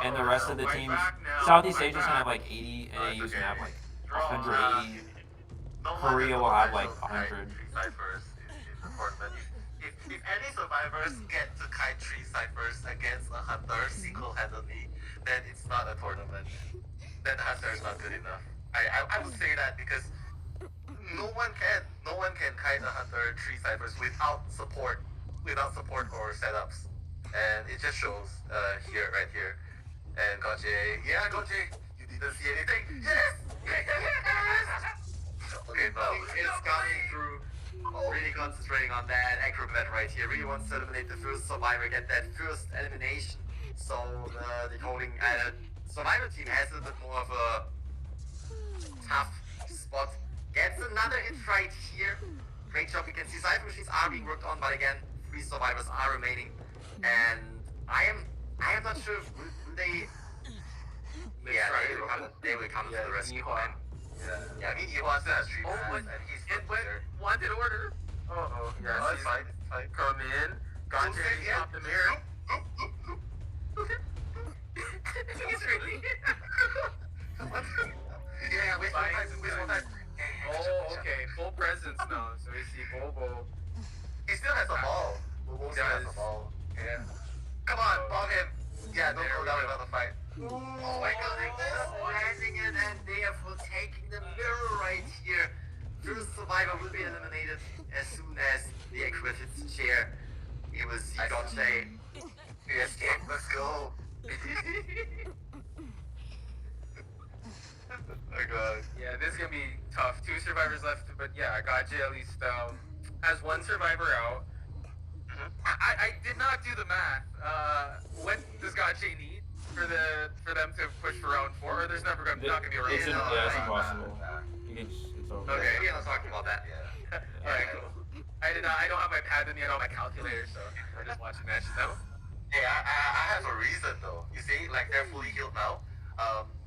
And the rest of the teams, Southeast Asia's gonna have like 80, and AU's gonna have like 180. Korea will have like 100. Ciphers in the tournament. If any survivors get to kite 3 ciphers against a hunter single-handedly, then it's not a tournament. Then the hunter is not good enough. I would say that because no one can kite a hunter 3 ciphers without support or setups, and it just shows right here. And Gotye, you didn't see anything. Yes. Okay, no, It's coming through. Really concentrating on that acrobat right here. Really wants to eliminate the first survivor, get that first elimination. So the holding survivor team has a bit more of a tough spot. Gets another hit right here. Great job. You can see Cypher machines are being worked on, but again, 3 survivors are remaining. And I am not sure will they. Yeah, they will come to the rescue. Yeah, he wants that stream. Oh, and he's wanted order. Oh, yeah, Oh, it's fine. Come in. Gotcha. Stop the mirror. He's really. Yeah, waste more time. Oh, okay. Full presence now. So we see Bobo. He still has a ball. Bobo still has a ball. Yeah. Come on, ball him. Yeah, don't go down without the fight. Oh my god, landing it, and therefore taking the mirror right here. First survivor will be eliminated as soon as the equip hits the chair. It was Gotye. We escaped, let's go. Oh god. Yeah, this is gonna be tough. 2 survivors left, but yeah, Gotye at least has 1 survivor out. I did not do the math. What does Gotye need for them to push for round 4? Or there's not gonna be a round 4. It's impossible. It's over. Okay, yeah, let's talk about that. Yeah. Alright, cool. I don't have my pad with me, I don't have my calculator, so we're just watching matches now. Hey, I have a reason though. You see, like they're fully healed now.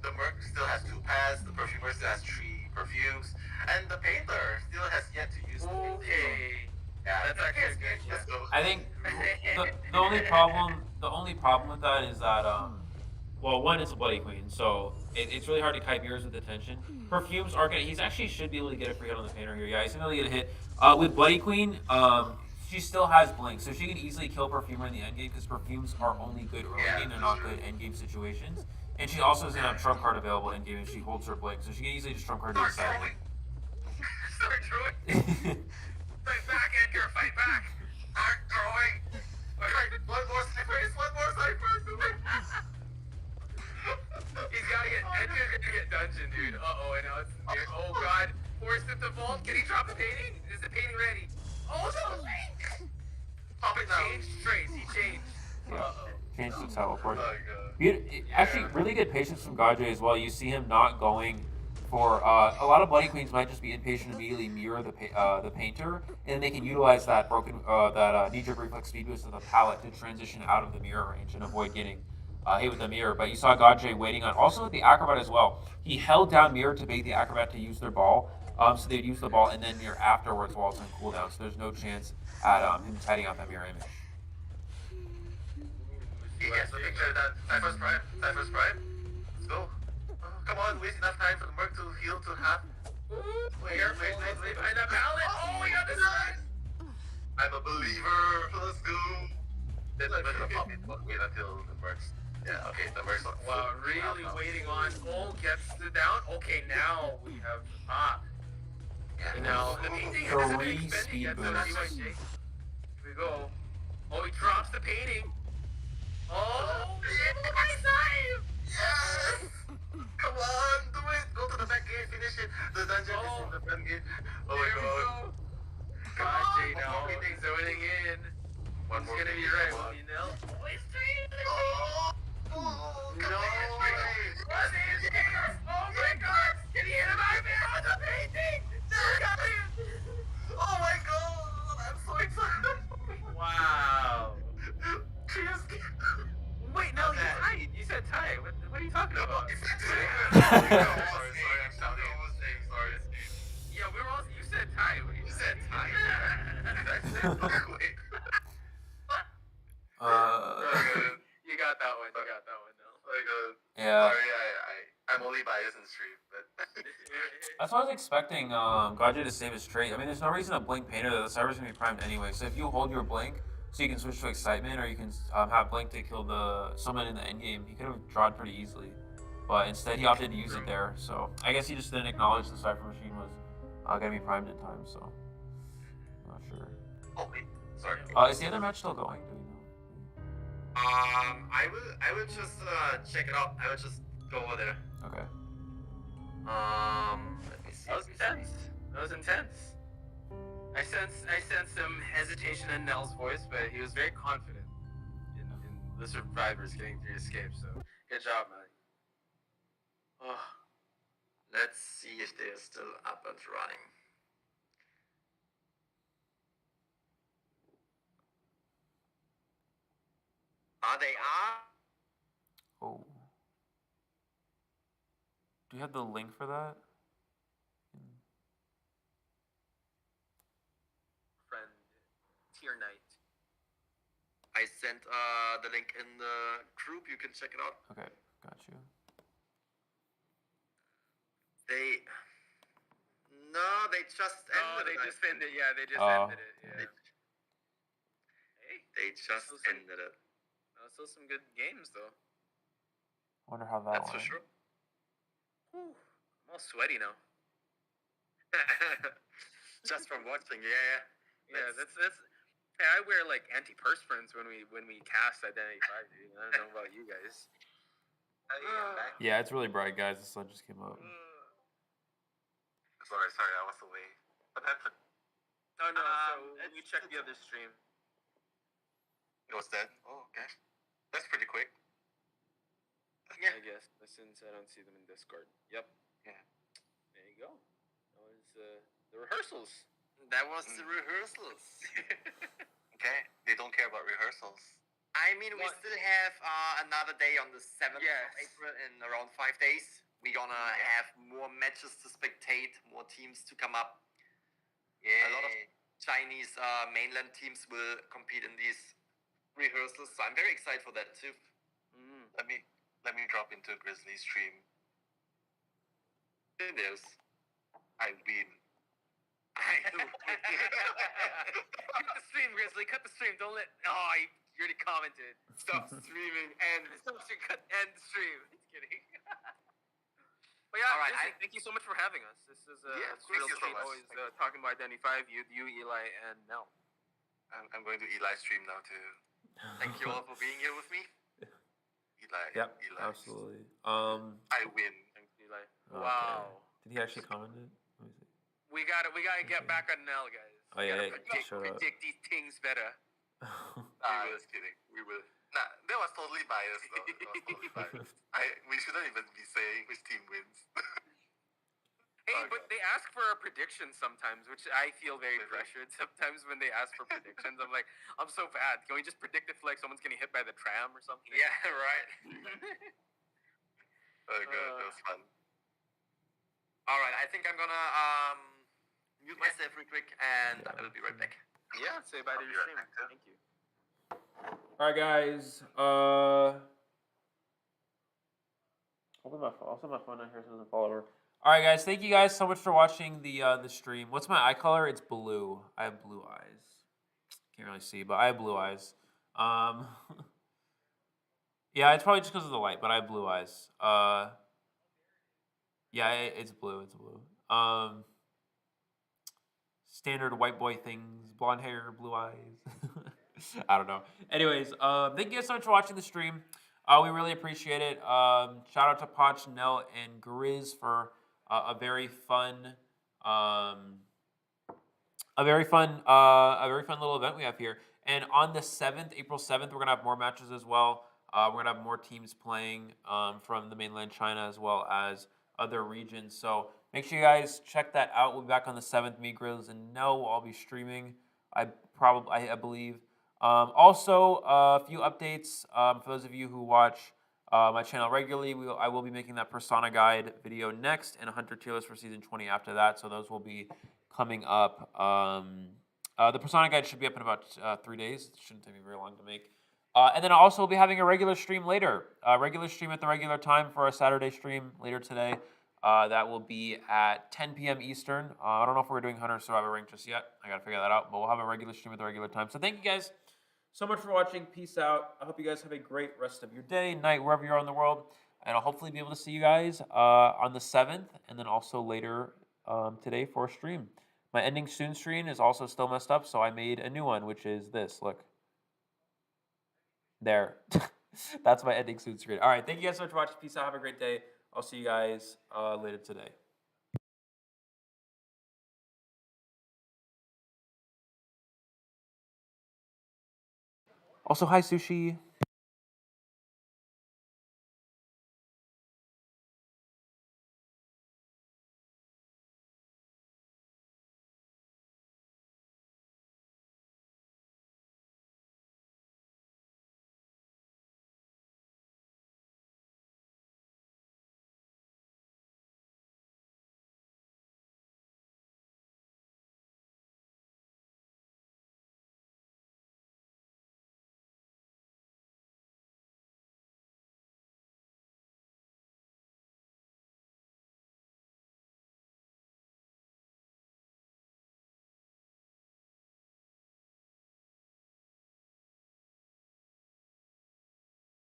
The Merc still has 2 pads, the Perfumer still has 3 perfumes, and the Painter still has yet to use the Okay. Yeah, That's actually good. Let's go. I think the only problem with that is that well, one, it's a Bloody Queen, so it's really hard to kite mirrors with attention. Perfumes are gonna. He's actually should be able to get a free hit on the painter here. Yeah, he's gonna get a hit. With Bloody Queen, she still has blink, so she can easily kill Perfumer in the end game because perfumes are only good early game. They're not good end game situations. And she also is gonna have trump card available in game if she holds her blink, so she can easily just trump card to the side. Start throwing. Fight back, Edgar. Fight back. Start throwing. One more cypher. He's gotta get Edgar's gonna get dungeon, dude. Uh-oh, I know it's weird. Oh god. Forced him to vault. Can he drop the painting? Is the painting ready? Oh no! Pop it now. Changed traits. He changed. Uh-oh. Change to teleport. Oh god. Actually, really good patience from Gotye as well. You see him not going for a lot of Bloody Queens might just be impatient and immediately mirror the painter, and then they can utilize that knee-jerk reflex speed boost of the pallet to transition out of the mirror range and avoid getting hit with the mirror. But you saw Gotye waiting on also with the acrobat as well. He held down mirror to bait the acrobat to use their ball, so they'd use the ball and then mirror afterwards while it's on cooldown. So there's no chance at him tidying out that mirror image. He gets the picture done. Cypher's Prime. Cypher's Prime. Let's go. Come on, waste enough time for the Merc to heal to half. Wait, behind that pallet. Oh, we got this one. I'm a believer. Let's go. Then I'm gonna pop it, but wait until the Mercs. Yeah, okay, the Mercs. Wow, really waiting on. Oh, gets it down. Okay, now we have pop. Yeah. Now the painting hasn't been expended yet, so here we go. Oh, he drops the painting. Oh, my side! Yes! Come on, do it! Go to the back gate, finish it. The dungeon is in the front gate. Oh my god. Gotye now. Everything's zoning in. One It's more. gonna be right, will you know? Oh, it's straight! Oh! No way! What's it? Oh my god! Can he hit him out of there on the painting? No, got him! Oh my god! I'm so excited! Wow. Sorry, I'm shouting. Sorry. Yeah, we were all. You said Thai. What you said Thai? Did I say it? Wait. You got that one. You got that one. No. Yeah. Sorry, I'm only biased in stream, but That's what I was expecting. Gaji to save his trait. I mean, there's no reason to blink Painter. The server's gonna be primed anyway. So if you hold your blink, so you can switch to excitement, or you can have blink to kill the someone in the end game. He could have drawn pretty easily, but instead he opted to use it there. So I guess he just didn't acknowledge the Cypher machine was gonna be primed in time. So I'm not sure. oh wait, sorry. Is the other match still going? Do we know? I would just check it out. I would just go over there. Okay. Let me see. That was intense. That was intense. I sense some hesitation in Nell's voice, but he was very confident in the survivors getting through escape. So good job, man. Oh, let's see if they're still up and running. They are. Oh. Do you have the link for that? Friend, tier knight. I sent the link in the group. You can check it out. Okay, got you. They just ended They it. just ended. Yeah, they just Oh, ended it. Yeah. Hey, They just ended it. still some good games though. Wonder how that That's for went. sure. Whew, I'm all sweaty now. Just from watching, yeah. Yeah, that's. Hey, I wear like antiperspirants when we cast Identity 5, dude. I don't know about you guys. Yeah, it's really bright, guys. The sun just came up. Sorry, I was away. But that's Oh no, so you check the other stream. it was dead. Oh, okay. That's pretty quick. Yeah. I guess since I don't see them in Discord. Yep. Yeah. There you go. That was the rehearsals. That was the rehearsals. Okay. They don't care about rehearsals. I mean, we still have another day on the 7th Yes. of April in around 5 days. We're gonna have more matches to spectate, more teams to come up. Yeah. A lot of Chinese mainland teams will compete in these rehearsals, so I'm very excited for that too. Let me drop into a Grizzly stream. It is. I win. Cut the stream, Grizzly. Cut the stream. Don't let. Oh, you already commented. Stop streaming and End the stream. Just kidding. But yeah, All right, Grizzly, thank you so much for having us. This is of real course. treat. Always talking about Identity 5, you, Eli, and Nell. I'm going to Eli stream now too. thank you all for being here with me. Eli. Yep, Eli. absolutely. I win. Thanks, Eli. Okay. Wow. Did he actually comment it? Let me see. We gotta get back on Nell, guys. Oh, yeah, We yeah, gotta shut up. predict these things better. We were just kidding. We will. Nah, that was totally biased though. That was totally biased. We shouldn't even be saying which team wins. Hey, Okay. but they ask for a prediction sometimes, which I feel very pressured. Sometimes when they ask for predictions, I'm like, I'm so bad. Can we just predict if like someone's getting hit by the tram or something? Yeah, right. Oh god, that was fun. All right, I think I'm gonna mute myself real quick, and I will be right back. Yeah, say bye to your stream. Thank you. All right, guys. I'll set my phone down here so it doesn't fall over. All right, guys. Thank you guys so much for watching the stream. What's my eye color? It's blue. I have blue eyes. Can't really see, but I have blue eyes. Yeah, it's probably just because of the light, but I have blue eyes. Yeah, it's blue. It's blue. Standard white boy things: blonde hair, blue eyes. I don't know. Anyways, thank you guys so much for watching the stream. We really appreciate it. Shout out to Poch, Nell, and Grizz for a very fun little event we have here. And on the 7th, April 7th, we're gonna have more matches as well. We're gonna have more teams playing from the mainland China as well as other regions. So make sure you guys check that out. We'll be back on the 7th. Me, Grizz, and Nell will all be streaming. I believe. Also, a few updates for those of you who watch my channel regularly. I will be making that Persona Guide video next, and a Hunter tier list for Season 20 after that. So those will be coming up. The Persona Guide should be up in about 3 days. It shouldn't take me very long to make. And then I'll also be having a regular stream later. Regular stream at the regular time for a Saturday stream later today. That will be at 10 p.m. Eastern. I don't know if we're doing Hunter Survivor Rank just yet. I gotta figure that out. But we'll have a regular stream at the regular time. So thank you guys so much for watching. Peace out. I hope you guys have a great rest of your day, night, wherever you are in the world. And I'll hopefully be able to see you guys on the 7th, and then also later today for a stream. My ending soon screen is also still messed up, so I made a new one, which is this. Look. There. That's my ending soon screen. All right. Thank you guys so much for watching. Peace out. Have a great day. I'll see you guys later today. Also, hi, Sushi.